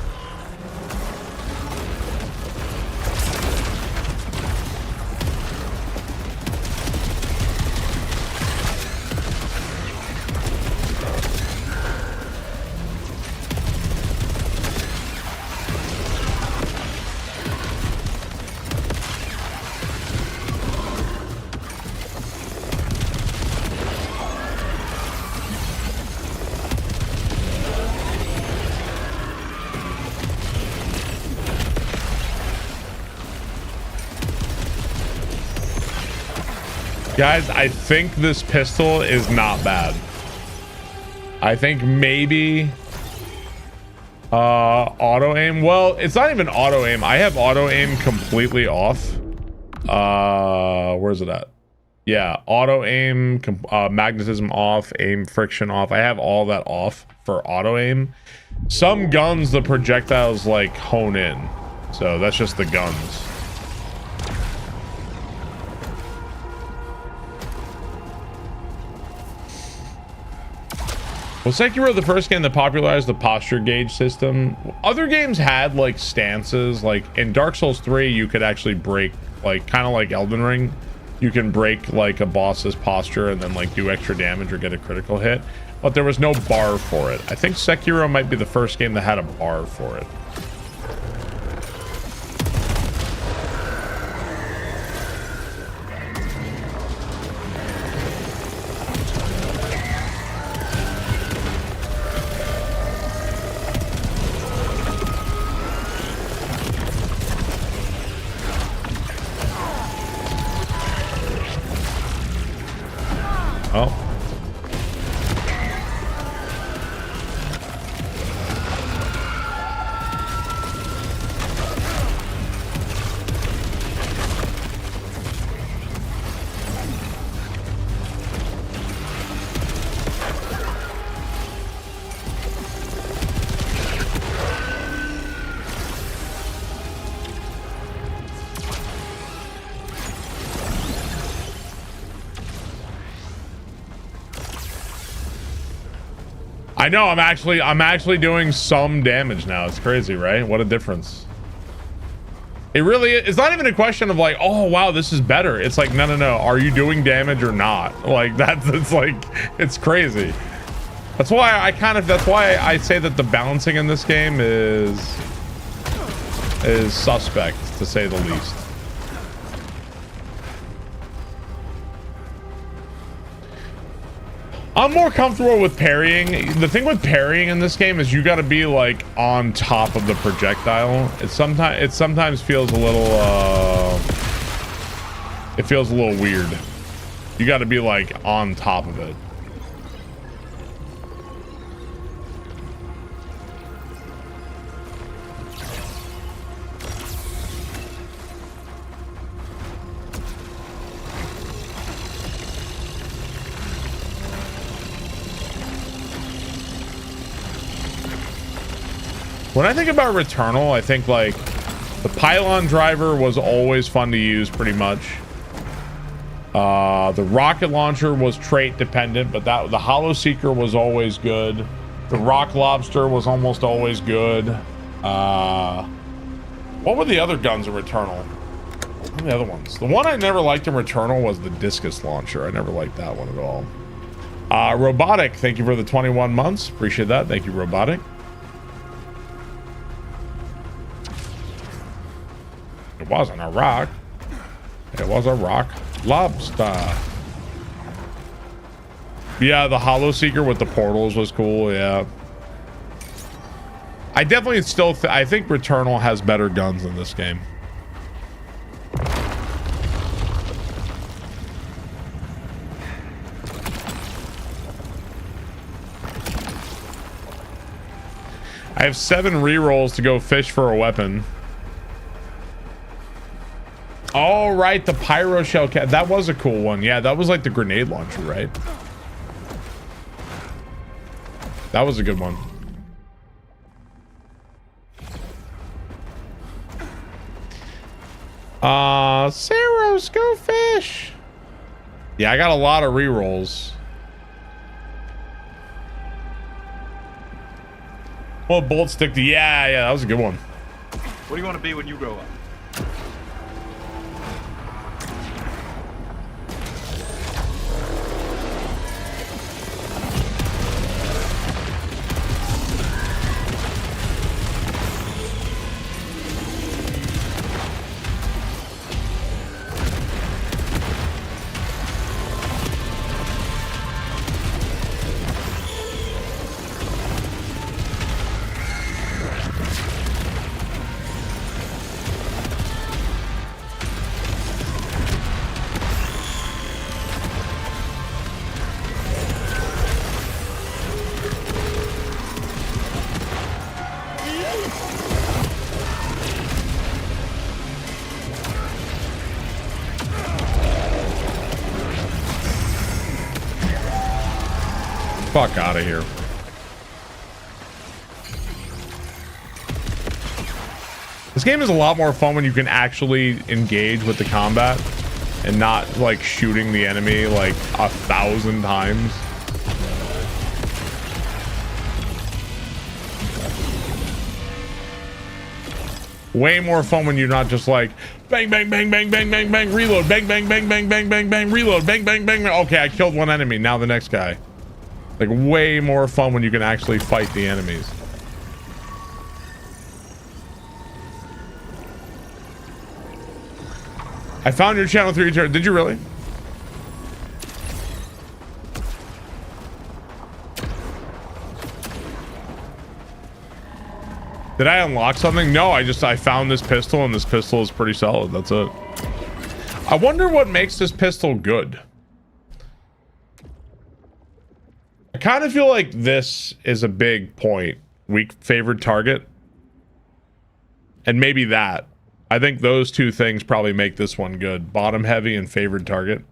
Guys, I think this pistol is not bad. I think maybe auto aim. Well, it's not even auto aim. I have auto aim completely off. Where's it at? Yeah, auto aim, magnetism off, aim friction off. I have all that off for auto aim. Some guns, the projectiles like hone in. So that's just the guns. Was Sekiro the first game that popularized the posture gauge system? Other games had like stances, like in Dark Souls 3 you could actually break, like kind of like Elden Ring, you can break like a boss's posture and then like do extra damage or get a critical hit, but there was no bar for it. I think Sekiro might be the first game that had a bar for it. Oh. I know, I'm actually doing some damage now. It's crazy, right? What a difference. It really is. It's not even a question of like, oh wow, this is better. It's like, no. Are you doing damage or not? Like it's like, it's crazy. That's why I say that the balancing in this game is suspect, to say the least. I'm more comfortable with parrying. The thing with parrying in this game is you got to be like on top of the projectile. It sometimes feels a little weird. You got to be like on top of it. When I think about Returnal, I think like the pylon driver was always fun to use pretty much. The rocket launcher was trait dependent, but the Hollow Seeker was always good. The rock lobster was almost always good. What were the other guns in Returnal? What were the other ones? The one I never liked in Returnal was the discus launcher. I never liked that one at all. Robotic, thank you for the 21 months. Appreciate that. Thank you, Robotic. It wasn't a rock. It was a rock lobster. Yeah, the Hollow Seeker with the portals was cool. Yeah. I definitely still I think Returnal has better guns in this game. I have 7 rerolls to go fish for a weapon. All right, the pyro shell cat. That was a cool one. Yeah, that was like the grenade launcher, right? That was a good one. SAROS, go fish. Yeah, I got a lot of rerolls. Well, bolt stick to, yeah, that was a good one. What do you want to be when you grow up? Fuck out of here. This game is a lot more fun when you can actually engage with the combat and not like shooting the enemy like 1,000 times. Way more fun when you're not just like bang, bang, bang, bang, bang, bang, bang, reload, bang, bang, bang, bang, bang, bang, bang, reload, bang, bang, bang. Okay, I killed one enemy. Now the next guy. Like way more fun when you can actually fight the enemies. I found your channel through your. Did you really? Did I unlock something? No, I found this pistol, and this pistol is pretty solid. That's it. I wonder what makes this pistol good. I kind of feel like this is a big point. Weak favored target. And maybe that. I think those two things probably make this one good. Bottom heavy and favored target.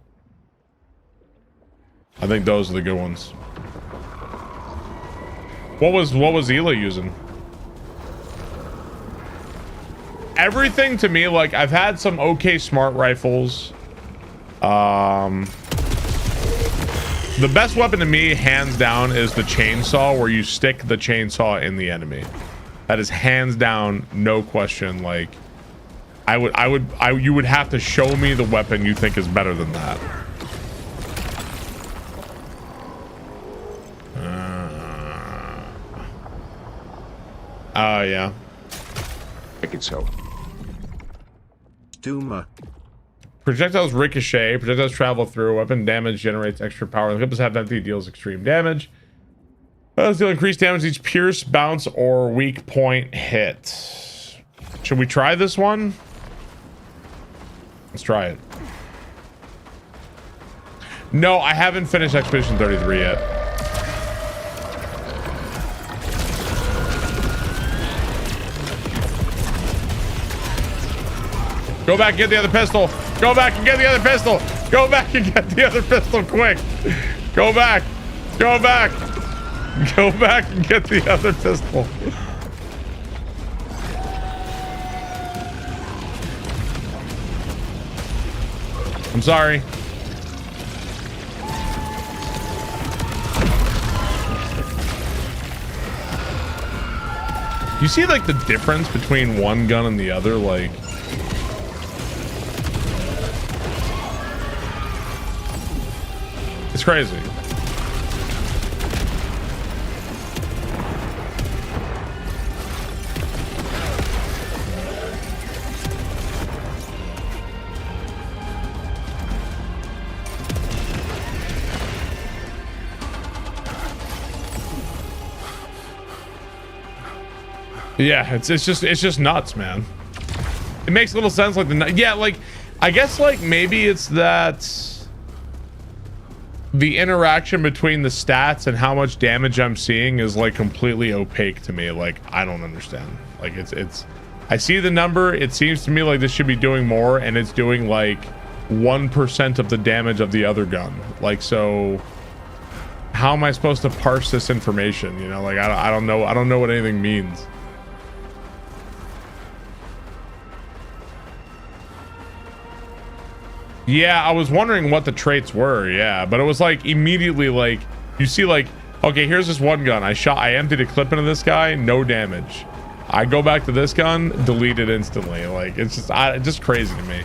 I think those are the good ones. What was Hila using? Everything to me, like I've had some okay smart rifles. The best weapon to me, hands down, is the chainsaw, where you stick the chainsaw in the enemy. That is hands down, no question. Like, you would have to show me the weapon you think is better than that. Yeah. I think so. Duma. Projectiles ricochet. Projectiles travel through. Weapon damage generates extra power. The clip is half empty. Deals extreme damage. Deal increased damage each pierce, bounce, or weak point hit. Should we try this one? Let's try it. No, I haven't finished Expedition 33 yet. Go back and get the other pistol. Go back and get the other pistol. Go back and get the other pistol quick. Go back. Go back. Go back and get the other pistol. I'm sorry. You see like the difference between one gun and the other, like it's crazy. Yeah, it's just nuts, man. It makes little sense, like like I guess like maybe it's that the interaction between the stats and how much damage I'm seeing is like completely opaque to me. Like I don't understand. Like it's I see the number. It seems to me like this should be doing more, and it's doing like 1% of the damage of the other gun. Like, so how am I supposed to parse this information? You know, like I don't know. I don't know what anything means. Yeah, I was wondering what the traits were. Yeah, but it was like immediately like you see like, okay, here's this one gun. I emptied a clip into this guy, no damage. I go back to this gun, delete it instantly. Like it's just crazy to me.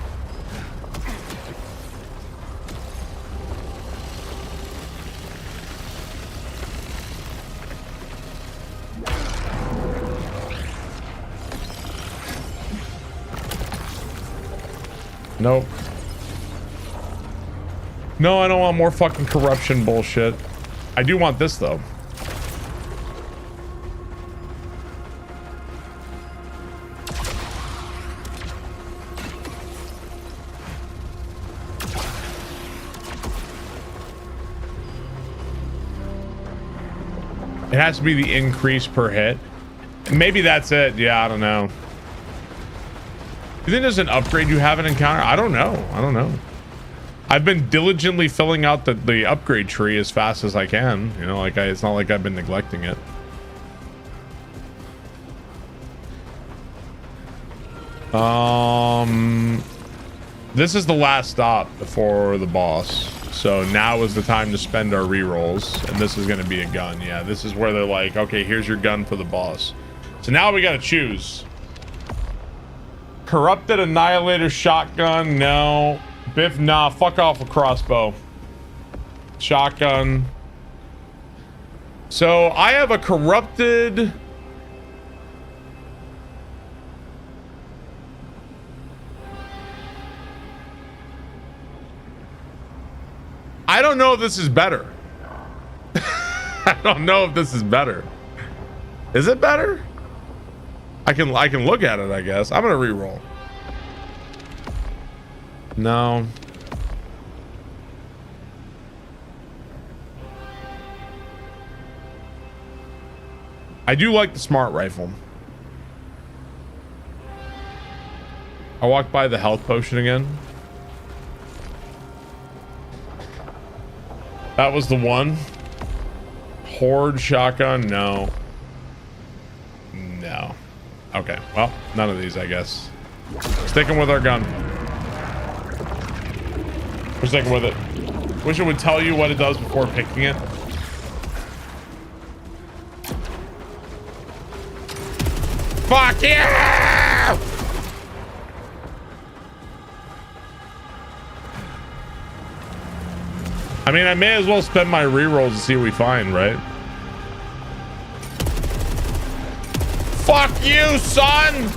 Nope. No, I don't want more fucking corruption bullshit. I do want this though. It has to be the increase per hit. Maybe that's it. Yeah, I don't know. You think there's an upgrade you haven't encountered? I don't know. I don't know. I've been diligently filling out the upgrade tree as fast as I can. You know, like it's not like I've been neglecting it. This is the last stop before the boss. So now is the time to spend our rerolls, and this is going to be a gun. Yeah, this is where they're like, okay, here's your gun for the boss. So now we got to choose. Corrupted Annihilator shotgun, no. Biff, nah, fuck off a crossbow. Shotgun. So I have a corrupted. I don't know if this is better. I don't know if this is better. Is it better? I can look at it, I guess. I'm gonna reroll. No. I do like the smart rifle. I walked by the health potion again. That was the one. Horde shotgun, no. No. Okay, well, none of these, I guess. Sticking with our gun. We're sticking with it. Wish it would tell you what it does before picking it. Fuck yeah! I mean, I may as well spend my rerolls to see what we find, right? Fuck you, son!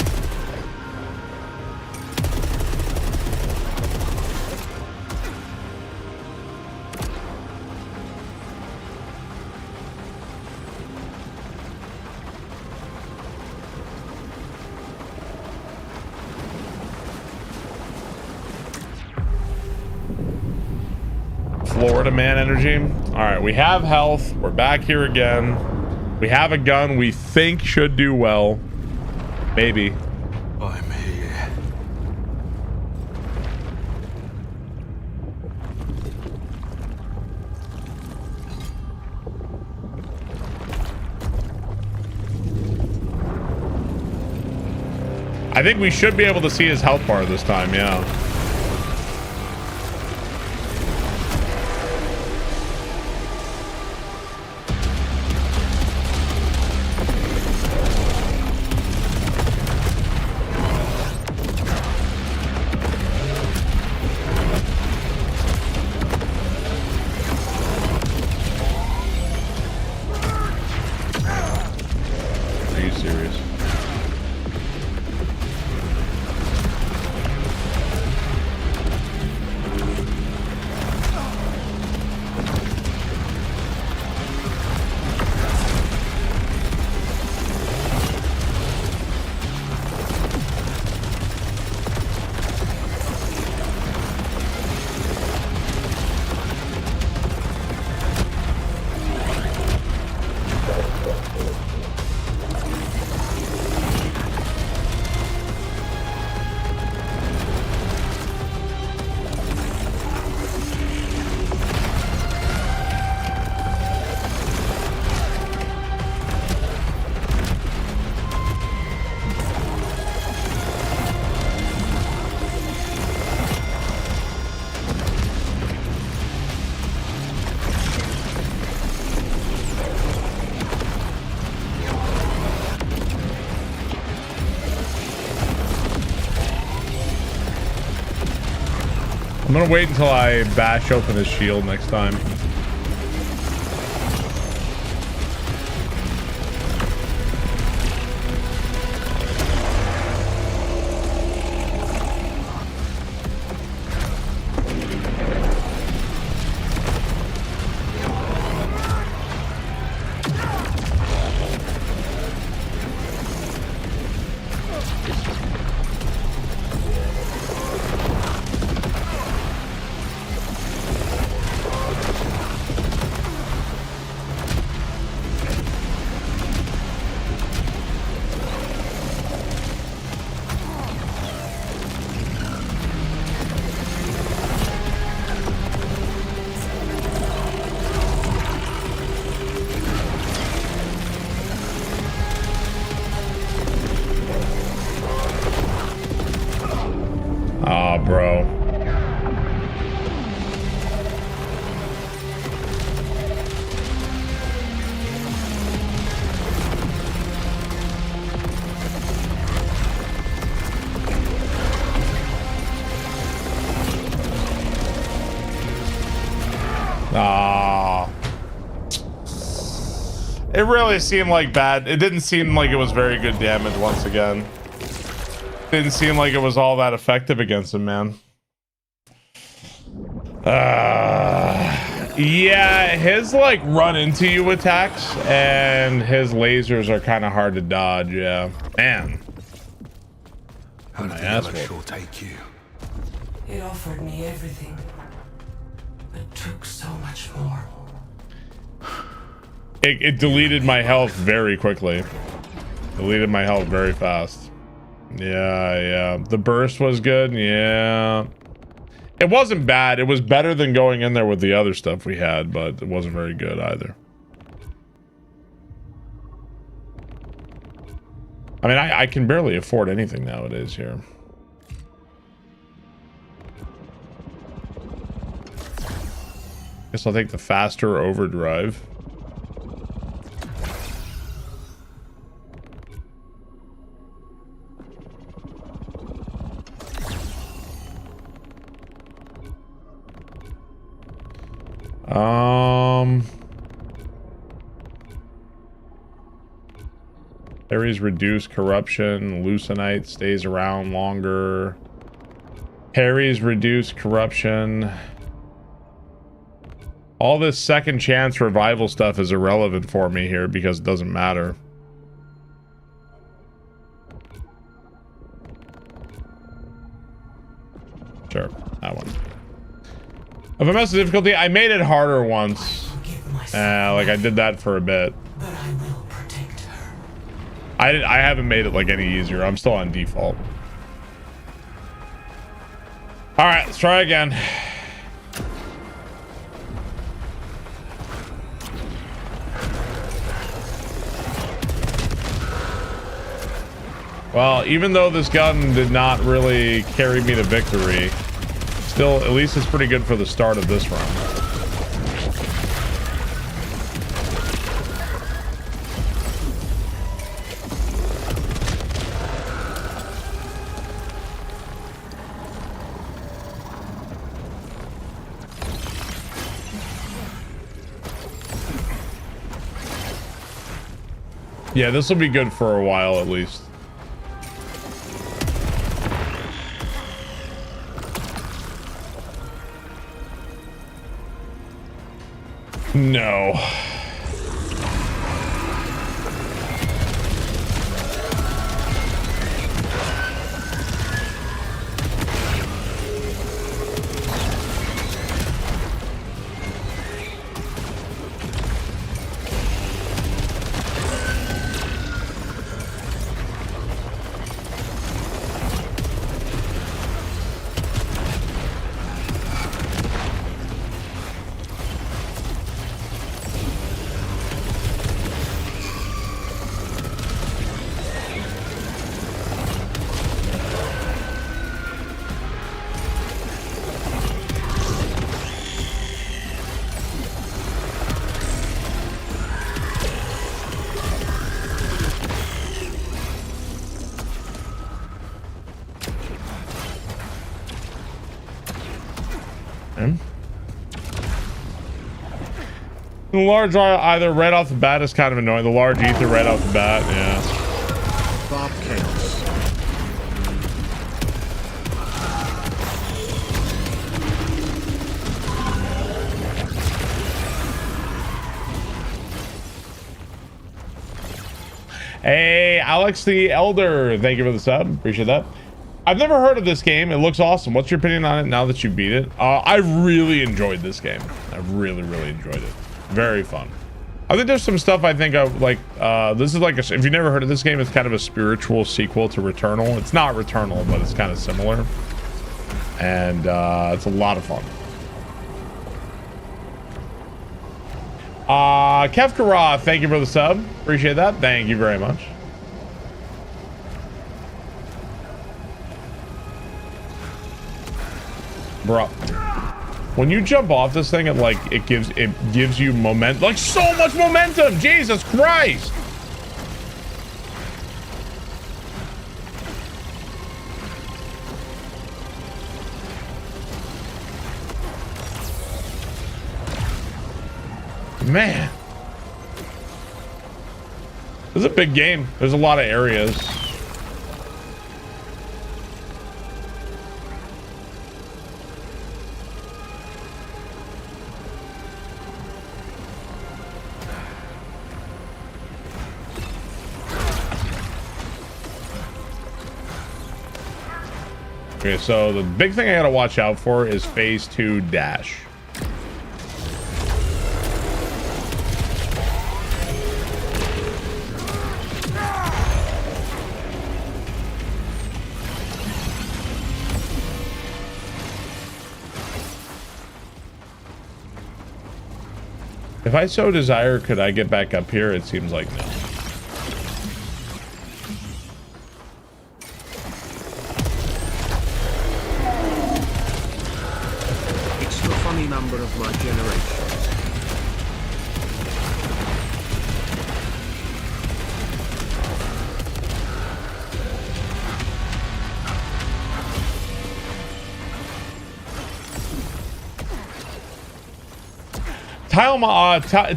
Florida man energy. All right, we have health. We're back here again. We have a gun we think should do well. Maybe. I'm here. I think we should be able to see his health bar this time, yeah. I'm gonna wait until I bash open his shield next time. Ah, bro. Ah. It really seemed like bad. It didn't seem like it was very good damage once again. Didn't seem like it was all that effective against him, man. Yeah, his like run into you attacks and his lasers are kind of hard to dodge. Yeah, man. How did the yellow shore take you? It offered me everything, but took so much more. It deleted my health very quickly. Deleted my health very fast. Yeah. The burst was good. Yeah. It wasn't bad. It was better than going in there with the other stuff we had, but it wasn't very good either. I mean, I can barely afford anything nowadays here. Guess I'll take the faster overdrive. Harry's reduced corruption. Leucinite stays around longer. Harry's reduced corruption. All this second chance revival stuff is irrelevant for me here because it doesn't matter. Sure, that one. If I mess with difficulty, I made it harder once. Like I did that for a bit. But I will protect her. I haven't made it like any easier. I'm still on default. All right, let's try again. Well, even though this gun did not really carry me to victory, still, at least it's pretty good for the start of this round. Yeah, this will be good for a while at least. No. The large either right off the bat is kind of annoying. The large ether right off the bat, yeah. Bob Chaos. Hey, Alex the Elder, thank you for the sub. Appreciate that. I've never heard of this game. It looks awesome. What's your opinion on it now that you beat it? I really enjoyed this game. I really enjoyed it. Very fun. I think there's some stuff I think of like, this is like, if you've never heard of this game, it's kind of a spiritual sequel to Returnal. It's not Returnal, but it's kind of similar. And it's a lot of fun. Kevkara, thank you for the sub. Appreciate that. Thank you very much. Bro, when you jump off this thing, it gives you momentum, like so much momentum. Jesus Christ. Man, this is a big game. There's a lot of areas. Okay, so the big thing I gotta watch out for is phase 2 dash. If I so desire, could I get back up here? It seems like no. It's the funny number of my generation.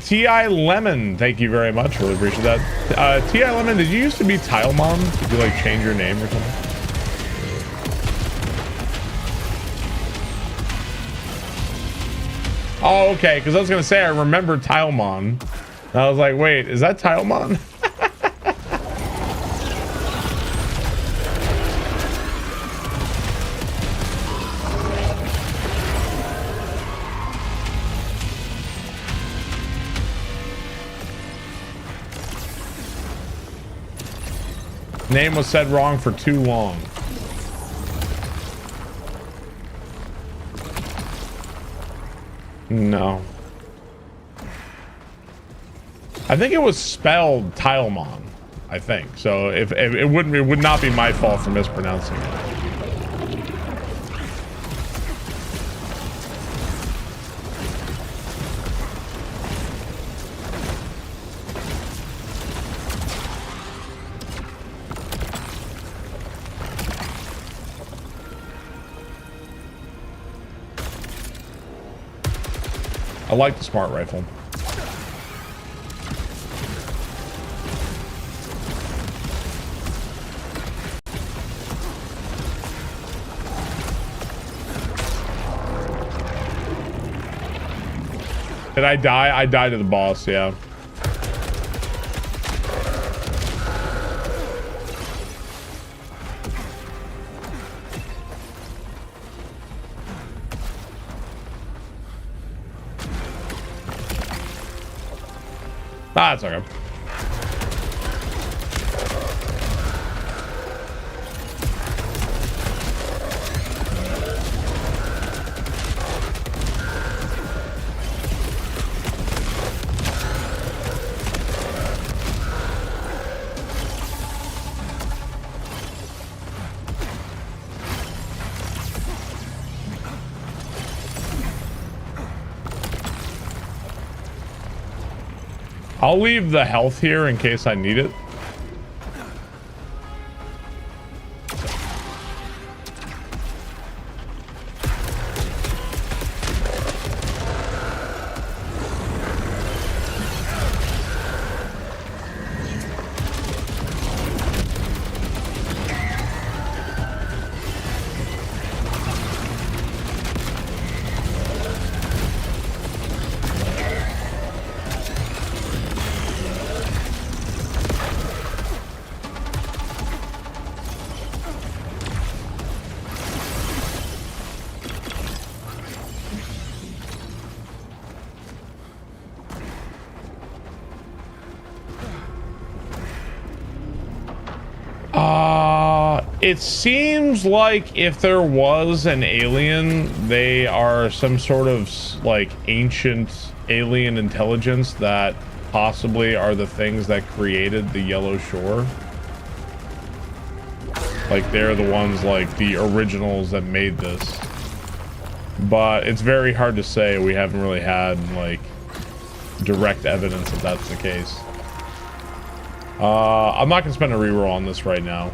T.I. Lemon, thank you very much. Really appreciate that. T.I. Lemon, did you used to be Tilemon? Did you like change your name or something? Oh, okay, because I was gonna say I remember Tilemon. And I was like, wait, is that Tilemon? Name was said wrong for too long. No. I think it was spelled Tilemon, I think. So if it would not be my fault for mispronouncing it. I like the smart rifle. Did I die? I died to the boss, yeah. Ah, it's okay. I'll leave the health here in case I need it. It seems like if there was an alien, they are some sort of like ancient alien intelligence that possibly are the things that created the Yellow Shore. Like they're the ones, like the originals that made this. But it's very hard to say. We haven't really had like direct evidence that that's the case. I'm not gonna spend a reroll on this right now.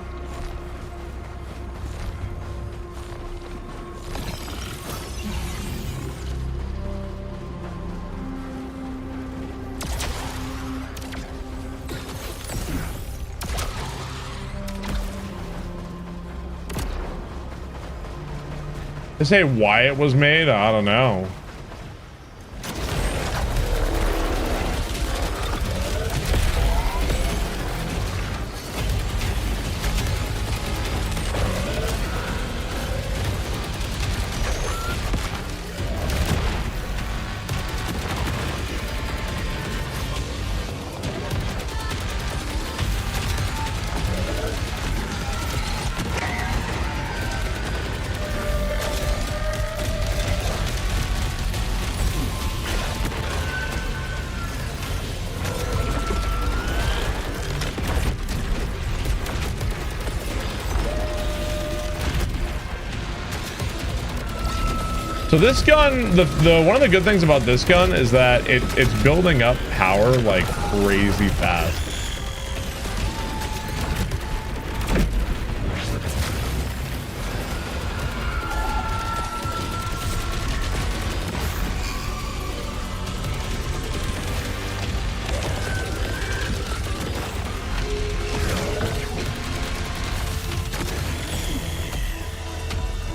To say why it was made, I don't know. So this gun, the one of the good things about this gun is that it's building up power like crazy fast.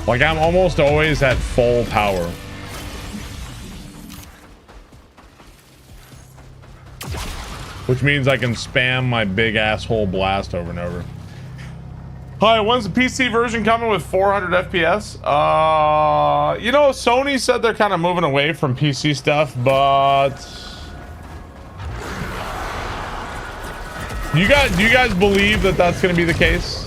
Like I'm almost always at full power. Which means I can spam my big asshole blast over and over. Hi, when's the PC version coming with 400 FPS? You know, Sony said they're kind of moving away from PC stuff, but do you guys believe that that's going to be the case?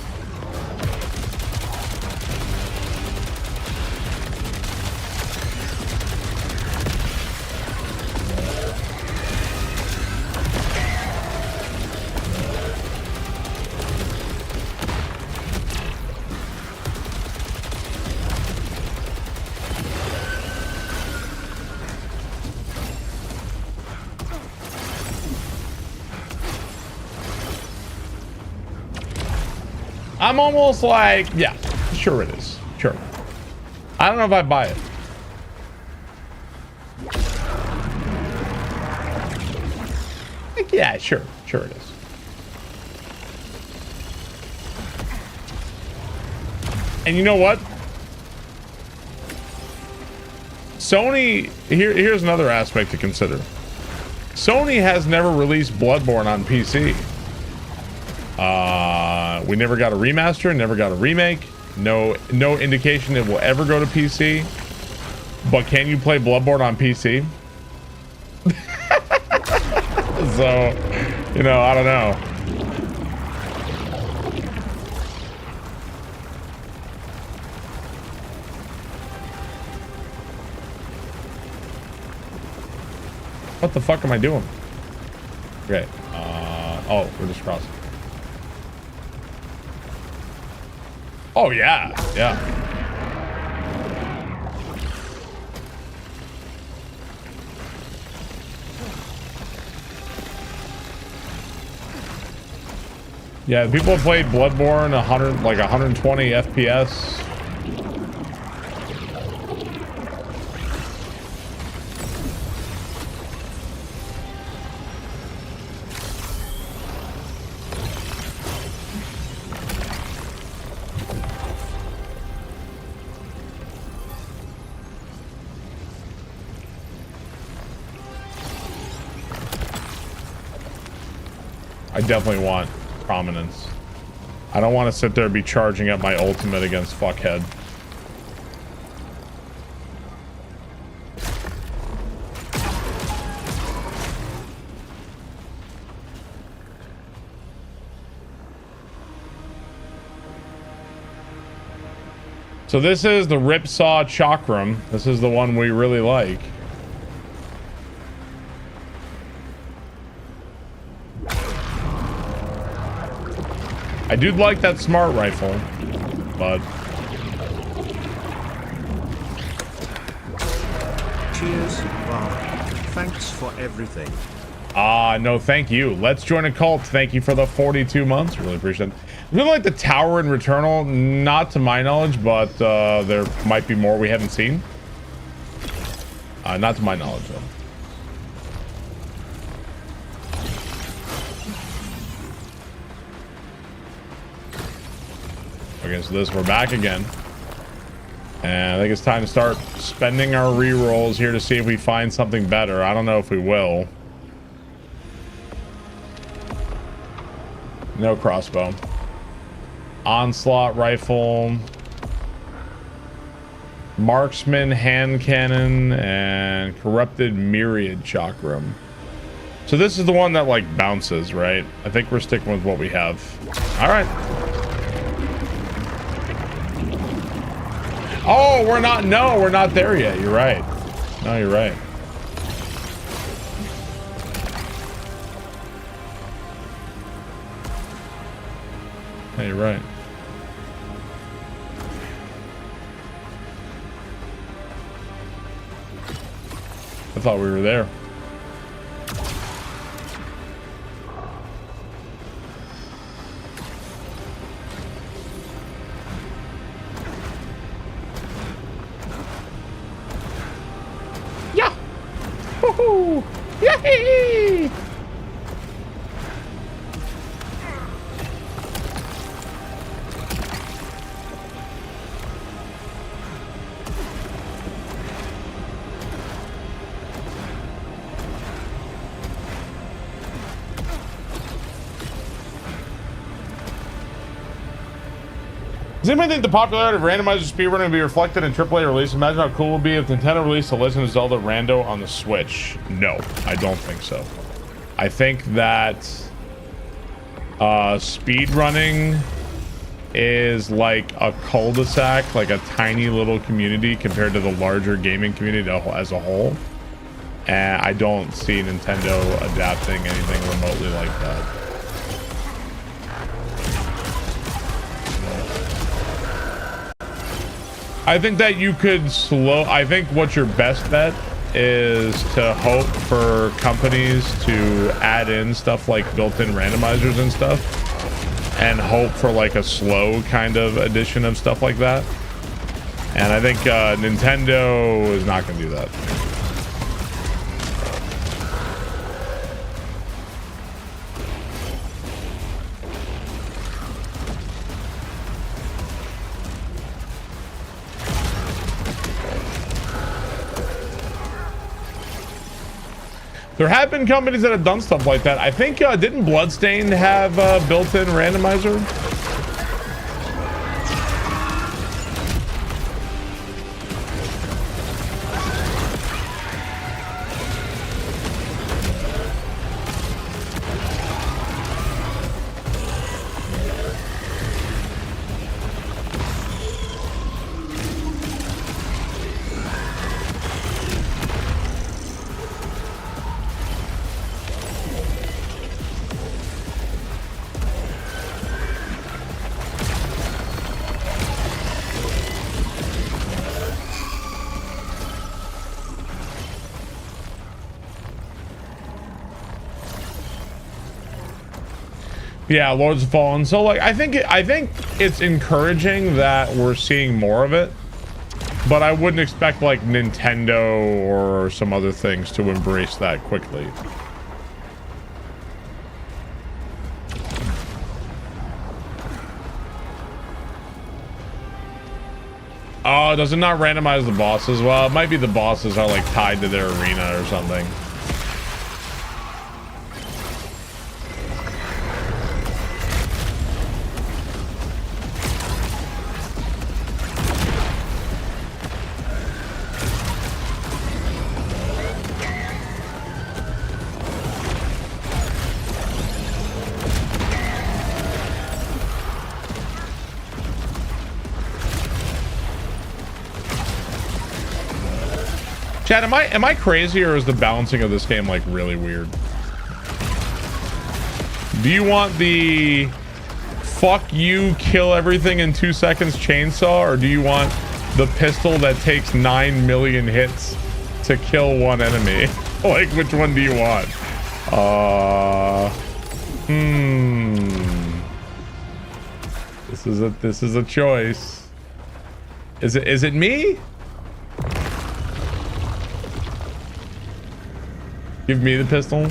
I'm almost like, yeah, sure it is. Sure. I don't know if I buy it. Like, yeah, sure. Sure it is. And you know what? Sony, here's another aspect to consider. Sony has never released Bloodborne on PC. We never got a remaster, never got a remake. No indication it will ever go to PC. But can you play Bloodborne on PC? So, you know, I don't know. What the fuck am I doing? Okay. Oh, we're just crossing. Oh, yeah. Yeah. Yeah, people have played Bloodborne 120 FPS. I definitely want prominence. I don't want to sit there and be charging up my ultimate against fuckhead. So this is the Ripsaw Chakram. This is the one we really like. I do like that smart rifle, but... Cheers, Bob. Thanks for everything. No, thank you. Let's join a cult. Thank you for the 42 months. Really appreciate it. I really like the tower in Returnal. Not to my knowledge, but there might be more we haven't seen. Not to my knowledge, though. Okay, so we're back again. And I think it's time to start spending our rerolls here to see if we find something better. I don't know if we will. No crossbow. Onslaught rifle. Marksman hand cannon and corrupted myriad chakram. So this is the one that like bounces, right? I think we're sticking with what we have. All right. Oh, we're not. No, we're not there yet. You're right. No, you're right. Yeah, you're right. I thought we were there. Yeah. Woohoo! Yay! Does anybody think the popularity of randomizer speedrunning will be reflected in AAA release? Imagine how cool it would be if Nintendo released The Legend of Zelda Rando on the Switch. No, I don't think so. I think that speedrunning is like a cul-de-sac, like a tiny little community compared to the larger gaming community as a whole. And I don't see Nintendo adapting anything remotely like that. I think that you could I think what your best bet is to hope for companies to add in stuff like built-in randomizers and stuff, and hope for like a slow kind of addition of stuff like that. And I think Nintendo is not going to do that. There have been companies that have done stuff like that. I think, didn't Bloodstained have a built-in randomizer? Yeah, Lords of Fallen. So like I think it's encouraging that we're seeing more of it, but I wouldn't expect like Nintendo or some other things to embrace that quickly. Oh, does it not randomize the bosses? Well, it might be the bosses are like tied to their arena or something. Chad, am I crazy, or is the balancing of this game like really weird? Do you want the fuck you, kill everything in 2 seconds chainsaw, or do you want the pistol that takes 9 million hits to kill one enemy? Like, which one do you want? This is a choice. Is it me? Give me the pistol.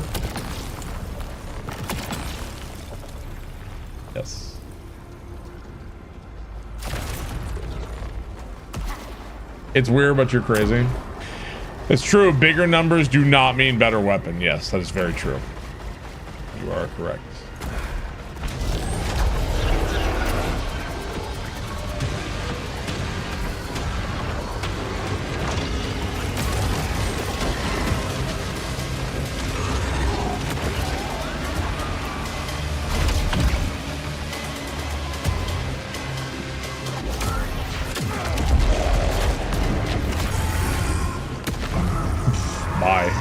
Yes. It's weird, but you're crazy. It's true. Bigger numbers do not mean better weapon. Yes, that is very true. You are correct. Bye.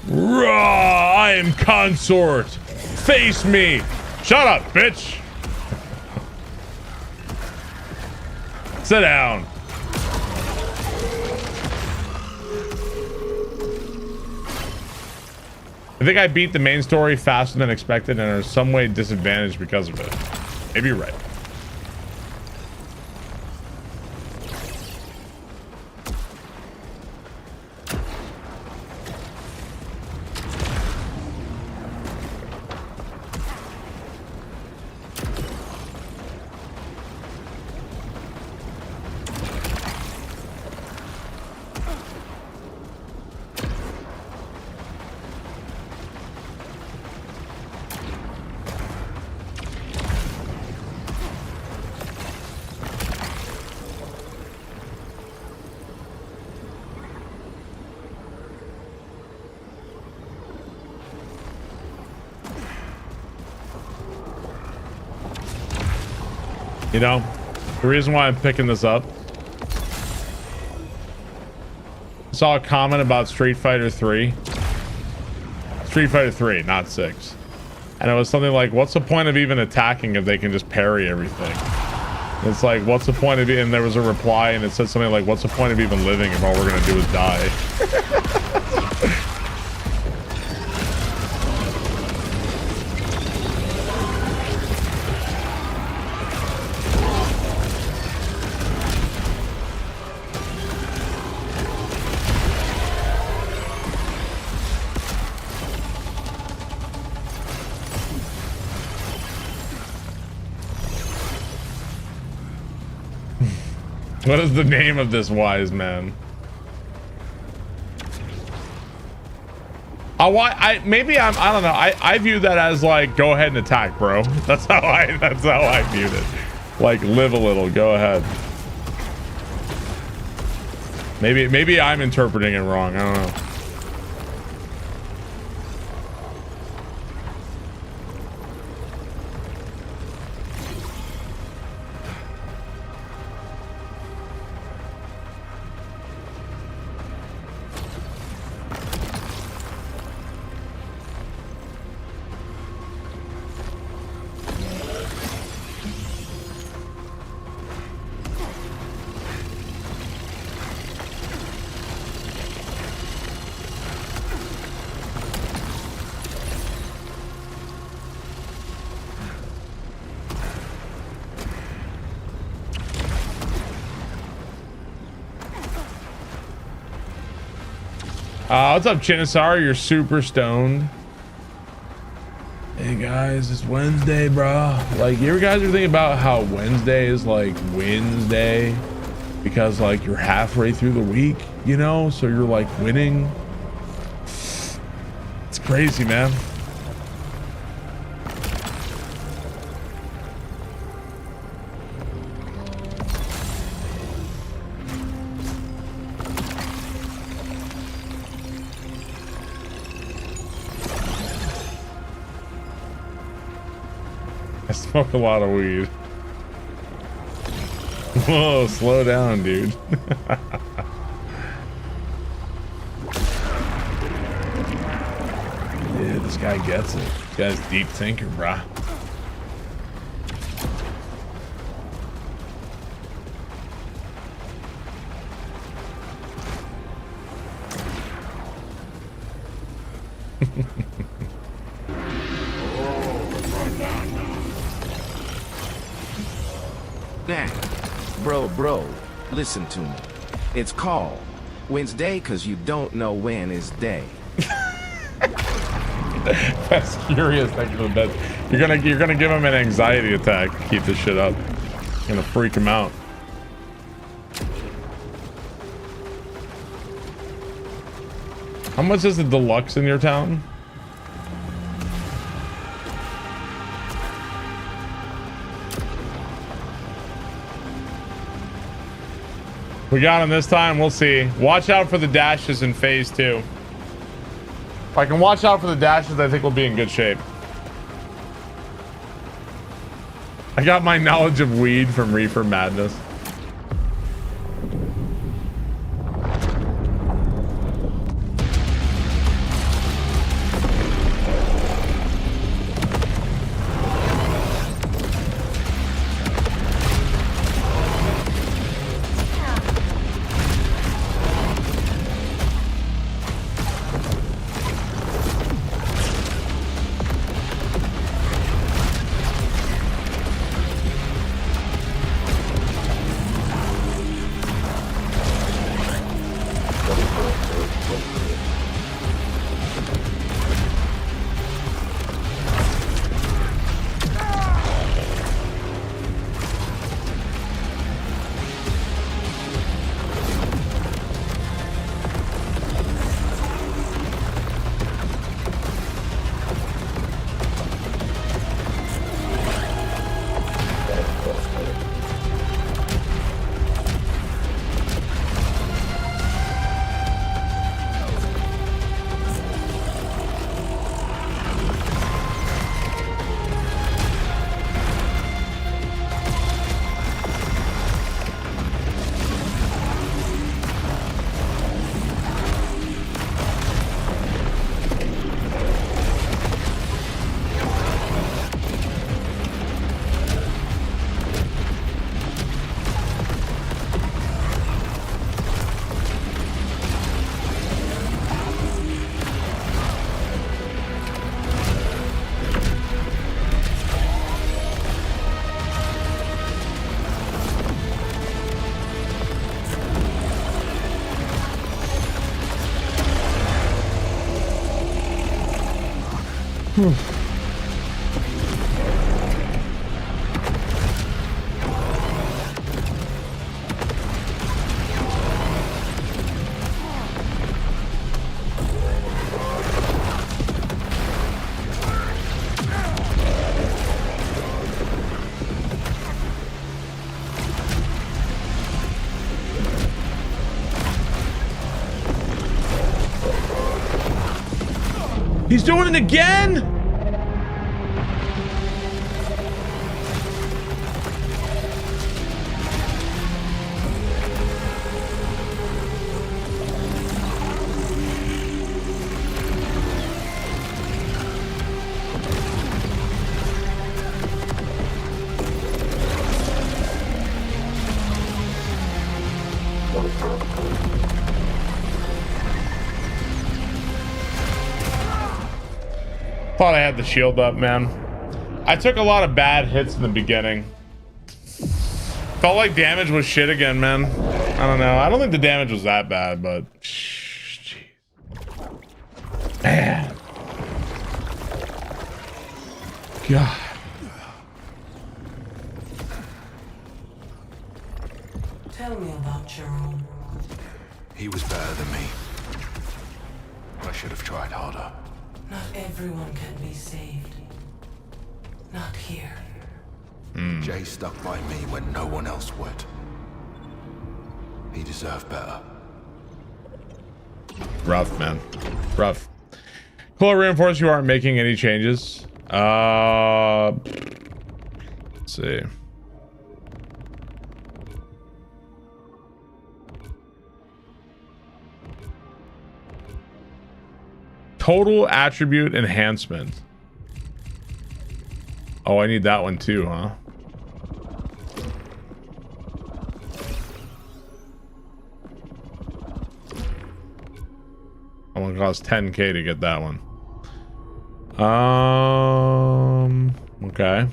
Raw, I am consort. Face me. Shut up, bitch. Sit down. I think I beat the main story faster than expected and are some way disadvantaged because of it. Maybe you're right. You know, the reason why I'm picking this up, I saw a comment about Street Fighter 3. Street Fighter 3, not 6. And it was something like, what's the point of even attacking if they can just parry everything? And it's like, what's the point of it? And there was a reply and it said something like, what's the point of even living if all we're going to do is die? What is the name of this wise man? I don't know. I view that as like, go ahead and attack, bro. That's how I viewed it. Like, live a little, go ahead. Maybe I'm interpreting it wrong. I don't know. What's up, Chinisar? You're super stoned. Hey guys, it's Wednesday, bro. Like, you guys are thinking about how Wednesday is like Wednesday? because like you're halfway through the week, you know, so you're like winning. It's crazy, man. I smoke a lot of weed. Whoa, slow down, dude. Yeah, this guy gets it. This guy's a deep thinker, brah. Nah, bro, listen to me. It's called Wednesday because you don't know when is day. That's curious. Thank you for the bed. You're gonna give him an anxiety attack to keep this shit up. You're gonna freak him out. How much is the deluxe in your town? We got him this time. We'll see. Watch out for the dashes in phase 2. If I can watch out for the dashes, I think we'll be in good shape. I got my knowledge of weed from Reefer Madness. He's doing it again? Thought I had the shield up, man. I took a lot of bad hits in the beginning. Felt like damage was shit again, man. I don't know. I don't think the damage was that bad, but... Jeez. Man. God. Tell me about not your own. He was better than me. I should have tried harder. Not everyone can be saved. Not here. Jay stuck by me when no one else would. He deserved better. Rough, man. Rough. Cool, reinforce you aren't making any changes. Let's see. Total attribute enhancement. Oh, I need that one too, huh? I'm gonna cost 10k to get that one. Okay.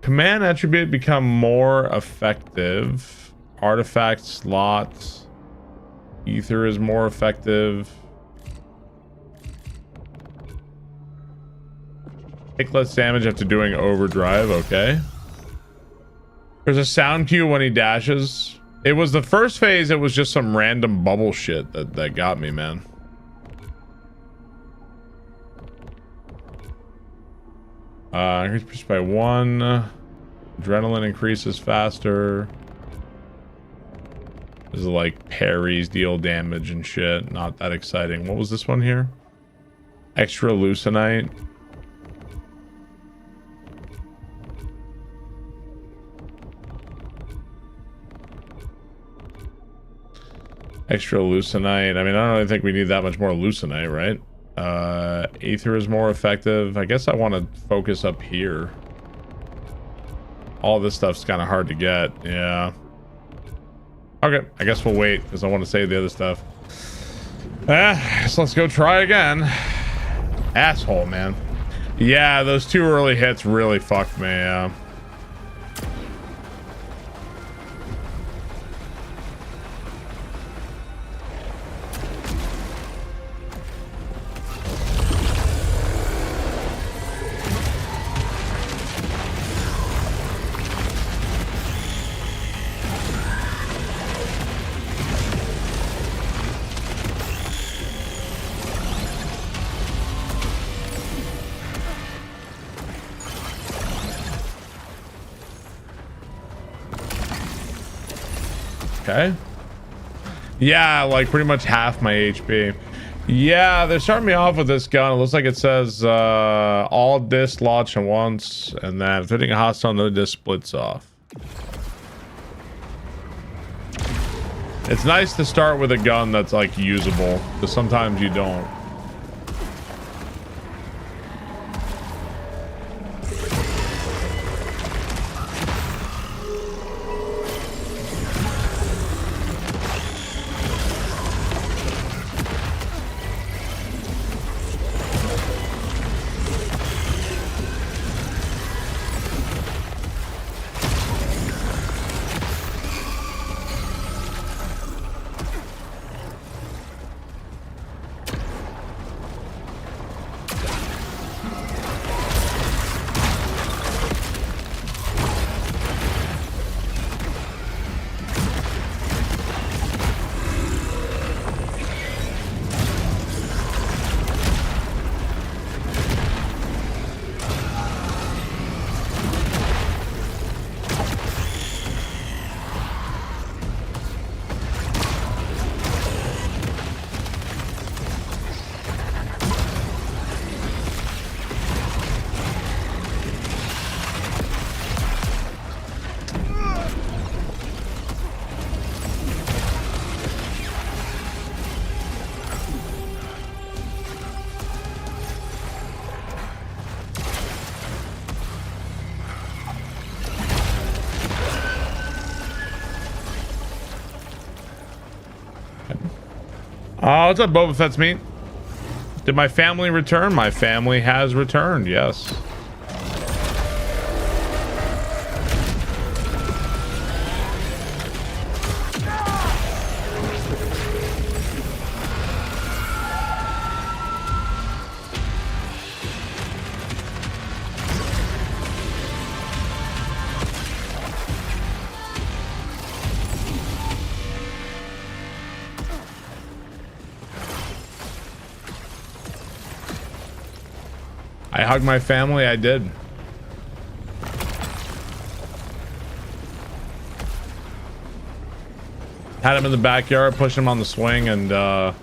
Command attribute become more effective. Artifact slots. Ether is more effective. Take less damage after doing overdrive. Okay. There's a sound cue when he dashes. It was the first phase. It was just some random bubble shit that got me, man. Increase by 1. Adrenaline increases faster. This is like parries, deal damage and shit. Not that exciting. What was this one here? Extra Leucinite. Extra Leucinite. I mean, I don't really think we need that much more Leucinite, right? Ether is more effective. I guess I want to focus up here. All this stuff's kind of hard to get. Yeah. Okay, I guess we'll wait because I want to save the other stuff. So let's go try again. Asshole, man. Yeah, those 2 early hits really fucked me. Okay. Yeah, like pretty much half my HP. Yeah, they're starting me off with this gun. It looks like it says all discs launch at once, and then if hitting a hostile, no disc splits off. It's nice to start with a gun that's like usable, because sometimes you don't. What's up, Boba Fett's meat? Did my family return? My family has returned, yes. I hugged my family. I did. Had him in the backyard, pushed him on the swing, and I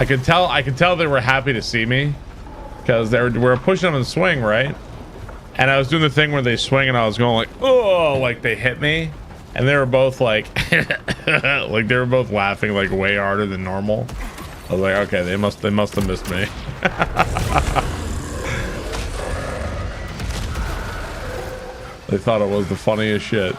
could tell they were happy to see me because we were pushing them in the swing, right? And I was doing the thing where they swing, and I was going like, oh, like they hit me, and they were both like, like they were both laughing like way harder than normal. I was like, okay, they must have missed me. They thought it was the funniest shit.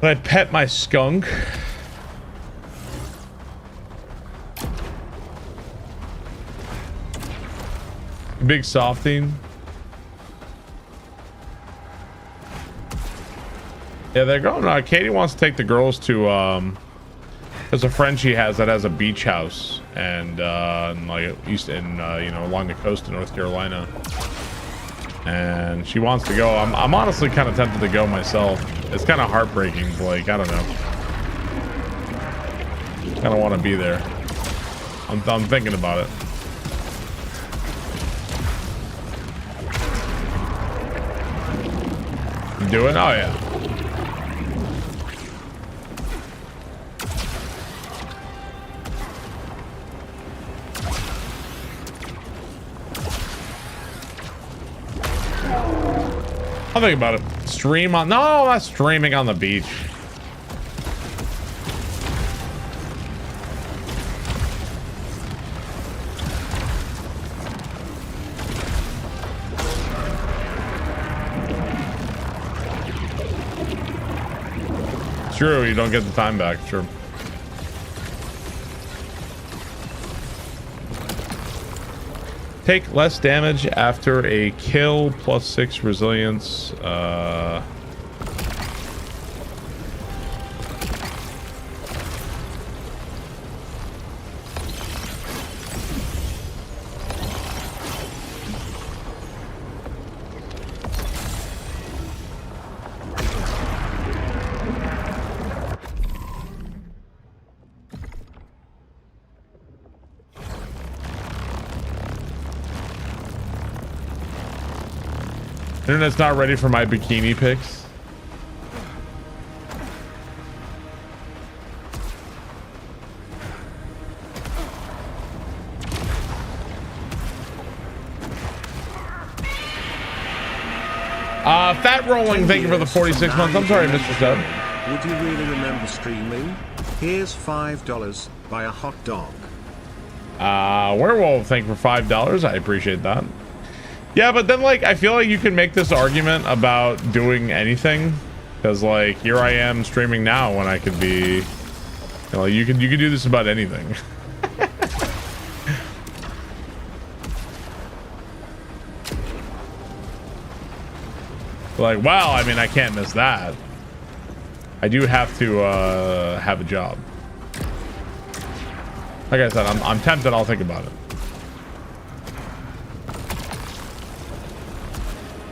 I pet my skunk. Big softie. Yeah, they're going. Katie wants to take the girls to there's a friend she has that has a beach house and like east in you know, along the coast of North Carolina. And she wants to go. I'm honestly kind of tempted to go myself. It's kind of heartbreaking. Like, I don't know. I don't want to be there. I'm thinking about it. You do it? Oh yeah. I'll think about it. Stream on... No, I'm not streaming on the beach. It's true, you don't get the time back. It's true. Take less damage after a kill, +6 resilience. Internet's not ready for my bikini pics. Fat rolling, thank you for the 46 months. I'm sorry, Mr. Stub. Would you really remember streaming? Here's $5. Buy a hot dog. Werewolf, thank you for $5. I appreciate that. Yeah, but then, like, I feel like you can make this argument about doing anything, because, like, here I am streaming now when I could be, you know, you could do this about anything. Like, well, I mean, I can't miss that. I do have to have a job. Like I said, I'm tempted. I'll think about it.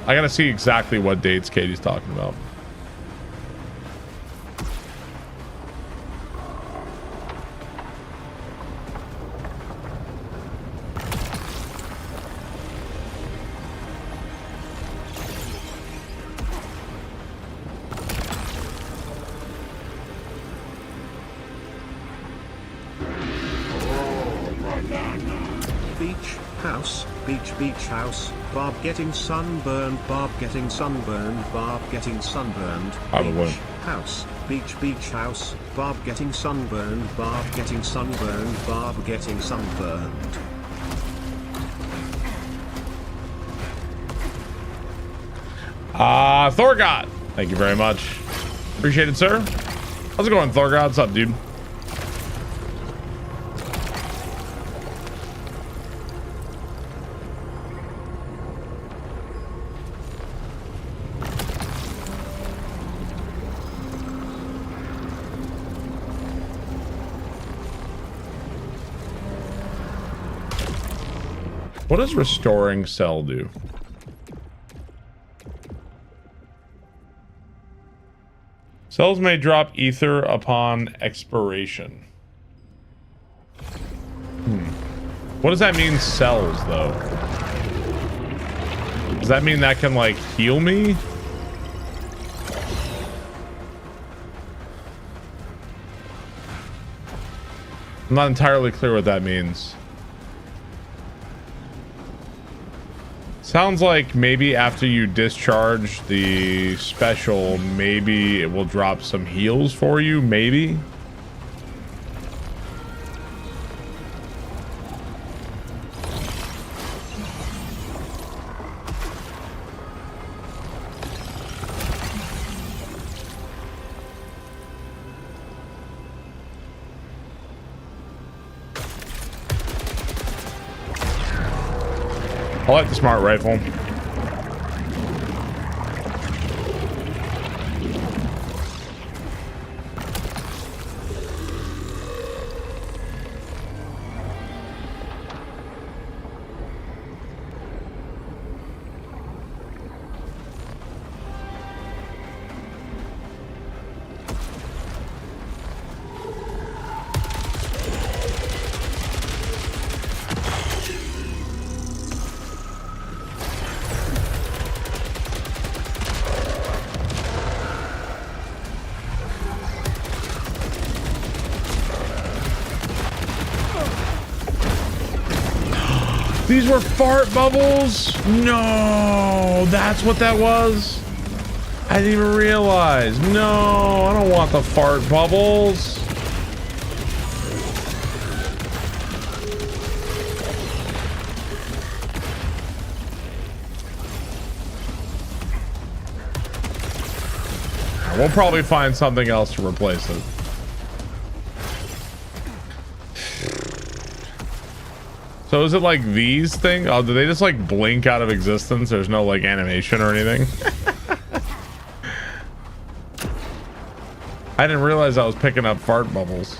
I gotta see exactly what dates Katie's talking about. Beach house, Barb getting sunburned, Barb getting sunburned, Barb getting sunburned. Probably. Beach house, Barb getting sunburned, Barb getting sunburned, Barb getting sunburned. Thorgod, thank you very much. Appreciate it, sir. How's it going, Thorgod? What's up, dude? What does restoring cell do? Cells may drop ether upon expiration. What does that mean, cells, though? Does that mean that can, like, heal me? I'm not entirely clear what that means. Sounds like maybe after you discharge the special, maybe it will drop some heals for you, maybe? I like the smart rifle. These were fart bubbles? No, that's what that was? I didn't even realize. No, I don't want the fart bubbles. We'll probably find something else to replace it. So is it like these things? Oh, do they just like blink out of existence? There's no like animation or anything? I didn't realize I was picking up fart bubbles.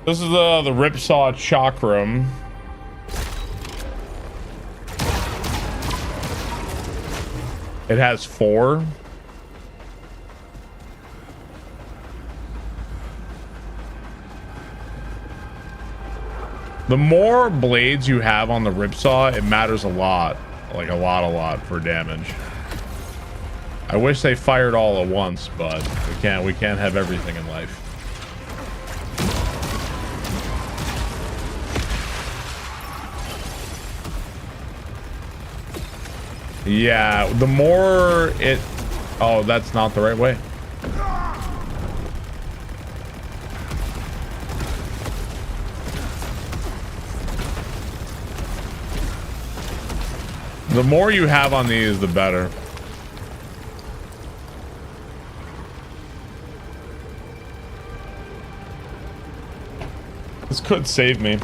This is the Ripsaw Chakram. It has 4. The more blades you have on the Ripsaw, it matters a lot. Like a lot for damage. I wish they fired all at once, but we can't have everything in life. Yeah, the more it... Oh, that's not the right way. The more you have on these, the better. This could save me.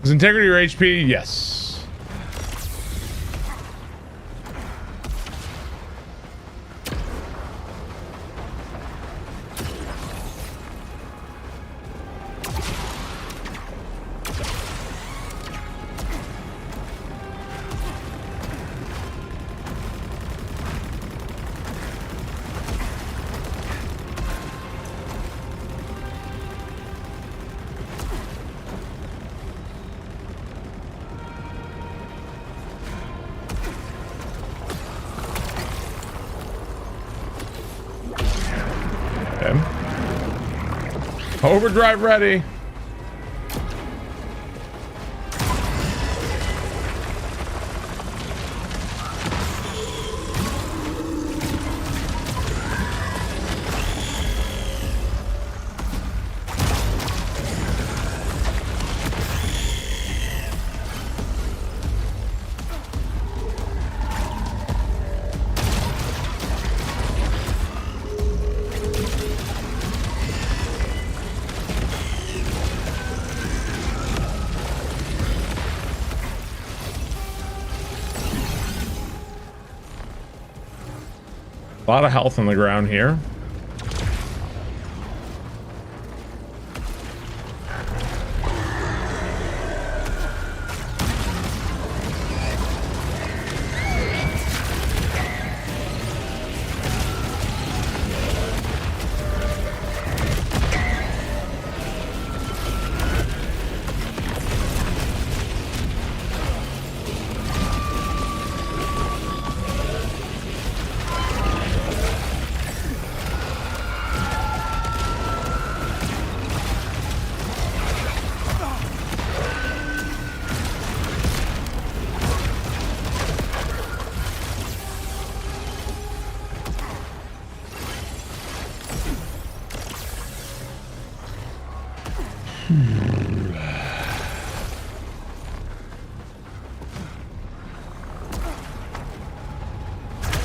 Is integrity your HP? Yes. Overdrive ready. A lot of health on the ground here.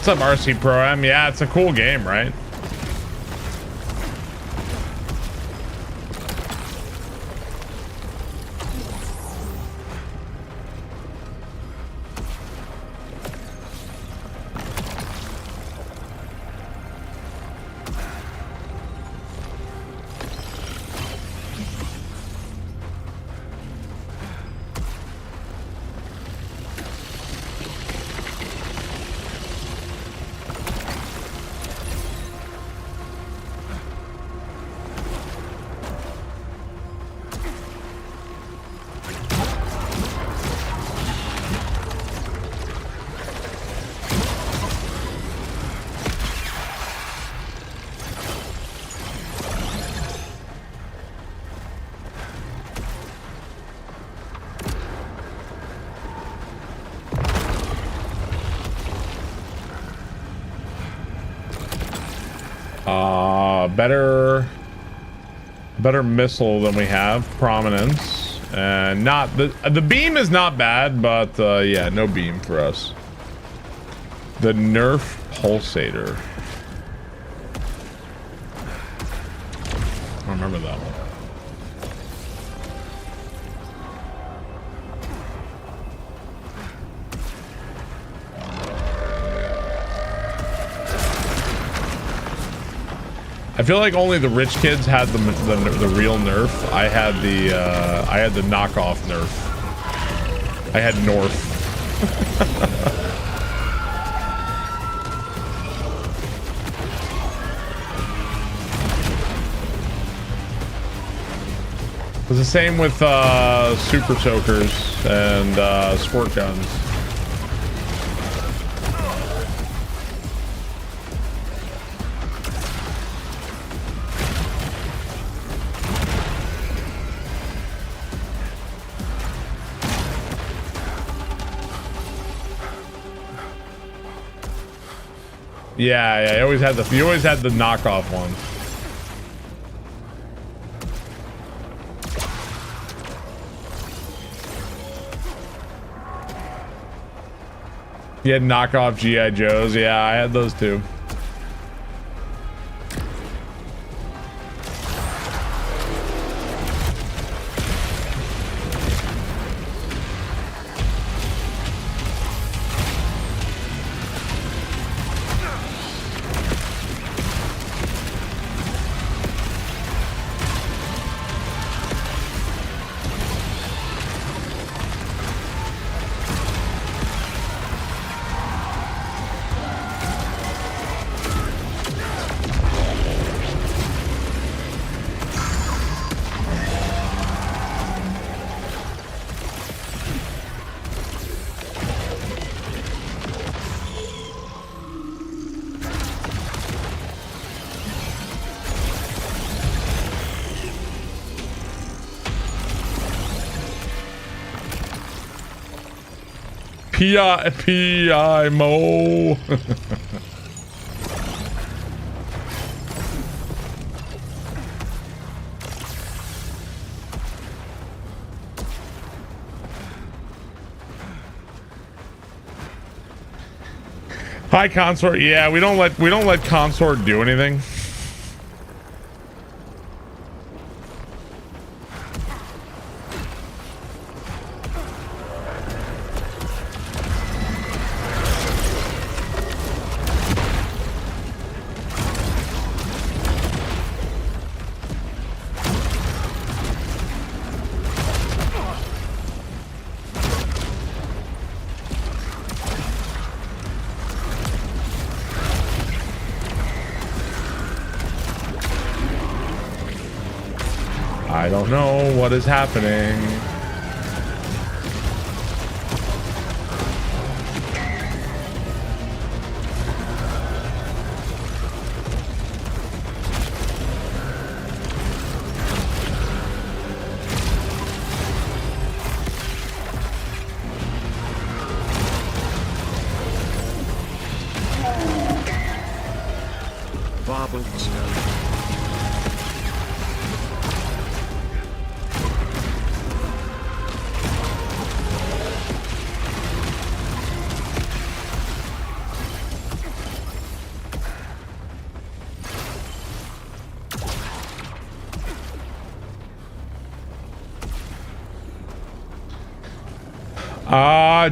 What's up, RC Pro M? Yeah, it's a cool game, right? Better missile than we have. Prominence. And not the beam is not bad, but yeah, no beam for us. The Nerf Pulsator. I remember that one. I feel like only the rich kids had the real Nerf. I had the knockoff Nerf. I had North. It was the same with super soakers and squirt guns. Yeah, you always had the knockoff one. You had knockoff G.I. Joes. Yeah, I had those too. P.I. Mo. Hi, consort. Yeah, we don't let consort do anything. I don't know what is happening. Barbels.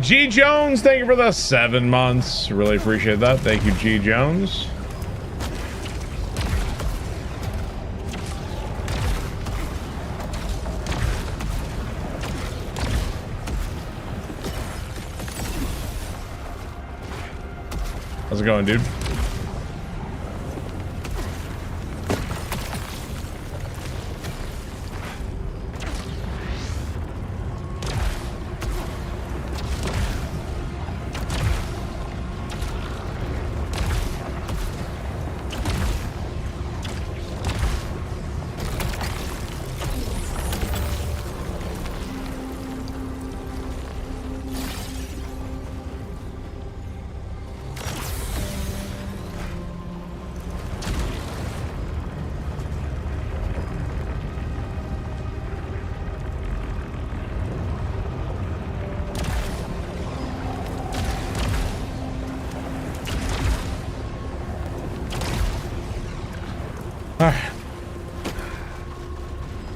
G Jones, thank you for the 7 months. Really appreciate that. Thank you, G Jones. How's it going, dude?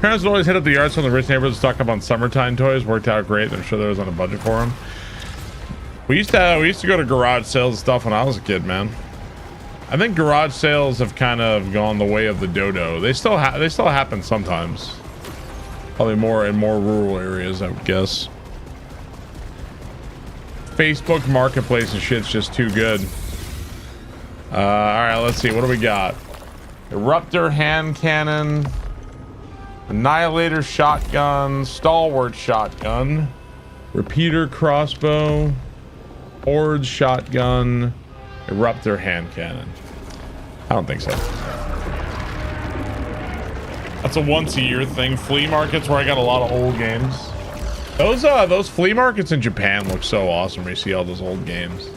Parents would always hit up the yards from the rich neighborhoods to stock up on summertime toys. Worked out great. I'm sure there was on a budget for them. We used to go to garage sales and stuff when I was a kid, man. I think garage sales have kind of gone the way of the dodo. They still happen sometimes. Probably more in more rural areas, I would guess. Facebook Marketplace and shit's just too good. All right, let's see. What do we got? Eruptor hand cannon. Annihilator shotgun, stalwart shotgun, repeater crossbow, horde shotgun, eruptor hand cannon. I don't think so. That's a once-a-year thing. Flea markets where I got a lot of old games. Those flea markets in Japan look so awesome when you see all those old games.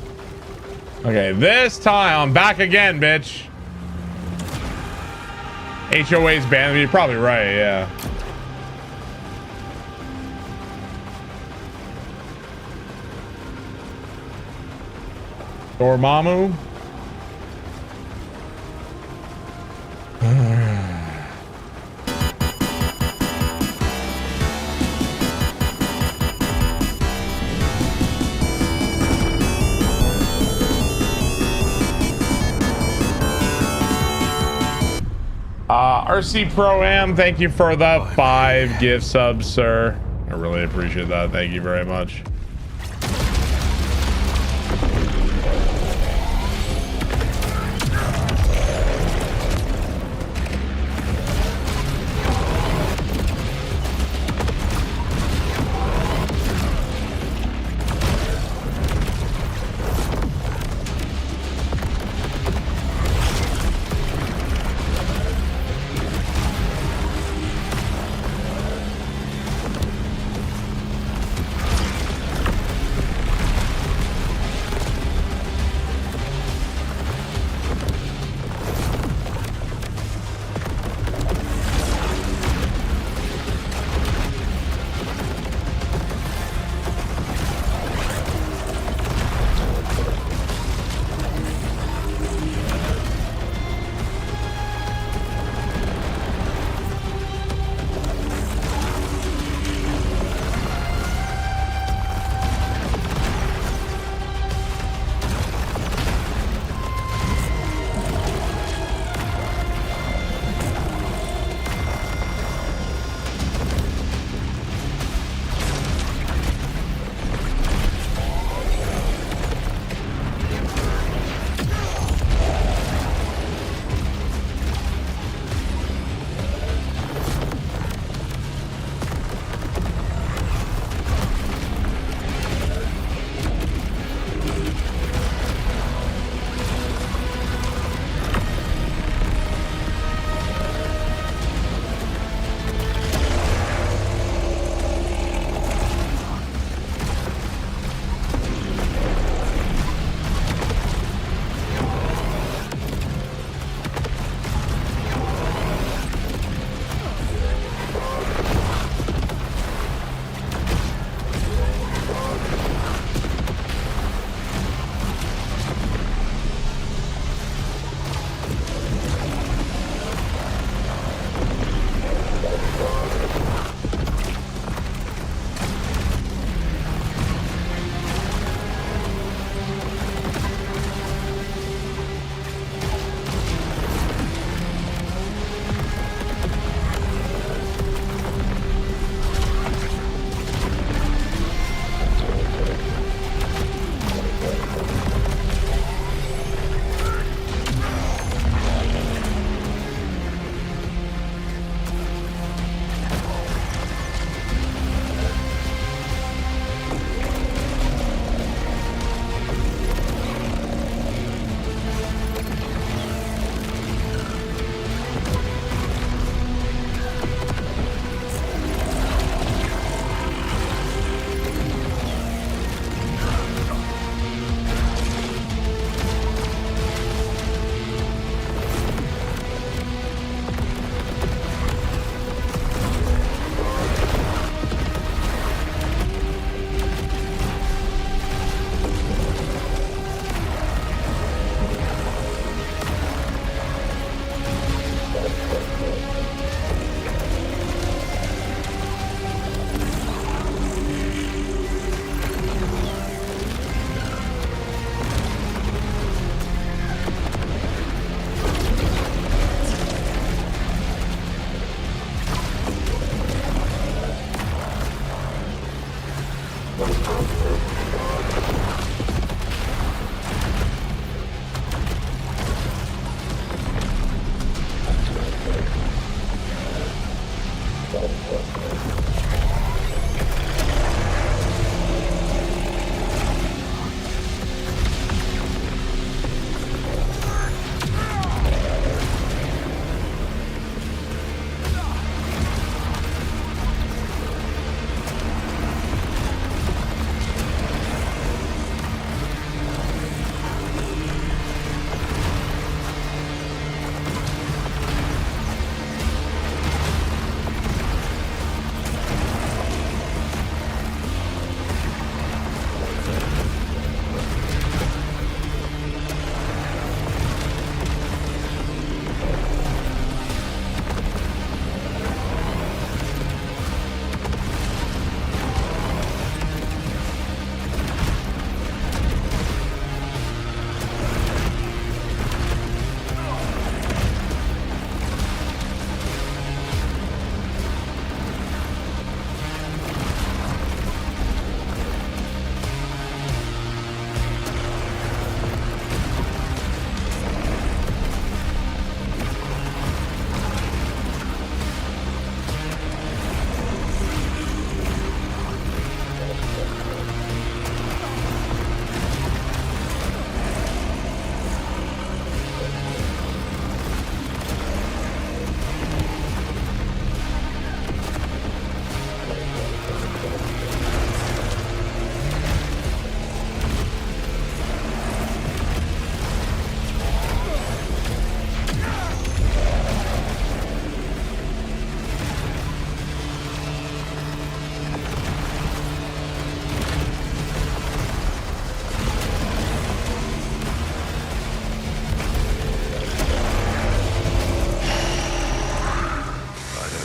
Okay, this time I'm back again, bitch. HOA's banned. You're probably right, yeah. Dormammu. RC Pro Am, thank you for the 5 gift subs, sir. I really appreciate that. Thank you very much.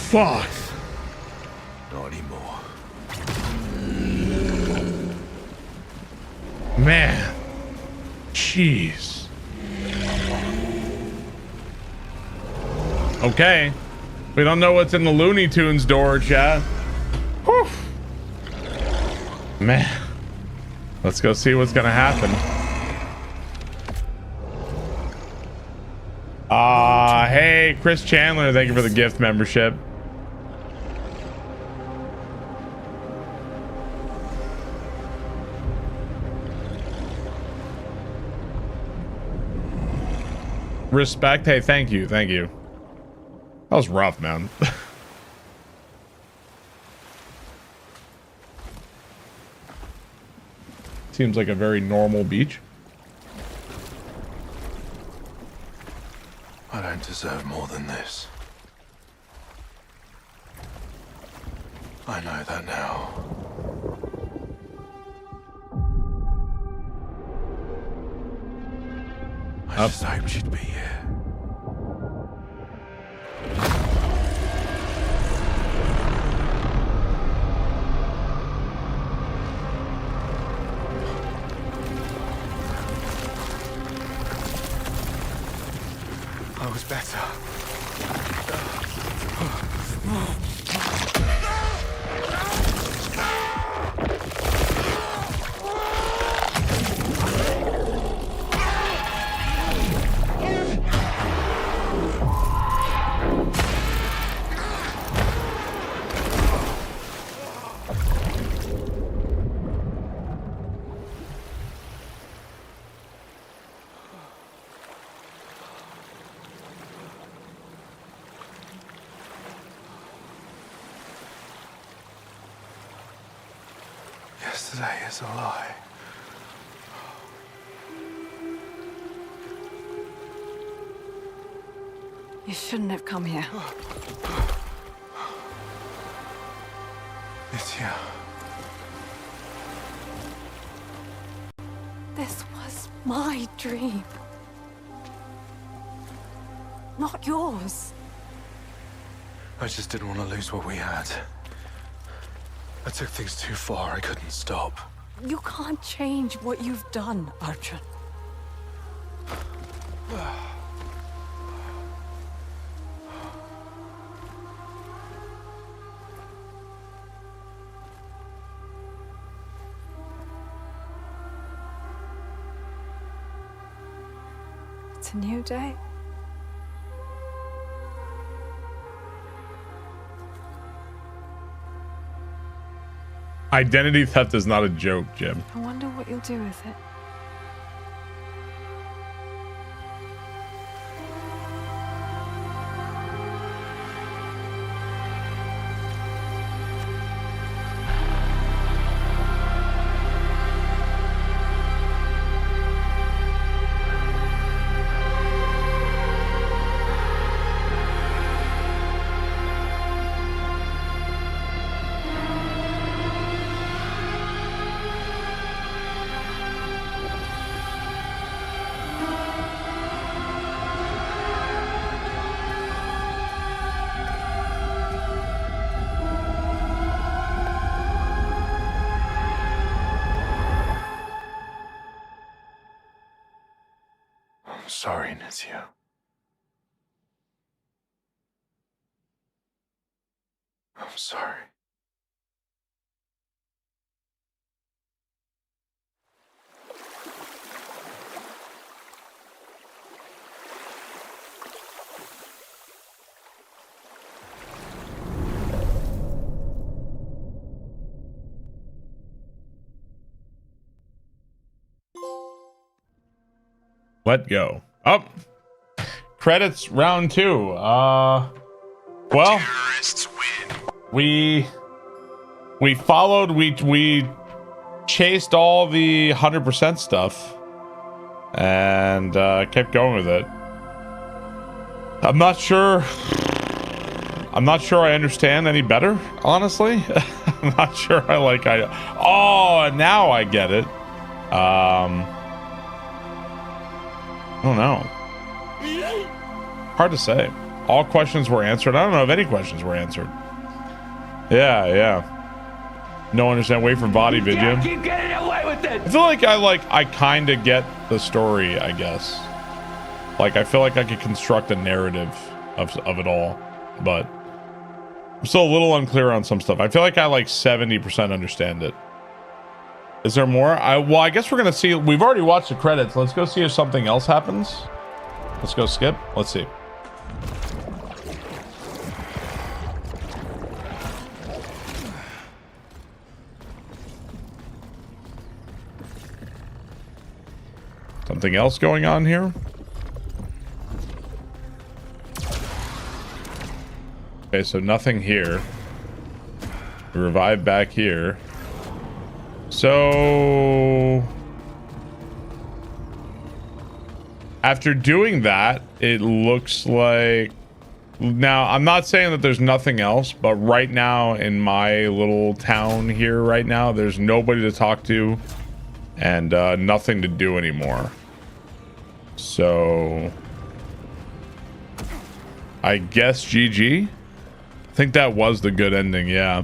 fuck. Not anymore. Man. Jeez. Okay. We don't know what's in the Looney Tunes door, chat. Whew. Man. Let's go see what's gonna happen. Hey, Chris Chandler, thank you for the gift membership. Respect. Hey, thank you. Thank you. That was rough, man. Seems like a very normal beach. I don't deserve more than this. I know that now. I just hoped you'd be here. I was better. Yesterday is a lie. You shouldn't have come here. Nitya. This was my dream. Not yours. I just didn't want to lose what we had. I took things too far. I couldn't stop. You can't change what you've done, Arjun. It's a new day. Identity theft is not a joke, Jim. I wonder what you'll do with it. I'm sorry, Nitya. I'm sorry. Let go. Up. Credits round 2. Well, we followed, we chased all the 100% stuff and kept going with it. I'm not sure I understand any better, honestly. I'm not sure oh, now I get it. I don't know. Hard to say. All questions were answered. I don't know if any questions were answered. Yeah. No understand. Wait for body vid. Can't keep getting away with it. I feel like I kind of get the story, I guess. Like, I feel like I could construct a narrative of it all, but I'm still a little unclear on some stuff. I feel like I like 70% understand it. Is there more? Well, I guess we're gonna see. We've already watched the credits. Let's go see if something else happens. Let's go skip. Let's see. Something else going on here? Okay, so nothing here. We revive back here. So after doing that, it looks like, now I'm not saying that there's nothing else, but right now in my little town here right now, there's nobody to talk to and nothing to do anymore. So I guess GG. I think that was the good ending. Yeah,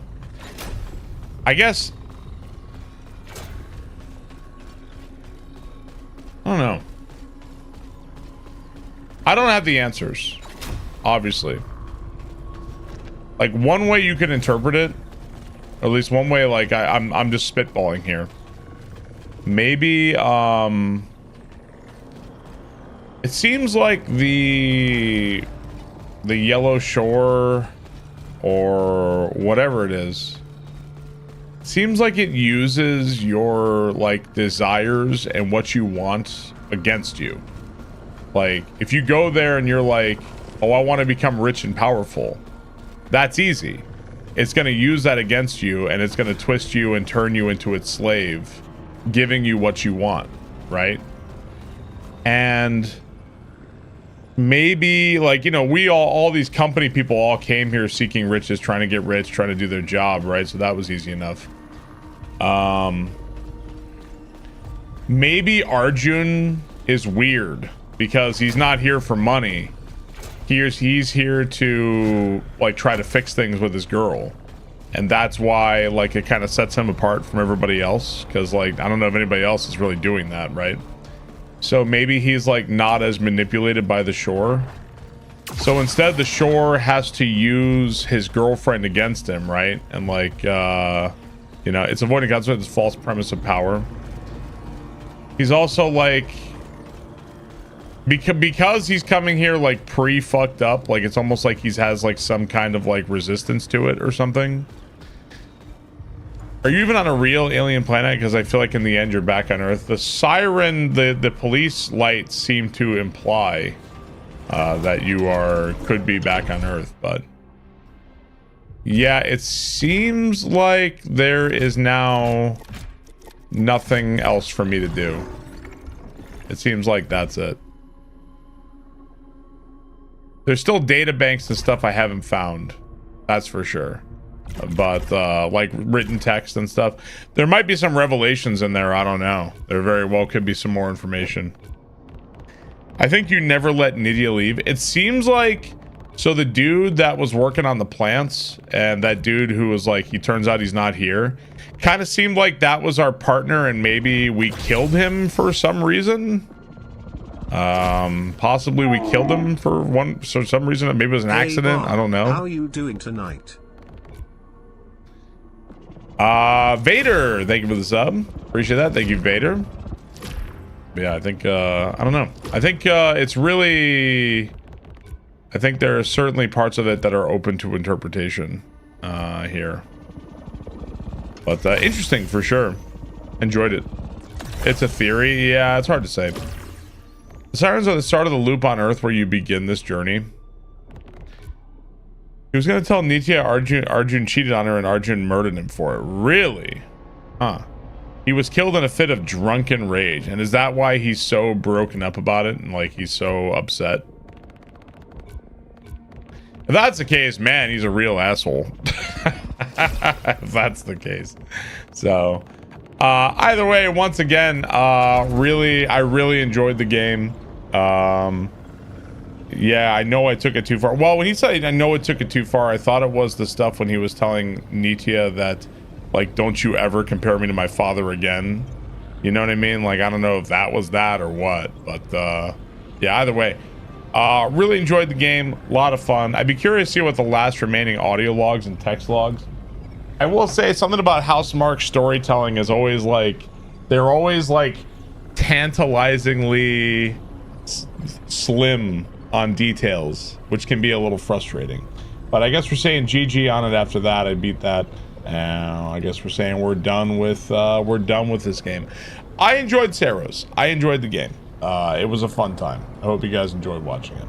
I guess. I don't know. I don't have the answers, obviously. Like, one way you could interpret it, or at least one way, like, I'm just spitballing here. Maybe it seems like the Yellow Shore or whatever it is, seems like it uses your like desires and what you want against you. Like, if you go there and you're like, oh, I want to become rich and powerful, that's easy. It's going to use that against you, and it's going to twist you and turn you into its slave, giving you what you want, right? And maybe, like, you know, we all these company people all came here seeking riches, trying to get rich, trying to do their job, right? So that was easy enough. Maybe Arjun is weird because he's not here for money. He's here to like try to fix things with his girl, and that's why like it kind of sets him apart from everybody else, because like I don't know if anybody else is really doing that, right? So maybe he's like not as manipulated by the shore. So instead the shore has to use his girlfriend against him, right? And like you know, it's avoiding consequences, false premise of power. He's also like, because he's coming here like pre-fucked up, like it's almost like he has like some kind of like resistance to it or something. Are you even on a real alien planet? Because I feel like in the end you're back on Earth. The siren, the police lights seem to imply that you could be back on Earth, but yeah, it seems like there is now nothing else for me to do. It seems like that's it. There's still data banks and stuff I haven't found, that's for sure. But like written text and stuff, there might be some revelations in there. I don't know. There very well could be some more information. I think you never let Nitya leave. It seems like, so the dude that was working on the plants and that dude who was like, he turns out he's not here, kind of seemed like that was our partner, and maybe we killed him for some reason. Possibly we killed him for some reason. Maybe it was an accident. I don't know. How are you doing tonight? Vader, thank you for the sub. Appreciate that. Thank you, Vader. Yeah, I think I don't know. I think it's really, I think there are certainly parts of it that are open to interpretation here. But interesting for sure. Enjoyed it. It's a theory. Yeah, it's hard to say. The sirens are the start of the loop on Earth where you begin this journey. He was going to tell Nitya Arjun cheated on her and Arjun murdered him for it. Really? Huh. He was killed in a fit of drunken rage. And is that why he's so broken up about it and like he's so upset? If that's the case, man, he's a real asshole. If that's the case. So either way, once again, I really enjoyed the game. Yeah, I know I took it too far. Well, when he said I know it took it too far, I thought it was the stuff when he was telling Nitya that, like, don't you ever compare me to my father again. You know what I mean? Like, I don't know if that was that or what, but yeah, either way. Really enjoyed the game. A lot of fun. I'd be curious to see what the last remaining audio logs and text logs. I will say something about Housemarque's storytelling is always like, they're always like tantalizingly slim on details, which can be a little frustrating. But I guess we're saying GG on it after that. I beat that. I guess we're saying we're done with this game. I enjoyed SAROS. I enjoyed the game. It was a fun time. I hope you guys enjoyed watching it.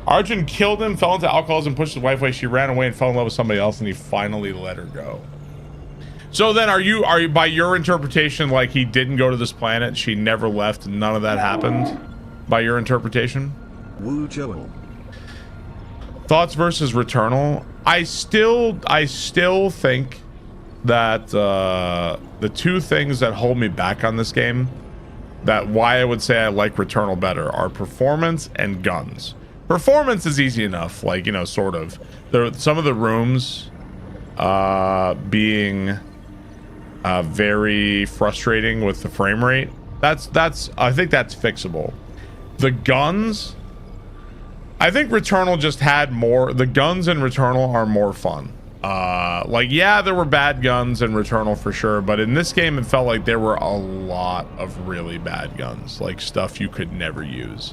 Arjun killed him, fell into alcoholism, pushed his wife away. She ran away and fell in love with somebody else, and he finally let her go. So then, are you by your interpretation, like he didn't go to this planet, she never left, none of that happened? By your interpretation? Woo Joel. Thoughts versus Returnal. I still think that the two things that hold me back on this game, that why I would say I like Returnal better, are performance and guns. Performance is easy enough, like, you know, sort of. Some of the rooms being very frustrating with the frame rate. That's I think that's fixable. The guns, I think Returnal just had more. The guns in Returnal are more fun. Like, yeah, there were bad guns in Returnal for sure, but in this game it felt like there were a lot of really bad guns, like stuff you could never use.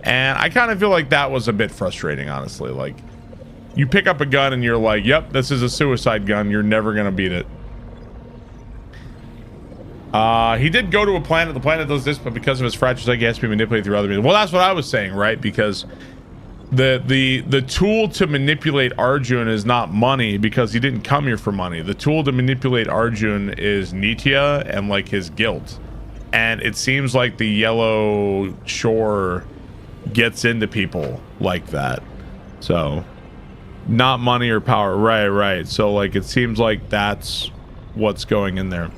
And I kind of feel like that was a bit frustrating, honestly. Like, you pick up a gun and you're like, yep, this is a suicide gun, you're never gonna beat it. He did go to a planet. The planet does this, but because of his fractures, he has to be manipulated through other means. Well, that's what I was saying, right? Because the tool to manipulate Arjun is not money, because he didn't come here for money. The tool to manipulate Arjun is Nitya and like his guilt. And it seems like the Yellow Shore gets into people like that. So, not money or power. Right. So like, it seems like that's what's going in there.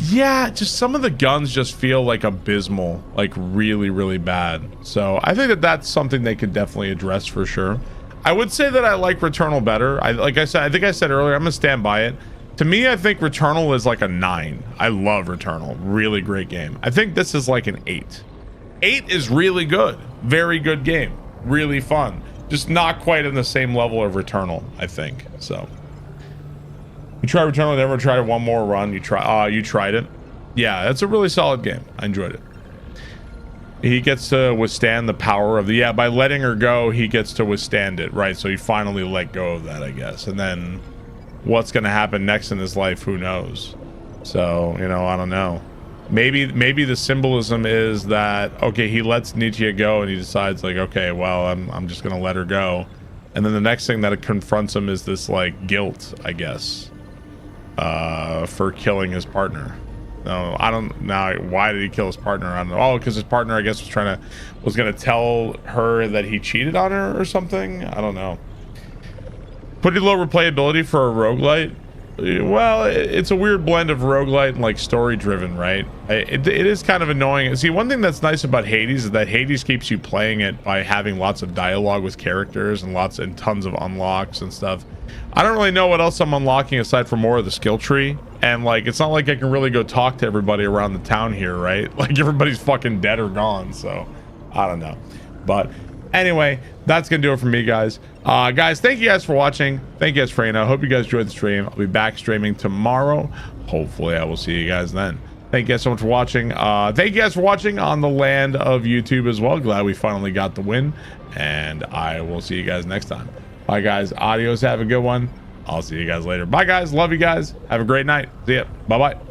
Yeah, just some of the guns just feel like abysmal, like really, really bad. So I think that that's something they could definitely address for sure. I would say that I like Returnal better. Like I said, I think I said earlier, I'm gonna stand by it. To me, I think Returnal is like a 9. I love Returnal, really great game. I think this is like an 8. 8 is really good, very good game, really fun. Just not quite in the same level of Returnal, I think. So. You try Returnal, never tried it one more run. You tried it. Yeah, that's a really solid game. I enjoyed it. He gets to withstand the power of the, yeah, by letting her go, he gets to withstand it, right? So he finally let go of that, I guess. And then what's going to happen next in his life, who knows? So, you know, I don't know. Maybe the symbolism is that, okay, he lets Nitya go and he decides like, okay, well, I'm just going to let her go. And then the next thing that confronts him is this like guilt, I guess. For killing his partner. No, I don't know. Why did he kill his partner? I don't know. Oh, because his partner, I guess, was gonna tell her that he cheated on her or something. I don't know. Pretty low replayability for a roguelite. Well, it's a weird blend of roguelite and like story driven, right? It is kind of annoying. See, one thing that's nice about Hades is that Hades keeps you playing it by having lots of dialogue with characters and tons of unlocks and stuff. I don't really know what else I'm unlocking aside from more of the skill tree. And like, it's not like I can really go talk to everybody around the town here, right? Like, everybody's fucking dead or gone, so I don't know. But anyway, that's gonna do it for me, guys. Guys, thank you guys for watching. Thank you guys for I hope you guys enjoyed the stream. I'll be back streaming tomorrow. Hopefully I will see you guys then. Thank you guys so much for watching. Thank you guys for watching on the land of YouTube as well. Glad we finally got the win, and I will see you guys next time. Bye, guys. Adios. Have a good one. I'll see you guys later. Bye, guys. Love you guys. Have a great night. See ya. Bye-bye.